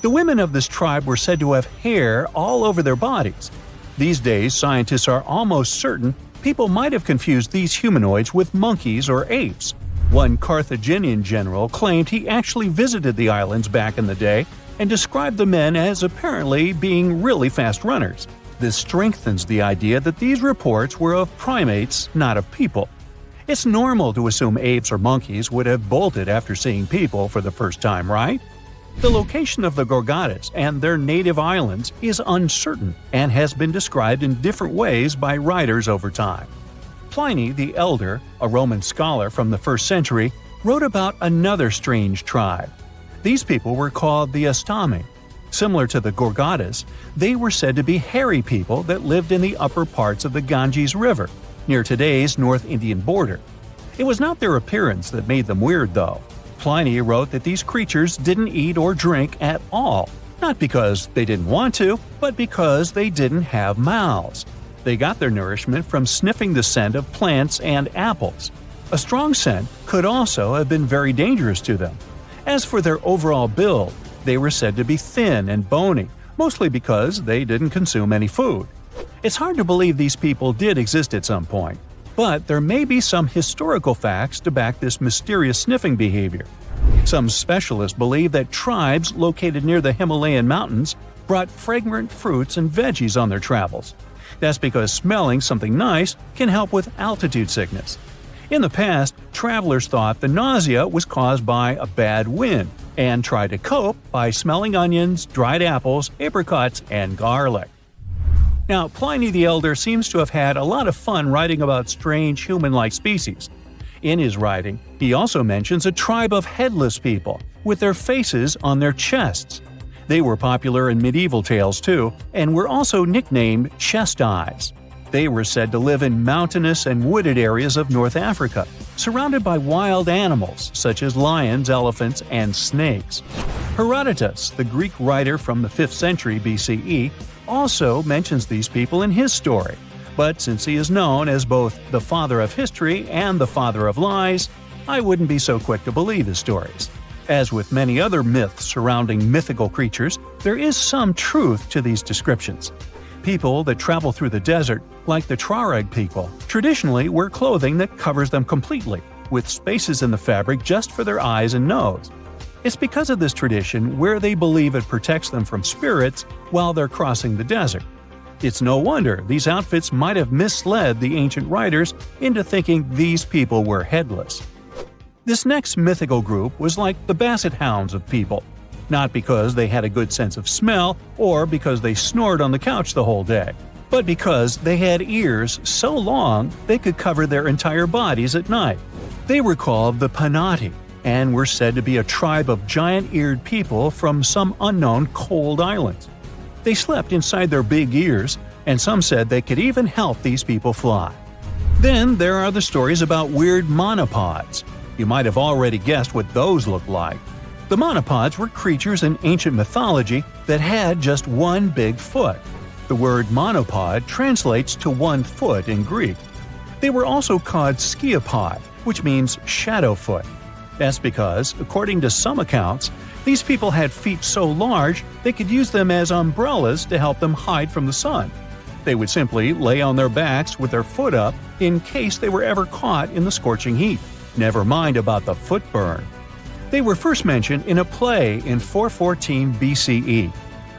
The women of this tribe were said to have hair all over their bodies. These days, scientists are almost certain people might have confused these humanoids with monkeys or apes. One Carthaginian general claimed he actually visited the islands back in the day and described the men as apparently being really fast runners. This strengthens the idea that these reports were of primates, not of people. It's normal to assume apes or monkeys would have bolted after seeing people for the first time, right? The location of the Gorgadas and their native islands is uncertain and has been described in different ways by writers over time. Pliny the Elder, a Roman scholar from the 1st century, wrote about another strange tribe. These people were called the Astami. Similar to the Gorgadas, they were said to be hairy people that lived in the upper parts of the Ganges River, near today's North Indian border. It was not their appearance that made them weird, though. Pliny wrote that these creatures didn't eat or drink at all, not because they didn't want to, but because they didn't have mouths. They got their nourishment from sniffing the scent of plants and apples. A strong scent could also have been very dangerous to them. As for their overall build, they were said to be thin and bony, mostly because they didn't consume any food. It's hard to believe these people did exist at some point, but there may be some historical facts to back this mysterious sniffing behavior. Some specialists believe that tribes located near the Himalayan mountains brought fragrant fruits and veggies on their travels. That's because smelling something nice can help with altitude sickness. In the past, travelers thought the nausea was caused by a bad wind and tried to cope by smelling onions, dried apples, apricots, and garlic. Now, Pliny the Elder seems to have had a lot of fun writing about strange human-like species. In his writing, he also mentions a tribe of headless people, with their faces on their chests. They were popular in medieval tales too, and were also nicknamed chest eyes. They were said to live in mountainous and wooded areas of North Africa, surrounded by wild animals such as lions, elephants, and snakes. Herodotus, the Greek writer from the 5th century BCE, also mentions these people in his story. But since he is known as both the father of history and the father of lies, I wouldn't be so quick to believe his stories. As with many other myths surrounding mythical creatures, there is some truth to these descriptions. People that travel through the desert, like the Tuareg people, traditionally wear clothing that covers them completely, with spaces in the fabric just for their eyes and nose. It's because of this tradition where they believe it protects them from spirits while they're crossing the desert. It's no wonder these outfits might have misled the ancient writers into thinking these people were headless. This next mythical group was like the basset hounds of people. Not because they had a good sense of smell or because they snored on the couch the whole day, but because they had ears so long they could cover their entire bodies at night. They were called the Panati. and were said to be a tribe of giant-eared people from some unknown cold islands. They slept inside their big ears, and some said they could even help these people fly. Then there are the stories about weird monopods. You might have already guessed what those look like. The monopods were creatures in ancient mythology that had just one big foot. The word monopod translates to 1 foot in Greek. They were also called sciopod, which means shadow foot. That's because, according to some accounts, these people had feet so large they could use them as umbrellas to help them hide from the sun. They would simply lay on their backs with their foot up in case they were ever caught in the scorching heat. Never mind about the foot burn. They were first mentioned in a play in 414 BCE.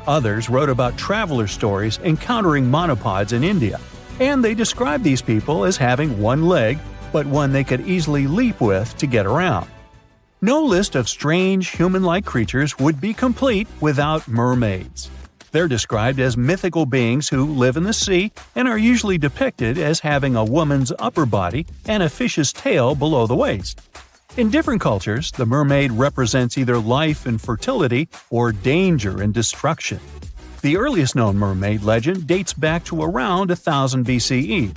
Others wrote about traveler stories encountering monopods in India, and they described these people as having one leg, but one they could easily leap with to get around. No list of strange human-like creatures would be complete without mermaids. They're described as mythical beings who live in the sea and are usually depicted as having a woman's upper body and a fish's tail below the waist. In different cultures, the mermaid represents either life and fertility or danger and destruction. The earliest known mermaid legend dates back to around 1000 BCE.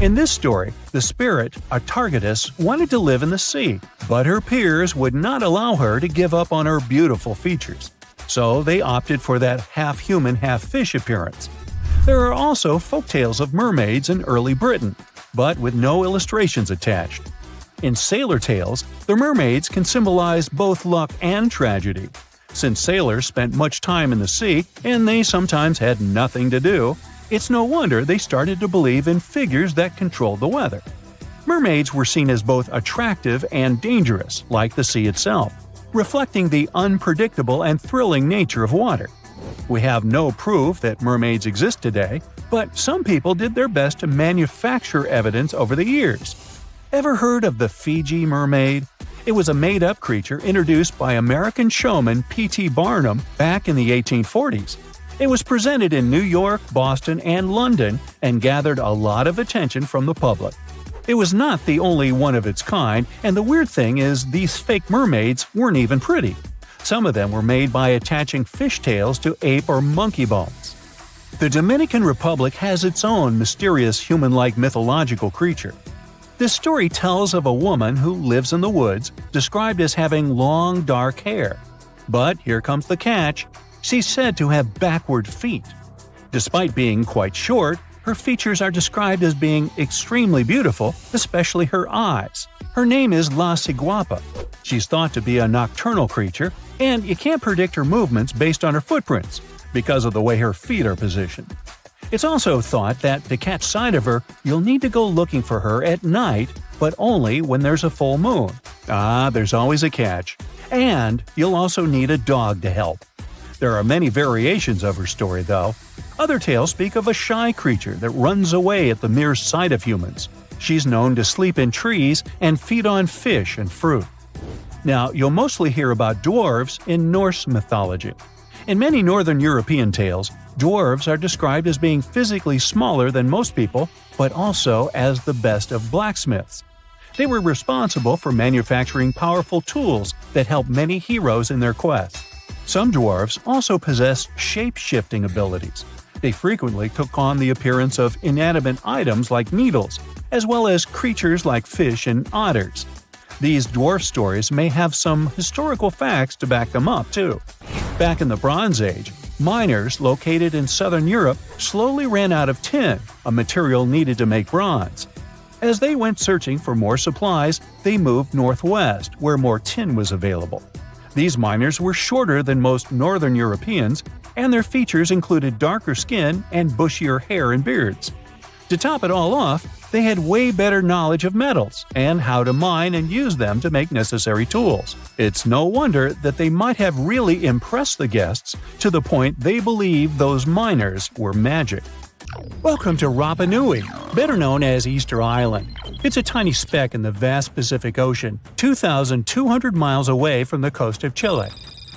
In this story, the spirit, Antarctica, wanted to live in the sea, but her peers would not allow her to give up on her beautiful features. So they opted for that half-human, half-fish appearance. There are also folktales of mermaids in early Britain, but with no illustrations attached. In sailor tales, the mermaids can symbolize both luck and tragedy. Since sailors spent much time in the sea and they sometimes had nothing to do, it's no wonder they started to believe in figures that controlled the weather. Mermaids were seen as both attractive and dangerous, like the sea itself, reflecting the unpredictable and thrilling nature of water. We have no proof that mermaids exist today, but some people did their best to manufacture evidence over the years. Ever heard of the Fiji mermaid? It was a made-up creature introduced by American showman P.T. Barnum back in the 1840s. It was presented in New York, Boston, and London and gathered a lot of attention from the public. It was not the only one of its kind, and the weird thing is these fake mermaids weren't even pretty. Some of them were made by attaching fishtails to ape or monkey bones. The Dominican Republic has its own mysterious human-like mythological creature. This story tells of a woman who lives in the woods, described as having long, dark hair. But here comes the catch: she's said to have backward feet. Despite being quite short, her features are described as being extremely beautiful, especially her eyes. Her name is La Ciguapa. She's thought to be a nocturnal creature, and you can't predict her movements based on her footprints, because of the way her feet are positioned. It's also thought that to catch sight of her, you'll need to go looking for her at night, but only when there's a full moon. There's always a catch. And you'll also need a dog to help. There are many variations of her story, though. Other tales speak of a shy creature that runs away at the mere sight of humans. She's known to sleep in trees and feed on fish and fruit. Now, you'll mostly hear about dwarves in Norse mythology. In many Northern European tales, dwarves are described as being physically smaller than most people, but also as the best of blacksmiths. They were responsible for manufacturing powerful tools that helped many heroes in their quest. Some dwarves also possessed shape-shifting abilities. They frequently took on the appearance of inanimate items like needles, as well as creatures like fish and otters. These dwarf stories may have some historical facts to back them up, too. Back in the Bronze Age, miners located in southern Europe slowly ran out of tin, a material needed to make bronze. As they went searching for more supplies, they moved northwest, where more tin was available. These miners were shorter than most Northern Europeans, and their features included darker skin and bushier hair and beards. To top it all off, they had way better knowledge of metals and how to mine and use them to make necessary tools. It's no wonder that they might have really impressed the guests to the point they believed those miners were magic. Welcome to Rapa Nui, better known as Easter Island. It's a tiny speck in the vast Pacific Ocean, 2,200 miles away from the coast of Chile.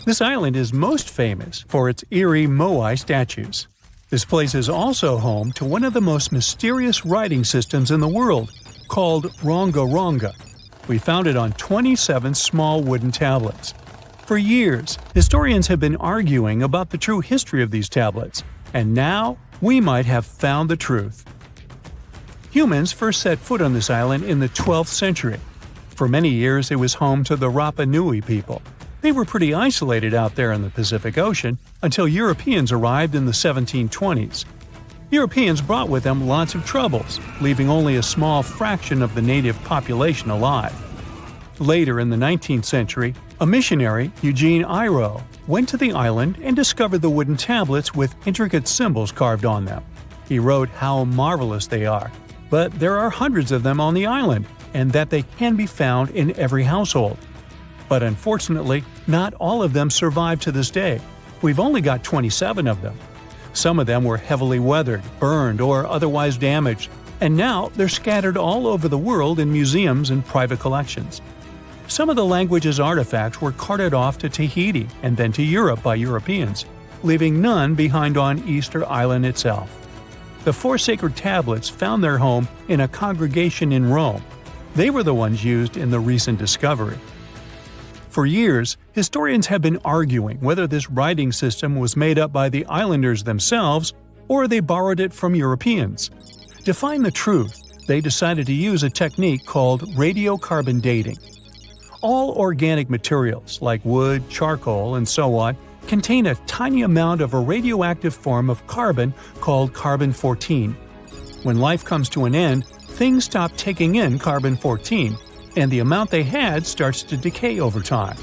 This island is most famous for its eerie moai statues. This place is also home to one of the most mysterious writing systems in the world, called Ronga Ronga. We found it on 27 small wooden tablets. For years, historians have been arguing about the true history of these tablets, and now we might have found the truth. Humans first set foot on this island in the 12th century. For many years, it was home to the Rapa Nui people. They were pretty isolated out there in the Pacific Ocean until Europeans arrived in the 1720s. Europeans brought with them lots of troubles, leaving only a small fraction of the native population alive. Later in the 19th century, a missionary, Eugene Iro, went to the island and discovered the wooden tablets with intricate symbols carved on them. He wrote how marvelous they are, but there are hundreds of them on the island, and that they can be found in every household. But unfortunately, not all of them survive to this day. We've only got 27 of them. Some of them were heavily weathered, burned, or otherwise damaged, and now they're scattered all over the world in museums and private collections. Some of the language's artifacts were carted off to Tahiti and then to Europe by Europeans, leaving none behind on Easter Island itself. The 4 sacred tablets found their home in a congregation in Rome. They were the ones used in the recent discovery. For years, historians have been arguing whether this writing system was made up by the islanders themselves or they borrowed it from Europeans. To find the truth, they decided to use a technique called radiocarbon dating. All organic materials, like wood, charcoal, and so on, contain a tiny amount of a radioactive form of carbon called carbon-14. When life comes to an end, things stop taking in carbon-14, and the amount they had starts to decay over time.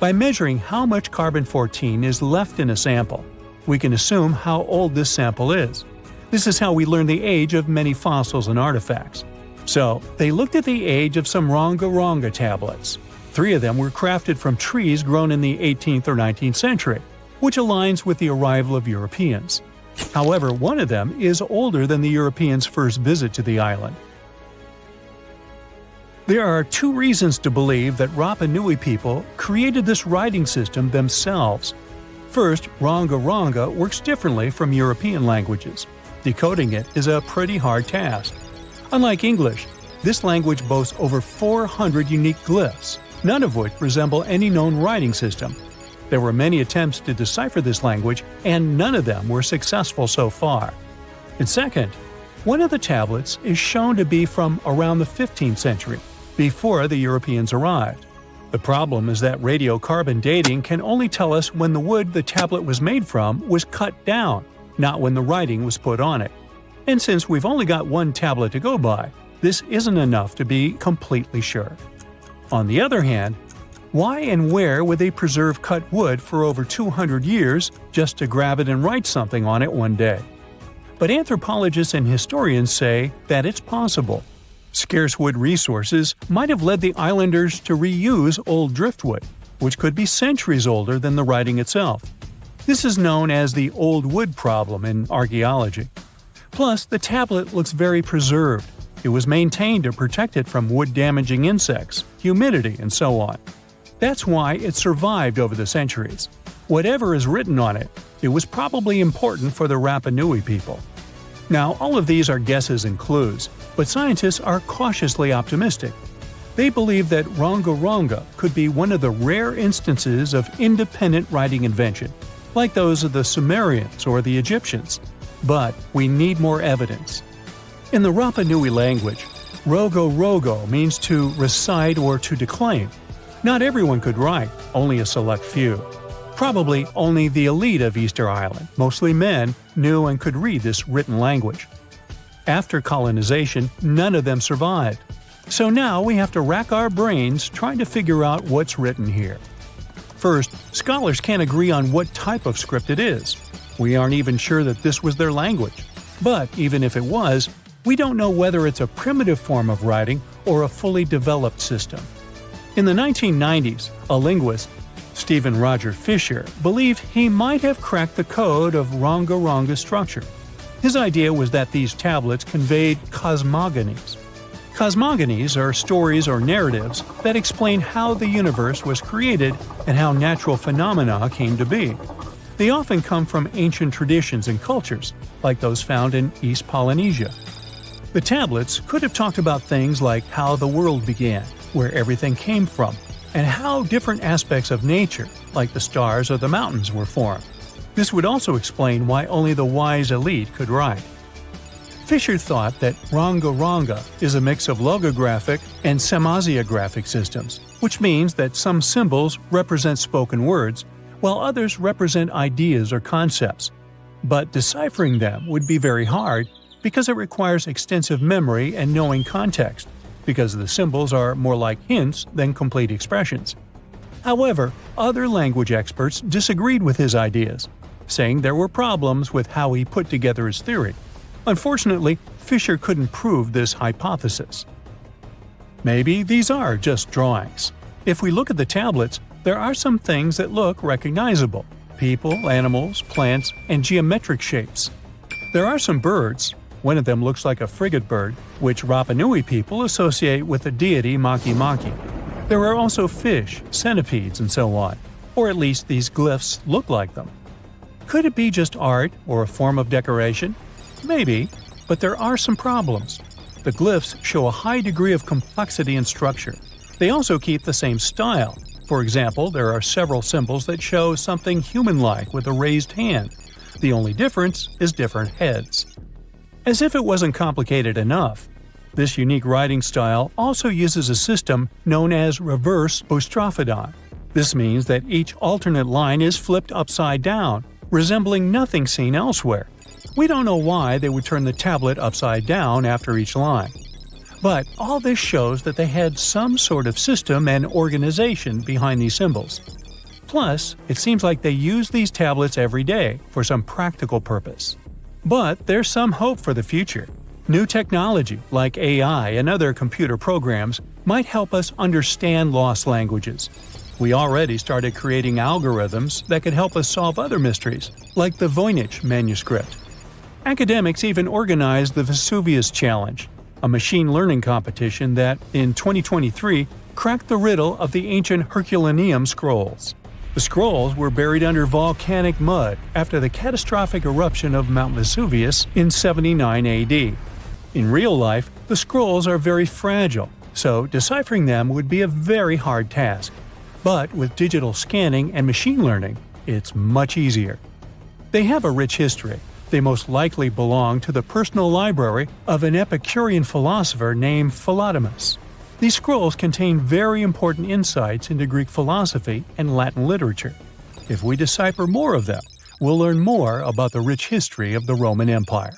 By measuring how much carbon-14 is left in a sample, we can assume how old this sample is. This is how we learn the age of many fossils and artifacts. So, they looked at the age of some Ronga-Ronga tablets. 3 of them were crafted from trees grown in the 18th or 19th century, which aligns with the arrival of Europeans. However, one of them is older than the Europeans' first visit to the island. There are 2 reasons to believe that Rapa Nui people created this writing system themselves. First, Ronga-Ronga works differently from European languages. Decoding it is a pretty hard task. Unlike English, this language boasts over 400 unique glyphs, none of which resemble any known writing system. There were many attempts to decipher this language, and none of them were successful so far. And second, one of the tablets is shown to be from around the 15th century, before the Europeans arrived. The problem is that radiocarbon dating can only tell us when the wood the tablet was made from was cut down, not when the writing was put on it. And since we've only got one tablet to go by, this isn't enough to be completely sure. On the other hand, why and where would they preserve cut wood for over 200 years just to grab it and write something on it one day? But anthropologists and historians say that it's possible. Scarce wood resources might have led the islanders to reuse old driftwood, which could be centuries older than the writing itself. This is known as the old wood problem in archaeology. Plus, the tablet looks very preserved. It was maintained to protect it from wood-damaging insects, humidity, and so on. That's why it survived over the centuries. Whatever is written on it, it was probably important for the Rapa Nui people. Now, all of these are guesses and clues, but scientists are cautiously optimistic. They believe that Ronga-Ronga could be one of the rare instances of independent writing invention, like those of the Sumerians or the Egyptians. But we need more evidence. In the Rapa Nui language, rogo-rogo means to recite or to declaim. Not everyone could write, only a select few. Probably only the elite of Easter Island, mostly men, knew and could read this written language. After colonization, none of them survived. So now we have to rack our brains trying to figure out what's written here. First, scholars can't agree on what type of script it is. We aren't even sure that this was their language. But even if it was, we don't know whether it's a primitive form of writing or a fully developed system. In the 1990s, a linguist, Stephen Roger Fisher, believed he might have cracked the code of Ronga-Ronga structure. His idea was that these tablets conveyed cosmogonies. Cosmogonies are stories or narratives that explain how the universe was created and how natural phenomena came to be. They often come from ancient traditions and cultures, like those found in East Polynesia. The tablets could have talked about things like how the world began, where everything came from, and how different aspects of nature, like the stars or the mountains, were formed. This would also explain why only the wise elite could write. Fisher thought that Ranga is a mix of logographic and semasiographic systems, which means that some symbols represent spoken words, while others represent ideas or concepts. But deciphering them would be very hard because it requires extensive memory and knowing context, because the symbols are more like hints than complete expressions. However, other language experts disagreed with his ideas, saying there were problems with how he put together his theory. Unfortunately, Fisher couldn't prove this hypothesis. Maybe these are just drawings. If we look at the tablets, there are some things that look recognizable: people, animals, plants, and geometric shapes. There are some birds. One of them looks like a frigate bird, which Rapa Nui people associate with the deity Maki Maki. There are also fish, centipedes, and so on, or at least these glyphs look like them. Could it be just art or a form of decoration? Maybe, but there are some problems. The glyphs show a high degree of complexity and structure. They also keep the same style. For example, there are several symbols that show something human-like with a raised hand. The only difference is different heads. As if it wasn't complicated enough, this unique writing style also uses a system known as reverse boustrophodon. This means that each alternate line is flipped upside down, resembling nothing seen elsewhere. We don't know why they would turn the tablet upside down after each line. But all this shows that they had some sort of system and organization behind these symbols. Plus, it seems like they use these tablets every day for some practical purpose. But there's some hope for the future. New technology, like AI and other computer programs, might help us understand lost languages. We already started creating algorithms that could help us solve other mysteries, like the Voynich manuscript. Academics even organized the Vesuvius Challenge, a machine learning competition that, in 2023, cracked the riddle of the ancient Herculaneum scrolls. The scrolls were buried under volcanic mud after the catastrophic eruption of Mount Vesuvius in 79 AD. In real life, the scrolls are very fragile, so deciphering them would be a very hard task. But with digital scanning and machine learning, it's much easier. They have a rich history. They most likely belong to the personal library of an Epicurean philosopher named Philodemus. These scrolls contain very important insights into Greek philosophy and Latin literature. If we decipher more of them, we'll learn more about the rich history of the Roman Empire.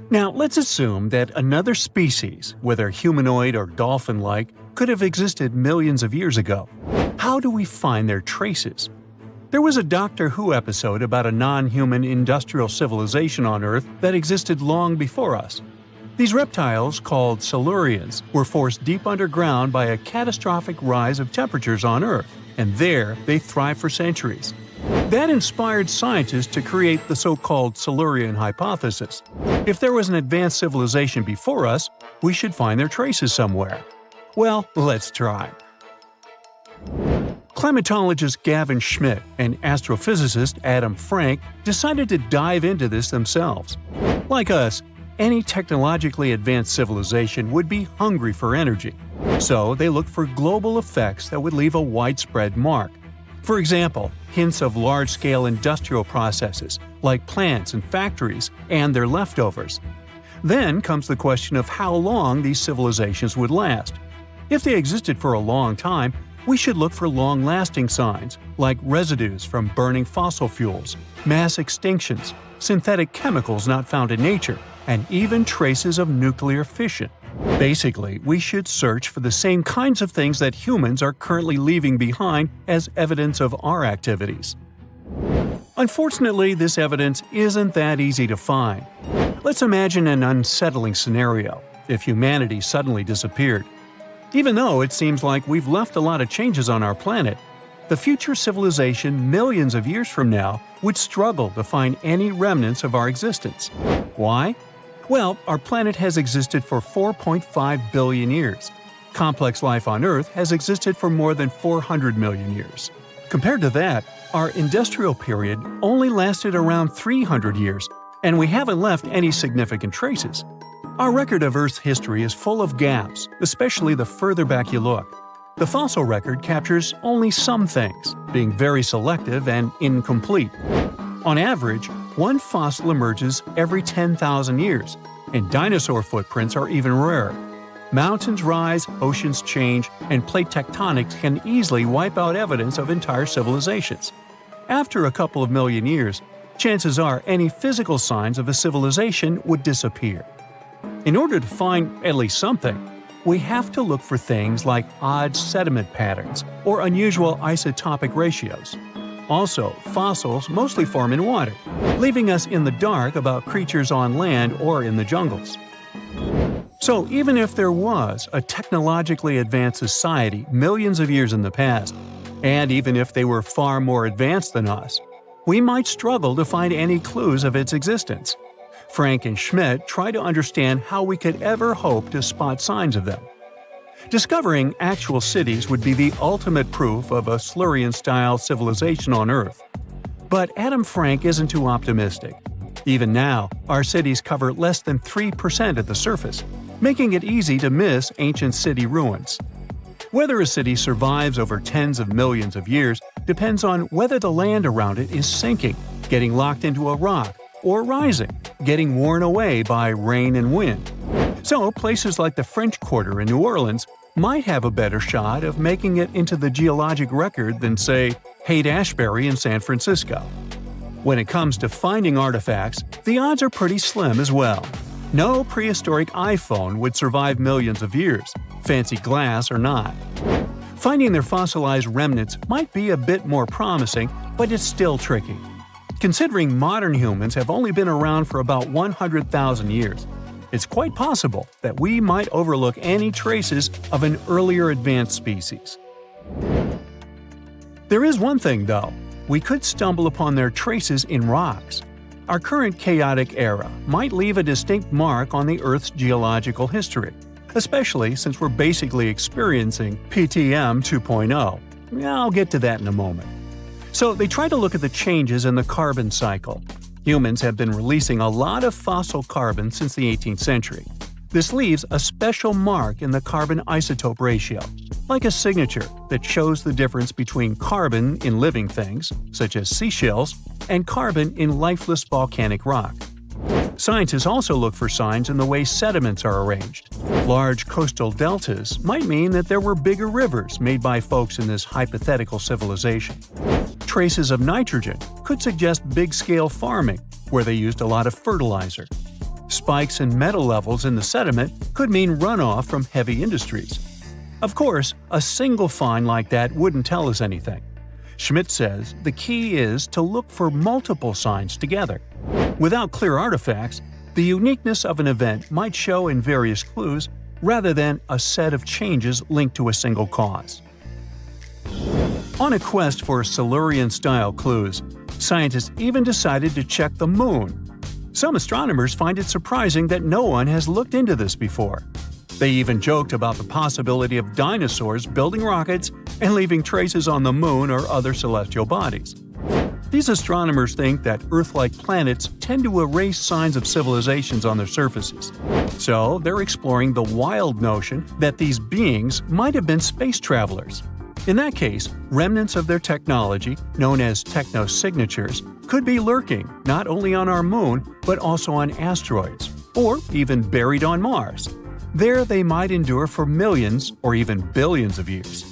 Now, let's assume that another species, whether humanoid or dolphin-like, could have existed millions of years ago. How do we find their traces? There was a Doctor Who episode about a non-human industrial civilization on Earth that existed long before us. These reptiles, called Silurians, were forced deep underground by a catastrophic rise of temperatures on Earth, and there they thrived for centuries. That inspired scientists to create the so-called Silurian hypothesis. If there was an advanced civilization before us, we should find their traces somewhere. Well, let's try. Climatologist Gavin Schmidt and astrophysicist Adam Frank decided to dive into this themselves. Like us, any technologically advanced civilization would be hungry for energy, so they looked for global effects that would leave a widespread mark. For example, hints of large-scale industrial processes, like plants and factories, and their leftovers. Then comes the question of how long these civilizations would last. If they existed for a long time, we should look for long-lasting signs, like residues from burning fossil fuels, mass extinctions, synthetic chemicals not found in nature, and even traces of nuclear fission. Basically, we should search for the same kinds of things that humans are currently leaving behind as evidence of our activities. Unfortunately, this evidence isn't that easy to find. Let's imagine an unsettling scenario if humanity suddenly disappeared. Even though it seems like we've left a lot of changes on our planet, the future civilization millions of years from now would struggle to find any remnants of our existence. Why? Well, our planet has existed for 4.5 billion years. Complex life on Earth has existed for more than 400 million years. Compared to that, our industrial period only lasted around 300 years, and we haven't left any significant traces. Our record of Earth's history is full of gaps, especially the further back you look. The fossil record captures only some things, being very selective and incomplete. On average, one fossil emerges every 10,000 years, and dinosaur footprints are even rarer. Mountains rise, oceans change, and plate tectonics can easily wipe out evidence of entire civilizations. After a couple of million years, chances are any physical signs of a civilization would disappear. In order to find at least something, we have to look for things like odd sediment patterns or unusual isotopic ratios. Also, fossils mostly form in water, leaving us in the dark about creatures on land or in the jungles. So even if there was a technologically advanced society millions of years in the past, and even if they were far more advanced than us, we might struggle to find any clues of its existence. Frank and Schmidt try to understand how we could ever hope to spot signs of them. Discovering actual cities would be the ultimate proof of a Silurian-style civilization on Earth. But Adam Frank isn't too optimistic. Even now, our cities cover less than 3% of the surface, making it easy to miss ancient city ruins. Whether a city survives over tens of millions of years depends on whether the land around it is sinking, getting locked into a rock, or rising, getting worn away by rain and wind. So places like the French Quarter in New Orleans might have a better shot of making it into the geologic record than, say, Haight-Ashbury in San Francisco. When it comes to finding artifacts, the odds are pretty slim as well. No prehistoric iPhone would survive millions of years, fancy glass or not. Finding their fossilized remnants might be a bit more promising, but it's still tricky. Considering modern humans have only been around for about 100,000 years, it's quite possible that we might overlook any traces of an earlier advanced species. There is one thing, though. We could stumble upon their traces in rocks. Our current chaotic era might leave a distinct mark on the Earth's geological history, especially since we're basically experiencing PTM 2.0. I'll get to that in a moment. So they try to look at the changes in the carbon cycle. Humans have been releasing a lot of fossil carbon since the 18th century. This leaves a special mark in the carbon isotope ratio, like a signature that shows the difference between carbon in living things, such as seashells, and carbon in lifeless volcanic rock. Scientists also look for signs in the way sediments are arranged. Large coastal deltas might mean that there were bigger rivers made by folks in this hypothetical civilization. Traces of nitrogen could suggest big-scale farming, where they used a lot of fertilizer. Spikes in metal levels in the sediment could mean runoff from heavy industries. Of course, a single find like that wouldn't tell us anything. Schmidt says the key is to look for multiple signs together. Without clear artifacts, the uniqueness of an event might show in various clues rather than a set of changes linked to a single cause. On a quest for Silurian-style clues, scientists even decided to check the Moon. Some astronomers find it surprising that no one has looked into this before. They even joked about the possibility of dinosaurs building rockets and leaving traces on the Moon or other celestial bodies. These astronomers think that Earth-like planets tend to erase signs of civilizations on their surfaces. So they're exploring the wild notion that these beings might have been space travelers. In that case, remnants of their technology, known as technosignatures, could be lurking not only on our Moon, but also on asteroids, or even buried on Mars. There they might endure for millions or even billions of years.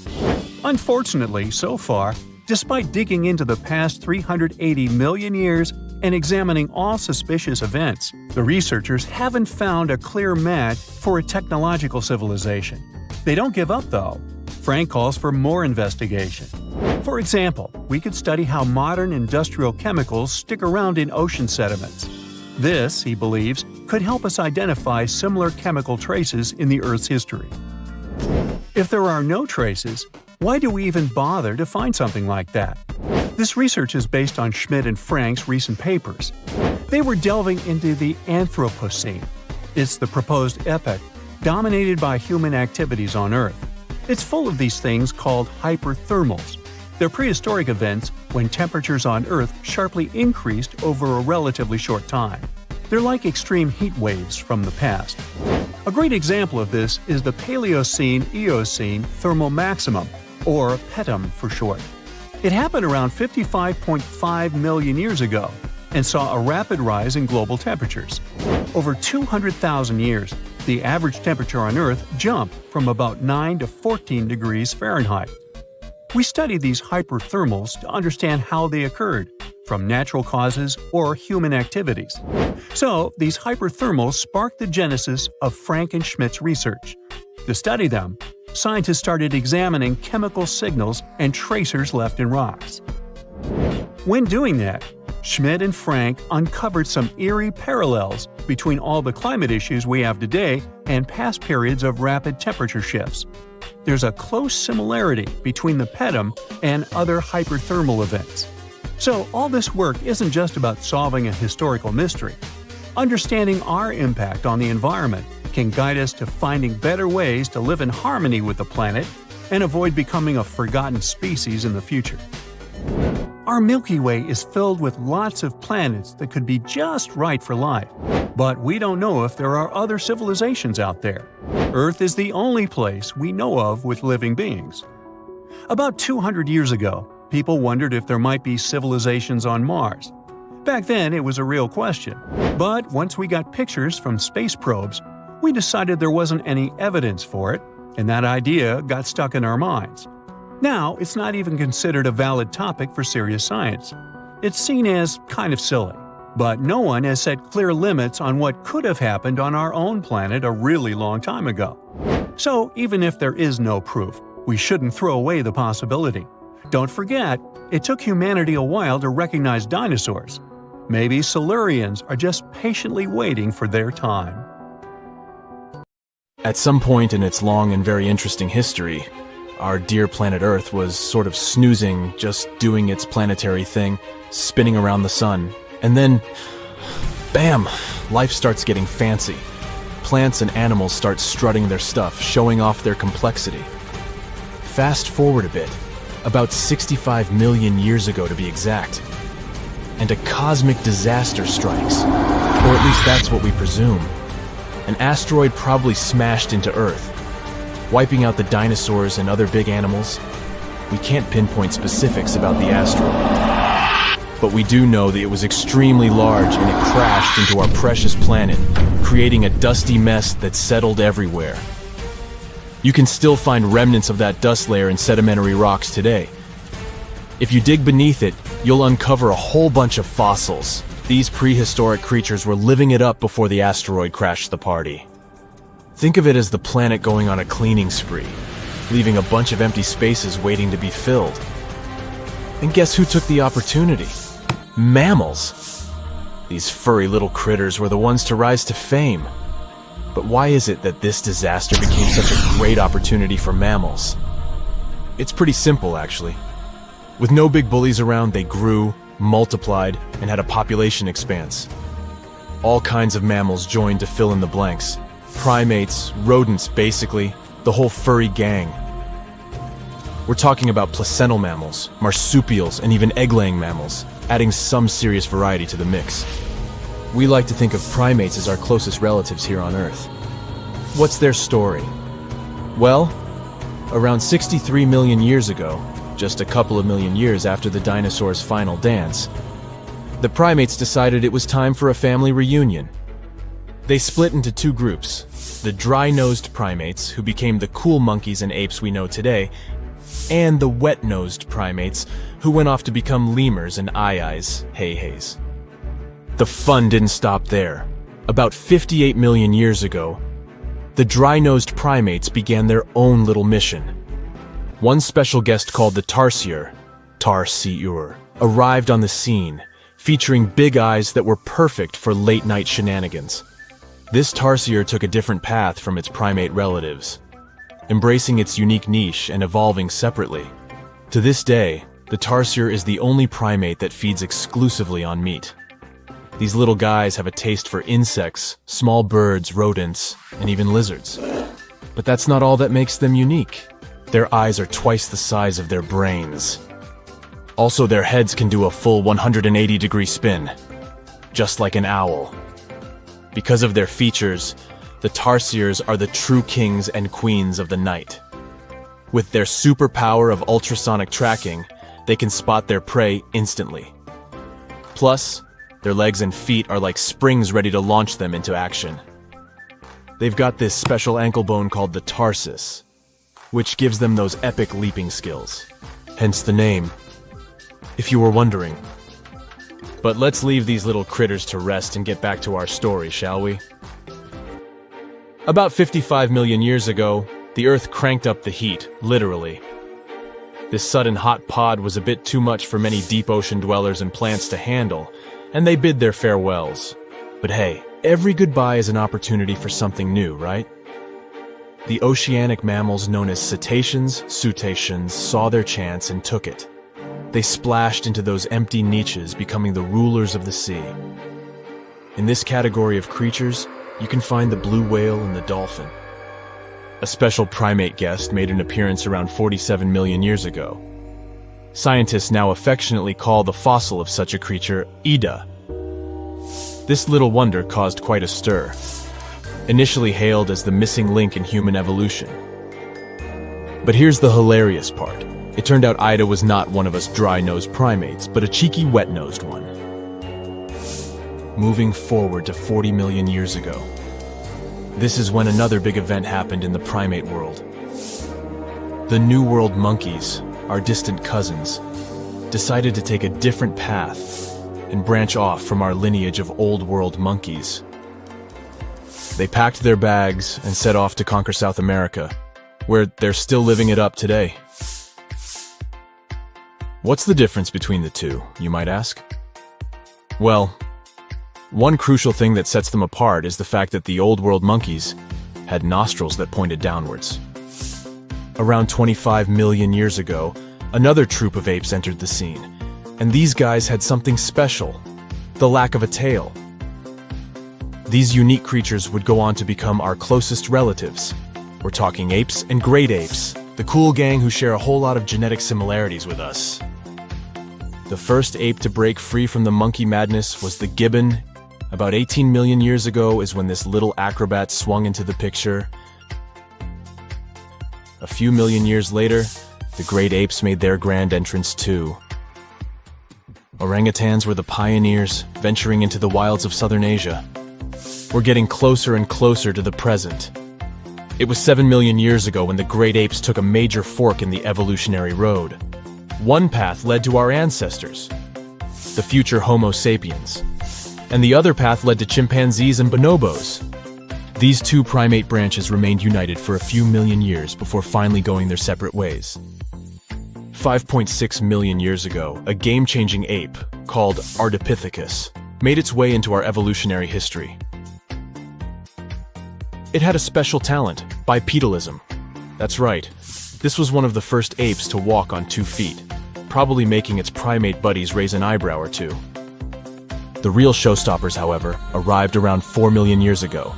Unfortunately, so far, despite digging into the past 380 million years and examining all suspicious events, the researchers haven't found a clear match for a technological civilization. They don't give up, though. Frank calls for more investigation. For example, we could study how modern industrial chemicals stick around in ocean sediments. This, he believes, could help us identify similar chemical traces in the Earth's history. If there are no traces, why do we even bother to find something like that? This research is based on Schmidt and Frank's recent papers. They were delving into the Anthropocene. It's the proposed epoch, dominated by human activities on Earth. It's full of these things called hyperthermals. They're prehistoric events when temperatures on Earth sharply increased over a relatively short time. They're like extreme heat waves from the past. A great example of this is the Paleocene-Eocene thermal maximum, or PETM for short. It happened around 55.5 million years ago and saw a rapid rise in global temperatures. Over 200,000 years, the average temperature on Earth jumped from about 9 to 14 degrees Fahrenheit. We study these hyperthermals to understand how they occurred, from natural causes or human activities. So, these hyperthermals sparked the genesis of Frank and Schmidt's research. To study them, scientists started examining chemical signals and tracers left in rocks. When doing that, Schmidt and Frank uncovered some eerie parallels between all the climate issues we have today and past periods of rapid temperature shifts. There's a close similarity between the PETM and other hyperthermal events. So all this work isn't just about solving a historical mystery. Understanding our impact on the environment can guide us to finding better ways to live in harmony with the planet and avoid becoming a forgotten species in the future. Our Milky Way is filled with lots of planets that could be just right for life, but we don't know if there are other civilizations out there. Earth is the only place we know of with living beings. About 200 years ago, people wondered if there might be civilizations on Mars. Back then, it was a real question. But once we got pictures from space probes, we decided there wasn't any evidence for it, and that idea got stuck in our minds. Now, it's not even considered a valid topic for serious science. It's seen as kind of silly. But no one has set clear limits on what could have happened on our own planet a really long time ago. So, even if there is no proof, we shouldn't throw away the possibility. Don't forget, it took humanity a while to recognize dinosaurs. Maybe Silurians are just patiently waiting for their time. At some point in its long and very interesting history, our dear planet Earth was sort of snoozing, just doing its planetary thing, spinning around the sun. And then, bam, life starts getting fancy. Plants and animals start strutting their stuff, showing off their complexity. Fast forward a bit, about 65 million years ago to be exact, and a cosmic disaster strikes, or at least that's what we presume. An asteroid probably smashed into Earth, wiping out the dinosaurs and other big animals. We can't pinpoint specifics about the asteroid, but we do know that it was extremely large and it crashed into our precious planet, creating a dusty mess that settled everywhere. You can still find remnants of that dust layer in sedimentary rocks today. If you dig beneath it, you'll uncover a whole bunch of fossils. These prehistoric creatures were living it up before the asteroid crashed the party. Think of it as the planet going on a cleaning spree, leaving a bunch of empty spaces waiting to be filled. And guess who took the opportunity? Mammals! These furry little critters were the ones to rise to fame. But why is it that this disaster became such a great opportunity for mammals? It's pretty simple, actually. With no big bullies around, they grew, multiplied, and had a population expanse. All kinds of mammals joined to fill in the blanks. Primates, rodents, basically, the whole furry gang. We're talking about placental mammals, marsupials, and even egg-laying mammals, adding some serious variety to the mix. We like to think of primates as our closest relatives here on Earth. What's their story? Well, around 63 million years ago, just a couple of million years after the dinosaurs' final dance, the primates decided it was time for a family reunion. They split into two groups, the dry-nosed primates, who became the cool monkeys and apes we know today, and the wet-nosed primates, who went off to become lemurs and aye-ayes, hey-hays. The fun didn't stop there. About 58 million years ago, the dry-nosed primates began their own little mission. One special guest called the tarsier, arrived on the scene, featuring big eyes that were perfect for late-night shenanigans. This tarsier took a different path from its primate relatives, embracing its unique niche and evolving separately. To this day, the tarsier is the only primate that feeds exclusively on meat. These little guys have a taste for insects, small birds, rodents, and even lizards. But that's not all that makes them unique. Their eyes are twice the size of their brains. Also, their heads can do a full 180-degree spin, just like an owl. Because of their features, the tarsiers are the true kings and queens of the night. With their superpower of ultrasonic tracking, they can spot their prey instantly. Plus, their legs and feet are like springs ready to launch them into action. They've got this special ankle bone called the tarsus, which gives them those epic leaping skills. Hence the name, if you were wondering. But let's leave these little critters to rest and get back to our story, shall we? About 55 million years ago, the Earth cranked up the heat, literally. This sudden hot pod was a bit too much for many deep ocean dwellers and plants to handle, and they bid their farewells. But hey, every goodbye is an opportunity for something new, right? The oceanic mammals known as cetaceans, saw their chance and took it. They splashed into those empty niches, becoming the rulers of the sea. In this category of creatures, you can find the blue whale and the dolphin. A special primate guest made an appearance around 47 million years ago. Scientists now affectionately call the fossil of such a creature Ida. This little wonder caused quite a stir. Initially hailed as the missing link in human evolution. But here's the hilarious part. It turned out Ida was not one of us dry-nosed primates, but a cheeky wet-nosed one. Moving forward to 40 million years ago. This is when another big event happened in the primate world. The New World monkeys, our distant cousins, decided to take a different path and branch off from our lineage of Old World monkeys. They packed their bags and set off to conquer South America, where they're still living it up today. What's the difference between the two, you might ask? Well, one crucial thing that sets them apart is the fact that the Old World monkeys had nostrils that pointed downwards. Around 25 million years ago, another troop of apes entered the scene, and these guys had something special, the lack of a tail. These unique creatures would go on to become our closest relatives. We're talking apes and great apes, the cool gang who share a whole lot of genetic similarities with us. The first ape to break free from the monkey madness was the gibbon. About 18 million years ago is when this little acrobat swung into the picture. A few million years later, the great apes made their grand entrance too. Orangutans were the pioneers, venturing into the wilds of southern Asia. We're getting closer and closer to the present. It was 7 million years ago when the great apes took a major fork in the evolutionary road. One path led to our ancestors, the future Homo sapiens, and the other path led to chimpanzees and bonobos. These two primate branches remained united for a few million years before finally going their separate ways. 5.6 million years ago, a game-changing ape, called Ardipithecus, made its way into our evolutionary history. It had a special talent, bipedalism. That's right, this was one of the first apes to walk on 2 feet, probably making its primate buddies raise an eyebrow or two. The real showstoppers, however, arrived around 4 million years ago,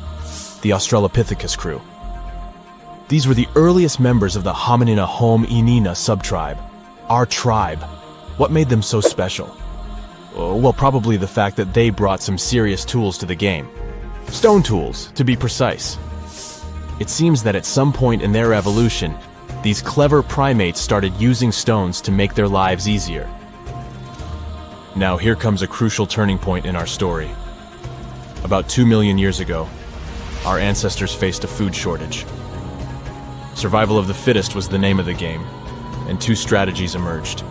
the Australopithecus crew. These were the earliest members of the Hominina hominina subtribe, our tribe. What made them so special? Well, probably the fact that they brought some serious tools to the game. Stone tools, to be precise. It seems that at some point in their evolution, these clever primates started using stones to make their lives easier. Now here comes a crucial turning point in our story. About 2 million years ago, our ancestors faced a food shortage. Survival of the fittest was the name of the game, and 2 strategies emerged.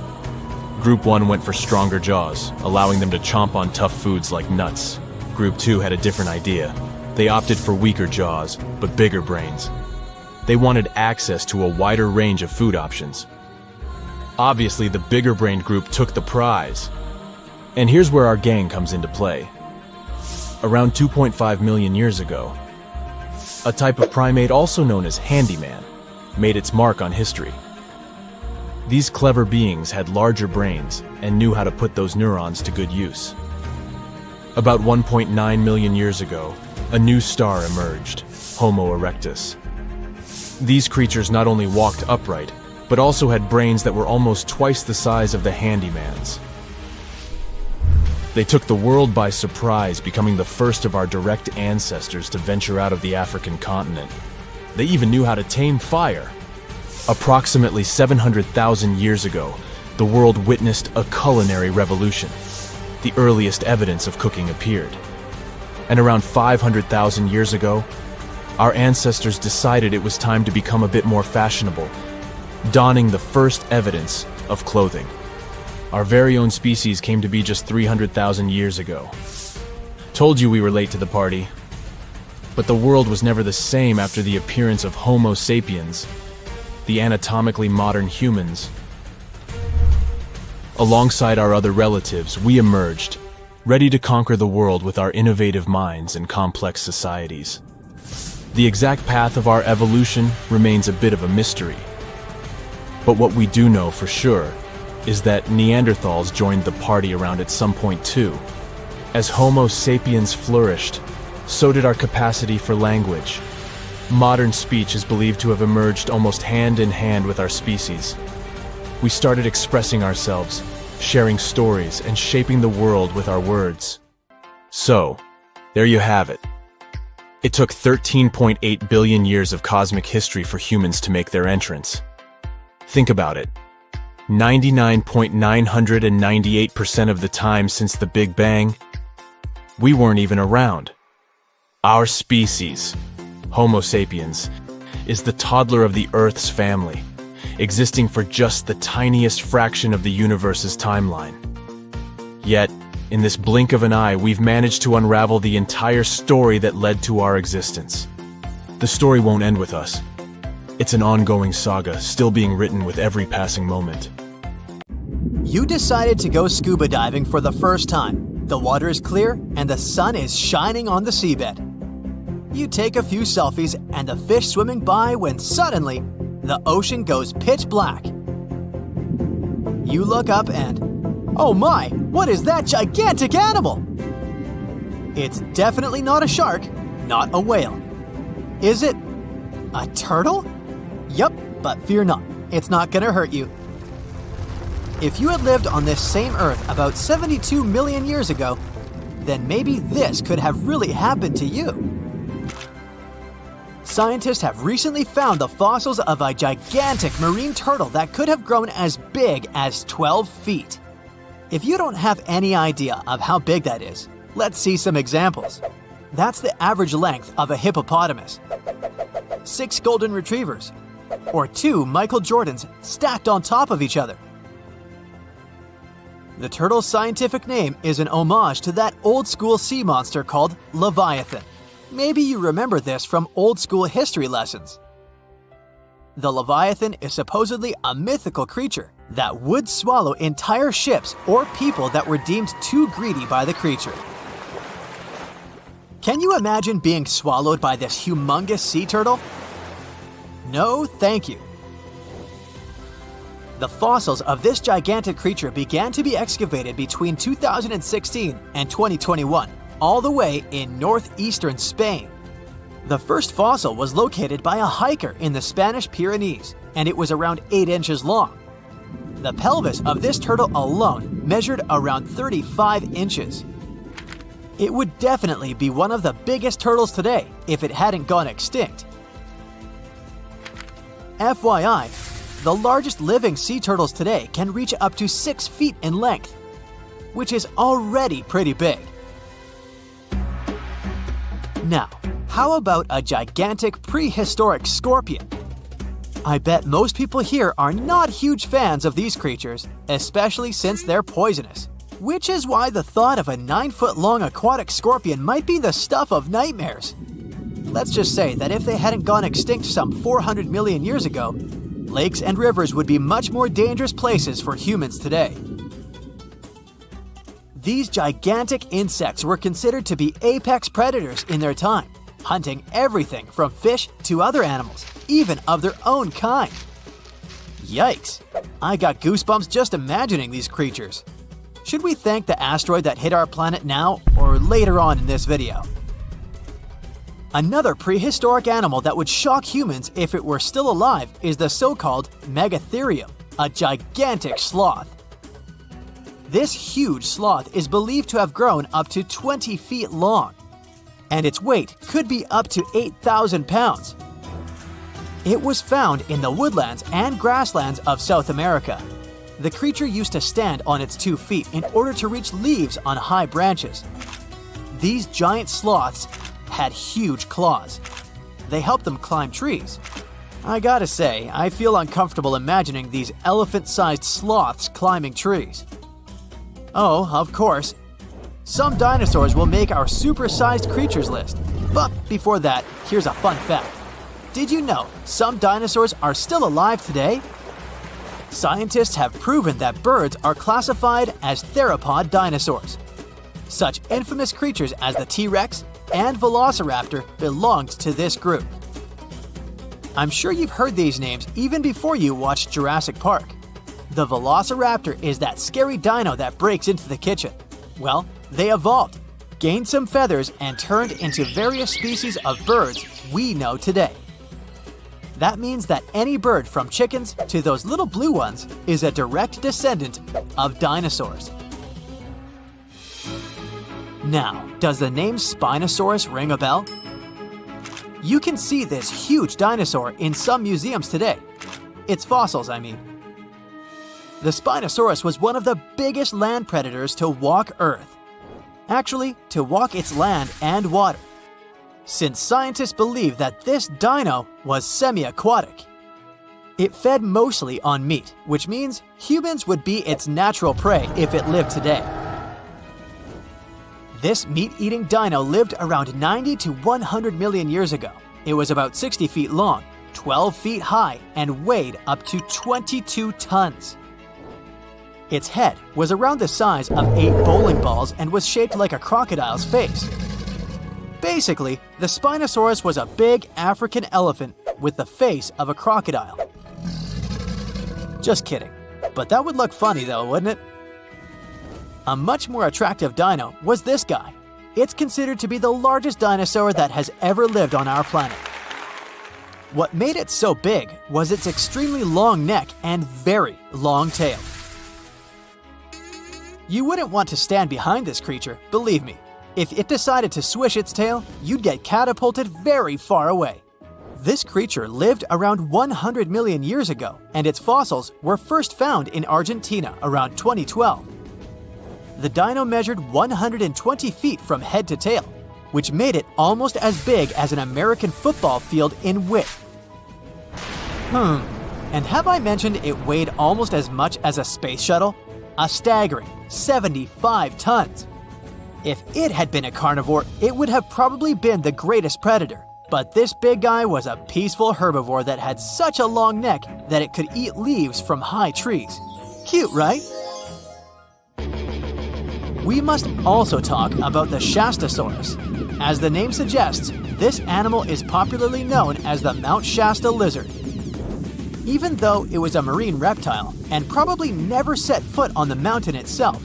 Group 1 went for stronger jaws, allowing them to chomp on tough foods like nuts. Group 2 had a different idea. They opted for weaker jaws, but bigger brains. They wanted access to a wider range of food options. Obviously, the bigger-brained group took the prize. And here's where our gang comes into play. Around 2.5 million years ago, a type of primate also known as handyman made its mark on history. These clever beings had larger brains and knew how to put those neurons to good use. About 1.9 million years ago, a new star emerged, Homo erectus. These creatures not only walked upright, but also had brains that were almost twice the size of the handyman's. They took the world by surprise, becoming the first of our direct ancestors to venture out of the African continent. They even knew how to tame fire. Approximately 700,000 years ago, the world witnessed a culinary revolution. The earliest evidence of cooking appeared. And around 500,000 years ago, our ancestors decided it was time to become a bit more fashionable, donning the first evidence of clothing. Our very own species came to be just 300,000 years ago. Told you we were late to the party. But the world was never the same after the appearance of Homo sapiens, the anatomically modern humans. Alongside our other relatives, we emerged, ready to conquer the world with our innovative minds and complex societies. The exact path of our evolution remains a bit of a mystery. But what we do know for sure is that Neanderthals joined the party around at some point too. As Homo sapiens flourished, so did our capacity for language. Modern speech is believed to have emerged almost hand in hand with our species. We started expressing ourselves, sharing stories, and shaping the world with our words. So, there you have it. It took 13.8 billion years of cosmic history for humans to make their entrance. Think about it. 99.998% of the time since the Big Bang, we weren't even around. Our species, Homo sapiens, is the toddler of the Earth's family, existing for just the tiniest fraction of the universe's timeline. Yet, in this blink of an eye, we've managed to unravel the entire story that led to our existence. The story won't end with us. It's an ongoing saga, still being written with every passing moment. You decided to go scuba diving for the first time. The water is clear and the sun is shining on the seabed. You take a few selfies and the fish swimming by when suddenly, the ocean goes pitch black. You look up and, oh my, what is that gigantic animal? It's definitely not a shark, not a whale. Is it a turtle? Yup, but fear not, it's not gonna hurt you. If you had lived on this same Earth about 72 million years ago, then maybe this could have really happened to you. Scientists have recently found the fossils of a gigantic marine turtle that could have grown as big as 12 feet. If you don't have any idea of how big that is, let's see some examples. That's the average length of a hippopotamus, 6 golden retrievers, or 2 Michael Jordans stacked on top of each other. The turtle's scientific name is an homage to that old-school sea monster called Leviathan. Maybe you remember this from old-school history lessons. The Leviathan is supposedly a mythical creature that would swallow entire ships or people that were deemed too greedy by the creature. Can you imagine being swallowed by this humongous sea turtle? No, thank you. The fossils of this gigantic creature began to be excavated between 2016 and 2021, all the way in northeastern Spain. The first fossil was located by a hiker in the Spanish Pyrenees, and it was around 8 inches long. The pelvis of this turtle alone measured around 35 inches. It would definitely be one of the biggest turtles today if it hadn't gone extinct. FYI, the largest living sea turtles today can reach up to 6 feet in length, which is already pretty big. Now, how about a gigantic prehistoric scorpion? I bet most people here are not huge fans of these creatures, especially since they're poisonous, which is why the thought of a 9-foot-long aquatic scorpion might be the stuff of nightmares. Let's just say that if they hadn't gone extinct some 400 million years ago, lakes and rivers would be much more dangerous places for humans today. These gigantic insects were considered to be apex predators in their time, hunting everything from fish to other animals, even of their own kind. Yikes! I got goosebumps just imagining these creatures. Should we thank the asteroid that hit our planet now or later on in this video? Another prehistoric animal that would shock humans if it were still alive is the so-called megatherium, a gigantic sloth. This huge sloth is believed to have grown up to 20 feet long, and its weight could be up to 8,000 pounds. It was found in the woodlands and grasslands of South America. The creature used to stand on its 2 feet in order to reach leaves on high branches. These giant sloths had huge claws. They helped them climb trees. I gotta say, I feel uncomfortable imagining these elephant-sized sloths climbing trees. Oh, of course, some dinosaurs will make our super-sized creatures list. But before that, here's a fun fact. Did you know some dinosaurs are still alive today? Scientists have proven that birds are classified as theropod dinosaurs. Such infamous creatures as the T-Rex and Velociraptor belonged to this group. I'm sure you've heard these names even before you watched Jurassic Park. The Velociraptor is that scary dino that breaks into the kitchen. Well, they evolved, gained some feathers, and turned into various species of birds we know today. That means that any bird from chickens to those little blue ones is a direct descendant of dinosaurs. Now, does the name Spinosaurus ring a bell? You can see this huge dinosaur in some museums today. Its fossils, I mean. The Spinosaurus was one of the biggest land predators to walk Earth. Actually, to walk its land and water, since scientists believe that this dino was semi-aquatic. It fed mostly on meat, which means humans would be its natural prey if it lived today. This meat-eating dino lived around 90 to 100 million years ago. It was about 60 feet long, 12 feet high, and weighed up to 22 tons. Its head was around the size of 8 bowling balls and was shaped like a crocodile's face. Basically, the Spinosaurus was a big African elephant with the face of a crocodile. Just kidding. But that would look funny though, wouldn't it? A much more attractive dino was this guy. It's considered to be the largest dinosaur that has ever lived on our planet. What made it so big was its extremely long neck and very long tail. You wouldn't want to stand behind this creature, believe me. If it decided to swish its tail, you'd get catapulted very far away. This creature lived around 100 million years ago, and its fossils were first found in Argentina around 2012. The dino measured 120 feet from head to tail, which made it almost as big as an American football field in width. And have I mentioned it weighed almost as much as a space shuttle? A staggering 75 tons. If it had been a carnivore, it would have probably been the greatest predator. But this big guy was a peaceful herbivore that had such a long neck that it could eat leaves from high trees. Cute, right? We must also talk about the Shastasaurus. As the name suggests, this animal is popularly known as the Mount Shasta lizard. Even though it was a marine reptile and probably never set foot on the mountain itself,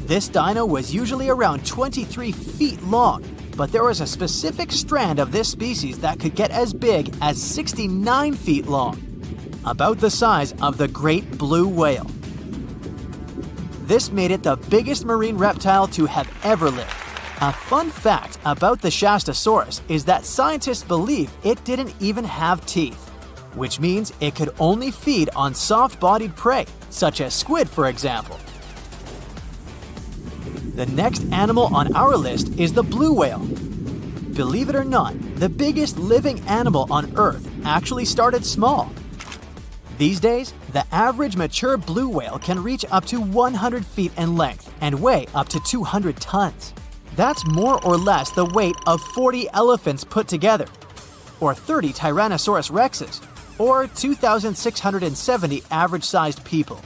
this dino was usually around 23 feet long, but there was a specific strand of this species that could get as big as 69 feet long, about the size of the great blue whale. This made it the biggest marine reptile to have ever lived. A fun fact about the Shastasaurus is that scientists believe it didn't even have teeth, which means it could only feed on soft-bodied prey, such as squid, for example. The next animal on our list is the blue whale. Believe it or not, the biggest living animal on Earth actually started small. These days, the average mature blue whale can reach up to 100 feet in length and weigh up to 200 tons. That's more or less the weight of 40 elephants put together, or 30 Tyrannosaurus rexes, or 2,670 average-sized people.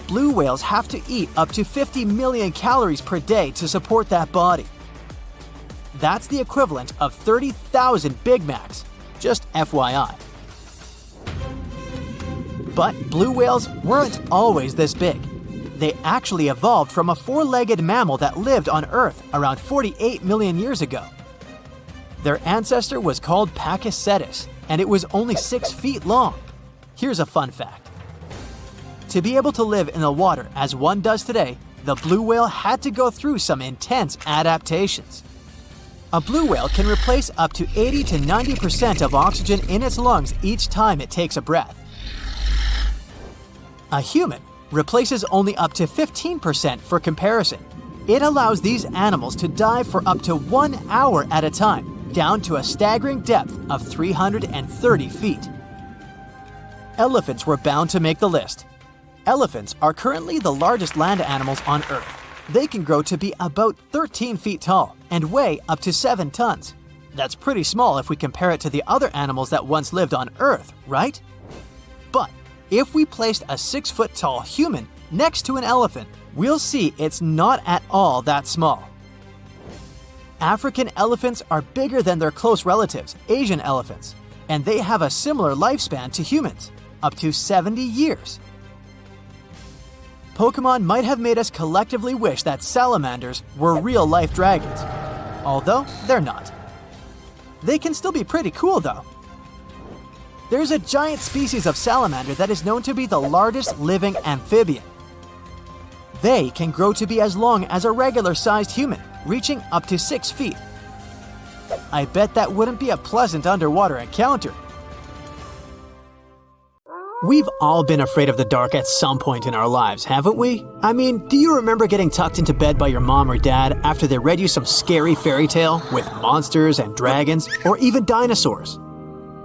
Blue whales have to eat up to 50 million calories per day to support that body. That's the equivalent of 30,000 Big Macs, just FYI. But blue whales weren't always this big. They actually evolved from a four-legged mammal that lived on Earth around 48 million years ago. Their ancestor was called Pachycetus, and it was only 6 feet long. Here's a fun fact. To be able to live in the water as one does today, the blue whale had to go through some intense adaptations. A blue whale can replace up to 80 to 90% of oxygen in its lungs each time it takes a breath. A human replaces only up to 15% for comparison. It allows these animals to dive for up to 1 hour at a time, down to a staggering depth of 330 feet. Elephants were bound to make the list. Elephants are currently the largest land animals on Earth. They can grow to be about 13 feet tall and weigh up to 7 tons. That's pretty small if we compare it to the other animals that once lived on Earth, right? But if we placed a 6-foot-tall human next to an elephant, we'll see it's not at all that small. African elephants are bigger than their close relatives, Asian elephants, and they have a similar lifespan to humans, up to 70 years. Pokemon might have made us collectively wish that salamanders were real-life dragons, although they're not. They can still be pretty cool though. There's a giant species of salamander that is known to be the largest living amphibian. They can grow to be as long as a regular-sized human, reaching up to 6 feet. I bet that wouldn't be a pleasant underwater encounter. We've all been afraid of the dark at some point in our lives, haven't we? I mean, do you remember getting tucked into bed by your mom or dad after they read you some scary fairy tale with monsters and dragons, or even dinosaurs?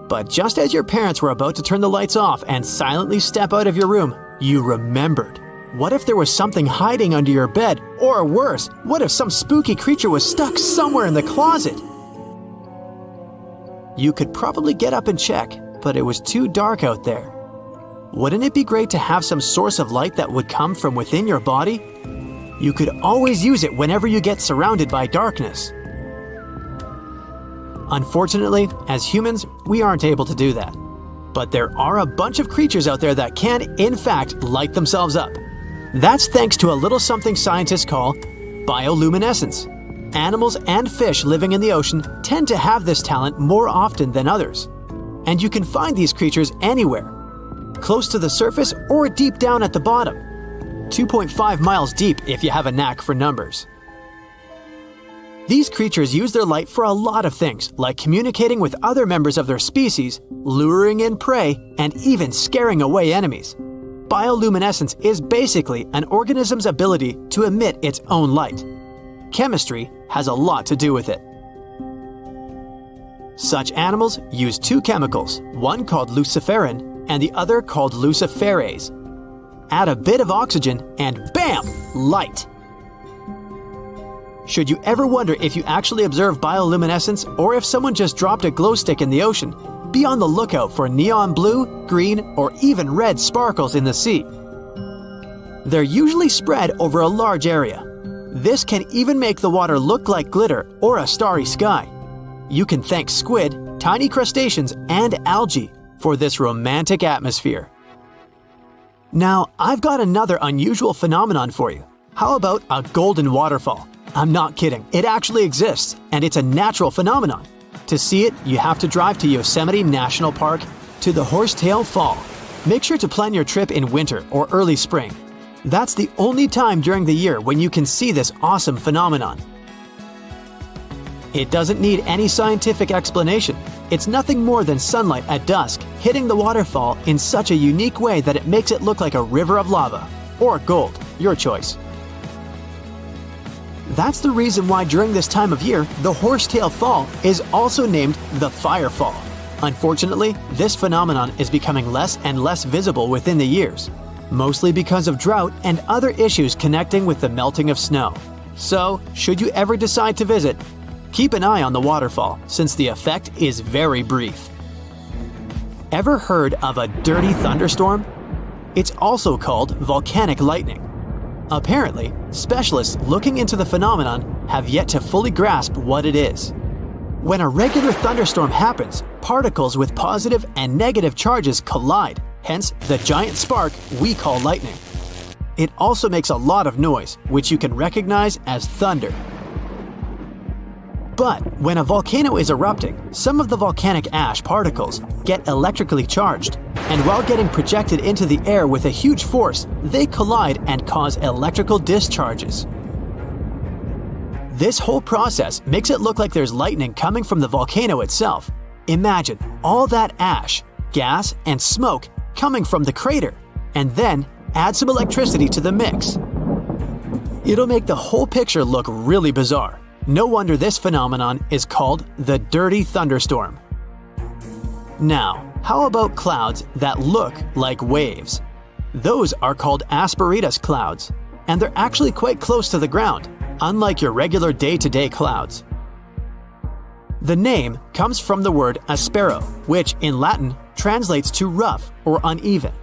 But just as your parents were about to turn the lights off and silently step out of your room, you remembered. What if there was something hiding under your bed? Or worse, what if some spooky creature was stuck somewhere in the closet? You could probably get up and check, but it was too dark out there. Wouldn't it be great to have some source of light that would come from within your body? You could always use it whenever you get surrounded by darkness. Unfortunately, as humans, we aren't able to do that. But there are a bunch of creatures out there that can, in fact, light themselves up. That's thanks to a little something scientists call bioluminescence. Animals and fish living in the ocean tend to have this talent more often than others. And you can find these creatures anywhere, close to the surface or deep down at the bottom. 2.5 miles deep if you have a knack for numbers. These creatures use their light for a lot of things, like communicating with other members of their species, luring in prey, and even scaring away enemies. Bioluminescence is basically an organism's ability to emit its own light. Chemistry has a lot to do with it. Such animals use two chemicals, one called luciferin and the other called luciferase. Add a bit of oxygen and bam! Light! Should you ever wonder if you actually observe bioluminescence or if someone just dropped a glow stick in the ocean, be on the lookout for neon blue, green, or even red sparkles in the sea. They're usually spread over a large area. This can even make the water look like glitter or a starry sky. You can thank squid, tiny crustaceans, and algae for this romantic atmosphere. Now, I've got another unusual phenomenon for you. How about a golden waterfall? I'm not kidding, it actually exists, and it's a natural phenomenon. To see it, you have to drive to Yosemite National Park to the Horsetail Fall. Make sure to plan your trip in winter or early spring. That's the only time during the year when you can see this awesome phenomenon. It doesn't need any scientific explanation. It's nothing more than sunlight at dusk hitting the waterfall in such a unique way that it makes it look like a river of lava. Or gold, your choice. That's the reason why during this time of year, the Horsetail Fall is also named the Fire Fall. Unfortunately, this phenomenon is becoming less and less visible within the years, mostly because of drought and other issues connecting with the melting of snow. So, should you ever decide to visit, keep an eye on the waterfall since the effect is very brief. Ever heard of a dirty thunderstorm? It's also called volcanic lightning. Apparently, specialists looking into the phenomenon have yet to fully grasp what it is. When a regular thunderstorm happens, particles with positive and negative charges collide, hence the giant spark we call lightning. It also makes a lot of noise, which you can recognize as thunder. But when a volcano is erupting, some of the volcanic ash particles get electrically charged, and while getting projected into the air with a huge force, they collide and cause electrical discharges. This whole process makes it look like there's lightning coming from the volcano itself. Imagine all that ash, gas, and smoke coming from the crater, and then add some electricity to the mix. It'll make the whole picture look really bizarre. No wonder this phenomenon is called the dirty thunderstorm. Now, how about clouds that look like waves? Those are called asperitas clouds, and they're actually quite close to the ground, unlike your regular day-to-day clouds. The name comes from the word aspero, which in Latin translates to rough or uneven.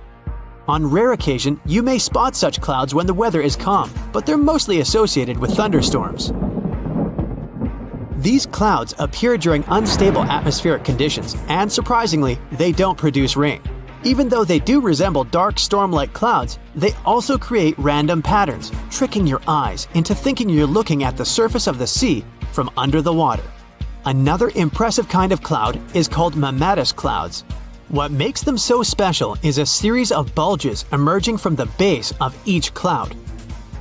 On rare occasion, you may spot such clouds when the weather is calm, but they're mostly associated with thunderstorms. These clouds appear during unstable atmospheric conditions, and surprisingly, they don't produce rain. Even though they do resemble dark storm-like clouds, they also create random patterns, tricking your eyes into thinking you're looking at the surface of the sea from under the water. Another impressive kind of cloud is called mammatus clouds. What makes them so special is a series of bulges emerging from the base of each cloud.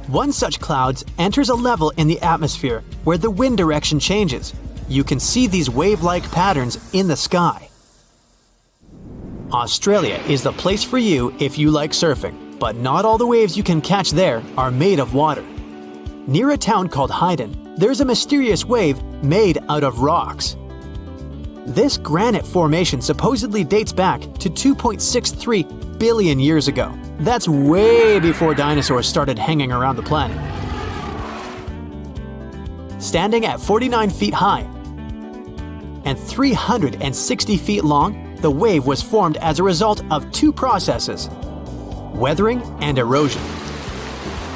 One such cloud enters a level in the atmosphere where the wind direction changes. You can see these wave-like patterns in the sky. Australia is the place for you if you like surfing, but not all the waves you can catch there are made of water. Near a town called Hayden, there's a mysterious wave made out of rocks. This granite formation supposedly dates back to 2.63 billion years ago. That's way before dinosaurs started hanging around the planet. Standing at 49 feet high and 360 feet long, the wave was formed as a result of two processes: weathering and erosion.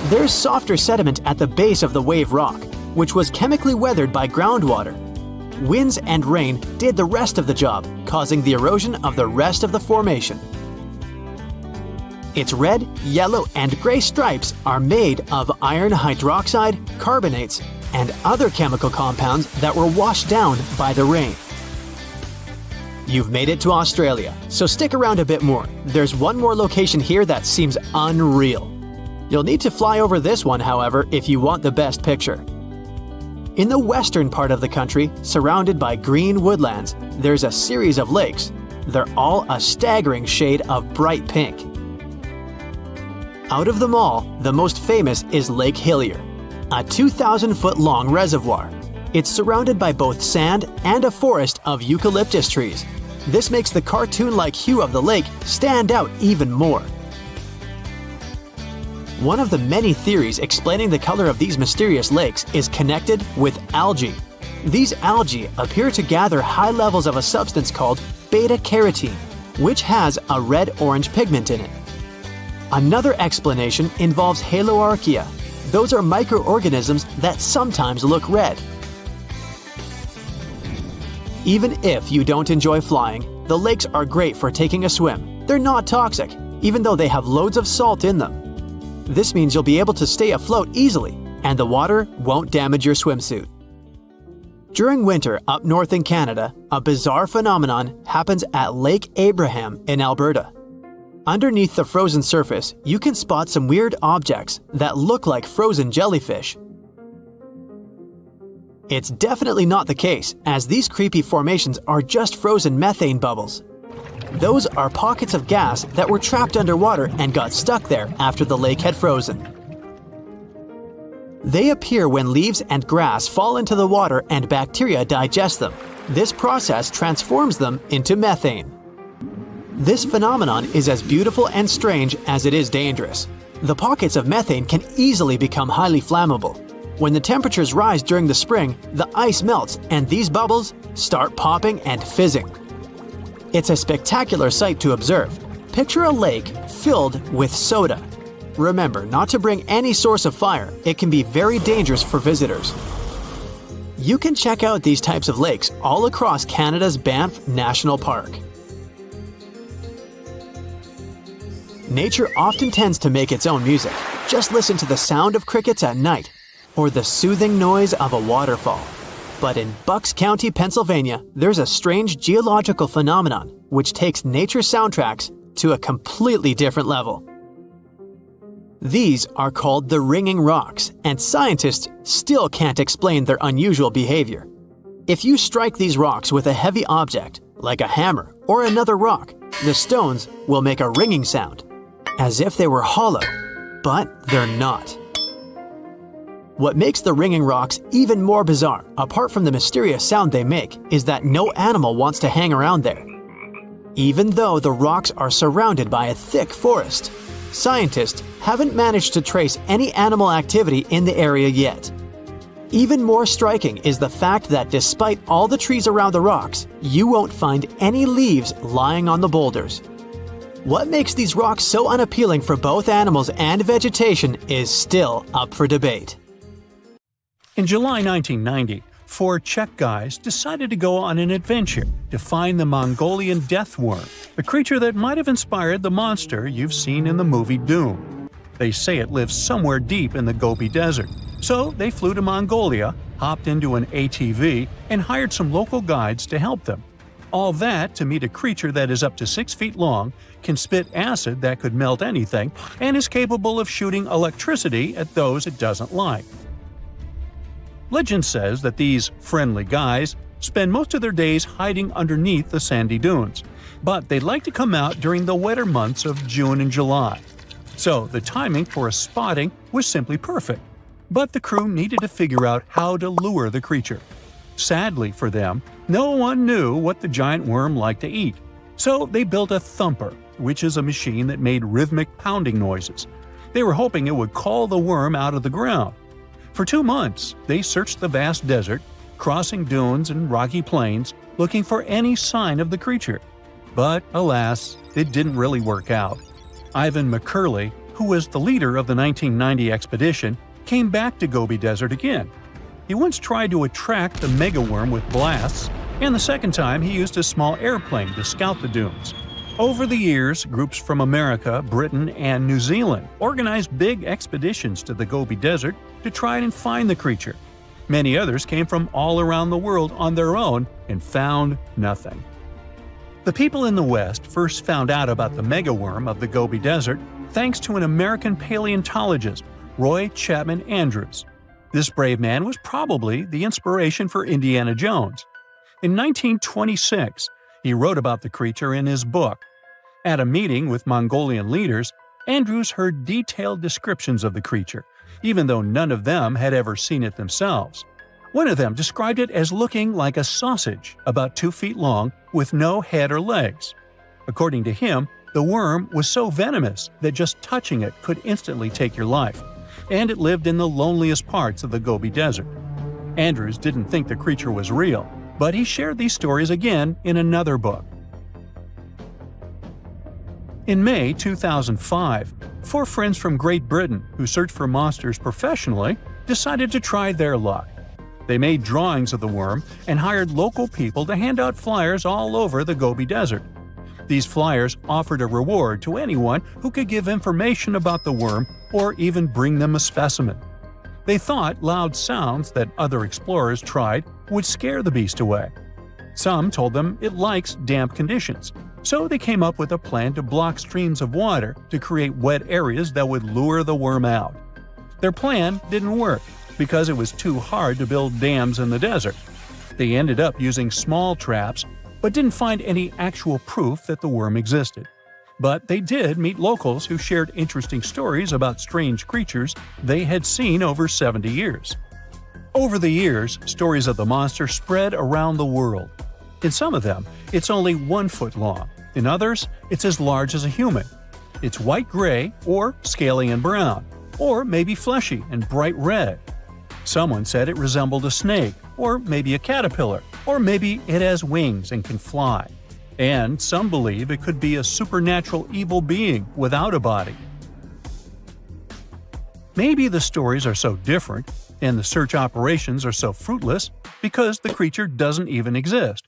There's softer sediment at the base of the wave rock, which was chemically weathered by groundwater. Winds and rain did the rest of the job, causing the erosion of the rest of the formation. Its red, yellow, and gray stripes are made of iron hydroxide, carbonates, and other chemical compounds that were washed down by the rain. You've made it to Australia, so stick around a bit more. There's one more location here that seems unreal. You'll need to fly over this one, however, if you want the best picture. In the western part of the country, surrounded by green woodlands, there's a series of lakes. They're all a staggering shade of bright pink. Out of them all, the most famous is Lake Hillier, a 2,000-foot-long reservoir. It's surrounded by both sand and a forest of eucalyptus trees. This makes the cartoon-like hue of the lake stand out even more. One of the many theories explaining the color of these mysterious lakes is connected with algae. These algae appear to gather high levels of a substance called beta-carotene, which has a red-orange pigment in it. Another explanation involves haloarchaea. Those are microorganisms that sometimes look red. Even if you don't enjoy flying, the lakes are great for taking a swim. They're not toxic, even though they have loads of salt in them. This means you'll be able to stay afloat easily, and the water won't damage your swimsuit. During winter up north in Canada, a bizarre phenomenon happens at Lake Abraham in Alberta. Underneath the frozen surface, you can spot some weird objects that look like frozen jellyfish. It's definitely not the case, as these creepy formations are just frozen methane bubbles. Those are pockets of gas that were trapped underwater and got stuck there after the lake had frozen. They appear when leaves and grass fall into the water and bacteria digest them. This process transforms them into methane. This phenomenon is as beautiful and strange as it is dangerous. The pockets of methane can easily become highly flammable. When the temperatures rise during the spring, the ice melts and these bubbles start popping and fizzing. It's a spectacular sight to observe. Picture a lake filled with soda. Remember not to bring any source of fire. It can be very dangerous for visitors. You can check out these types of lakes all across Canada's Banff National Park. Nature often tends to make its own music. Just listen to the sound of crickets at night or the soothing noise of a waterfall. But in Bucks County, Pennsylvania, there's a strange geological phenomenon which takes nature soundtracks to a completely different level. These are called the ringing rocks, and scientists still can't explain their unusual behavior. If you strike these rocks with a heavy object, like a hammer or another rock, the stones will make a ringing sound, as if they were hollow, but they're not. What makes the ringing rocks even more bizarre, apart from the mysterious sound they make, is that no animal wants to hang around there. Even though the rocks are surrounded by a thick forest, scientists haven't managed to trace any animal activity in the area yet. Even more striking is the fact that despite all the trees around the rocks, you won't find any leaves lying on the boulders. What makes these rocks so unappealing for both animals and vegetation is still up for debate. In July 1990, 4 Czech guys decided to go on an adventure to find the Mongolian death worm, the creature that might have inspired the monster you've seen in the movie Doom. They say it lives somewhere deep in the Gobi Desert, so they flew to Mongolia, hopped into an ATV, and hired some local guides to help them. All that to meet a creature that is up to 6 feet long, can spit acid that could melt anything, and is capable of shooting electricity at those it doesn't like. Legend says that these friendly guys spend most of their days hiding underneath the sandy dunes, but they'd like to come out during the wetter months of June and July. So the timing for a spotting was simply perfect. But the crew needed to figure out how to lure the creature. Sadly for them, no one knew what the giant worm liked to eat. So they built a thumper, which is a machine that made rhythmic pounding noises. They were hoping it would call the worm out of the ground. For 2 months, they searched the vast desert, crossing dunes and rocky plains, looking for any sign of the creature. But alas, it didn't really work out. Ivan McCurley, who was the leader of the 1990 expedition, came back to Gobi Desert again. He once tried to attract the megaworm with blasts, and the second time he used a small airplane to scout the dunes. Over the years, groups from America, Britain, and New Zealand organized big expeditions to the Gobi Desert to try and find the creature. Many others came from all around the world on their own and found nothing. The people in the West first found out about the megaworm of the Gobi Desert thanks to an American paleontologist, Roy Chapman Andrews. This brave man was probably the inspiration for Indiana Jones. In 1926, he wrote about the creature in his book. At a meeting with Mongolian leaders, Andrews heard detailed descriptions of the creature, even though none of them had ever seen it themselves. One of them described it as looking like a sausage, about 2 feet long, with no head or legs. According to him, the worm was so venomous that just touching it could instantly take your life, and it lived in the loneliest parts of the Gobi Desert. Andrews didn't think the creature was real, but he shared these stories again in another book. In May 2005, 4 friends from Great Britain who search for monsters professionally decided to try their luck. They made drawings of the worm and hired local people to hand out flyers all over the Gobi Desert. These flyers offered a reward to anyone who could give information about the worm or even bring them a specimen. They thought loud sounds that other explorers tried would scare the beast away. Some told them it likes damp conditions, so they came up with a plan to block streams of water to create wet areas that would lure the worm out. Their plan didn't work because it was too hard to build dams in the desert. They ended up using small traps, but didn't find any actual proof that the worm existed. But they did meet locals who shared interesting stories about strange creatures they had seen over 70 years. Over the years, stories of the monster spread around the world. In some of them, it's only 1 foot long. In others, it's as large as a human. It's white-gray or scaly and brown, or maybe fleshy and bright red. Someone said it resembled a snake, or maybe a caterpillar, or maybe it has wings and can fly. And some believe it could be a supernatural evil being without a body. Maybe the stories are so different, and the search operations are so fruitless, because the creature doesn't even exist.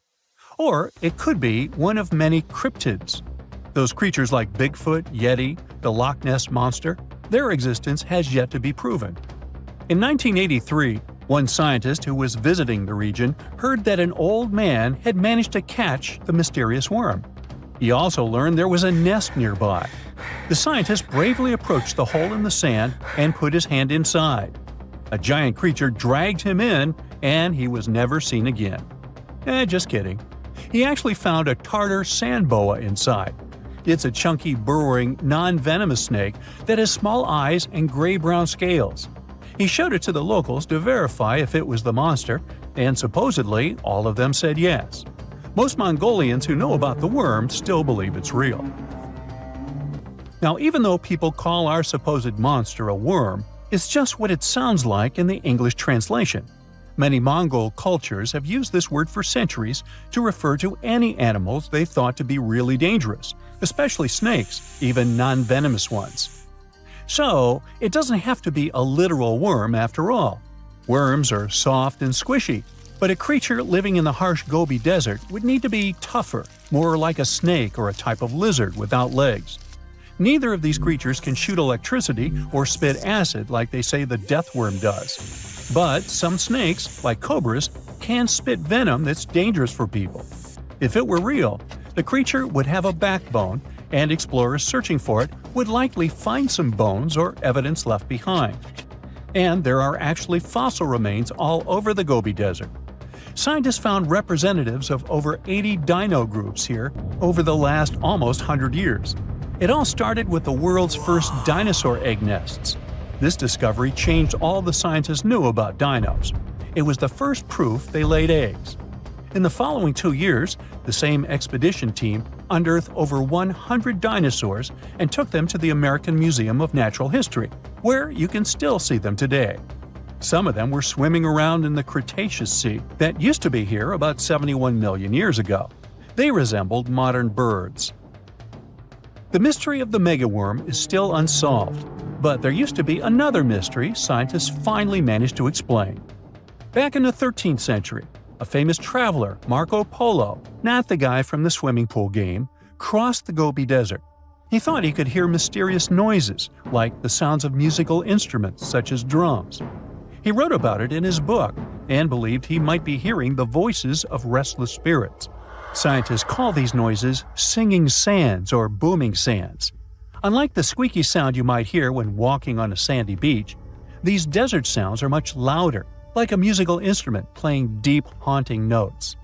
Or it could be one of many cryptids. Those creatures like Bigfoot, Yeti, the Loch Ness Monster, their existence has yet to be proven. In 1983, One scientist who was visiting the region heard that an old man had managed to catch the mysterious worm. He also learned there was a nest nearby. The scientist bravely approached the hole in the sand and put his hand inside. A giant creature dragged him in, and he was never seen again. Just kidding. He actually found a Tartar sand boa inside. It's a chunky, burrowing, non-venomous snake that has small eyes and gray-brown scales. He showed it to the locals to verify if it was the monster, and supposedly all of them said yes. Most Mongolians who know about the worm still believe it's real. Now, even though people call our supposed monster a worm, it's just what it sounds like in the English translation. Many Mongol cultures have used this word for centuries to refer to any animals they thought to be really dangerous, especially snakes, even non-venomous ones. So, it doesn't have to be a literal worm after all. Worms are soft and squishy, but a creature living in the harsh Gobi Desert would need to be tougher, more like a snake or a type of lizard without legs. Neither of these creatures can shoot electricity or spit acid like they say the death worm does. But some snakes, like cobras, can spit venom that's dangerous for people. If it were real, the creature would have a backbone, and explorers searching for it would likely find some bones or evidence left behind. And there are actually fossil remains all over the Gobi Desert. Scientists found representatives of over 80 dino groups here over the last almost 100 years. It all started with the world's first dinosaur egg nests. This discovery changed all the scientists knew about dinos. It was the first proof they laid eggs. In the following 2 years, the same expedition team unearthed over 100 dinosaurs and took them to the American Museum of Natural History, where you can still see them today. Some of them were swimming around in the Cretaceous Sea that used to be here about 71 million years ago. They resembled modern birds. The mystery of the megaworm is still unsolved, but there used to be another mystery scientists finally managed to explain. Back in the 13th century, a famous traveler, Marco Polo, not the guy from the swimming pool game, crossed the Gobi Desert. He thought he could hear mysterious noises, like the sounds of musical instruments such as drums. He wrote about it in his book and believed he might be hearing the voices of restless spirits. Scientists call these noises singing sands or booming sands. Unlike the squeaky sound you might hear when walking on a sandy beach, these desert sounds are much louder, like a musical instrument playing deep, haunting notes.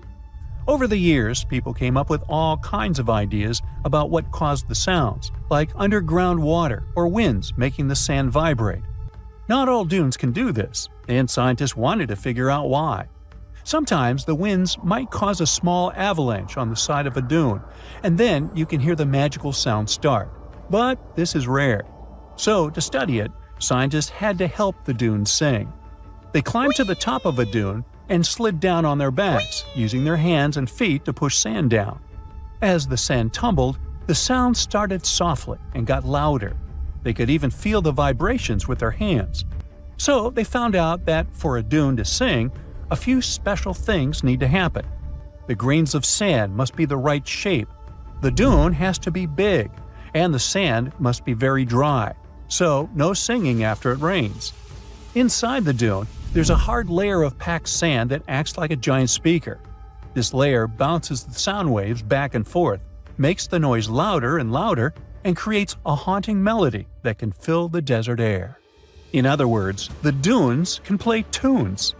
Over the years, people came up with all kinds of ideas about what caused the sounds, like underground water or winds making the sand vibrate. Not all dunes can do this, and scientists wanted to figure out why. Sometimes the winds might cause a small avalanche on the side of a dune, and then you can hear the magical sound start. But this is rare. So, to study it, scientists had to help the dunes sing. They climbed to the top of a dune and slid down on their backs, using their hands and feet to push sand down. As the sand tumbled, the sound started softly and got louder. They could even feel the vibrations with their hands. So they found out that for a dune to sing, a few special things need to happen. The grains of sand must be the right shape. The dune has to be big, and the sand must be very dry, so no singing after it rains. Inside the dune, there's a hard layer of packed sand that acts like a giant speaker. This layer bounces the sound waves back and forth, makes the noise louder and louder, and creates a haunting melody that can fill the desert air. In other words, the dunes can play tunes.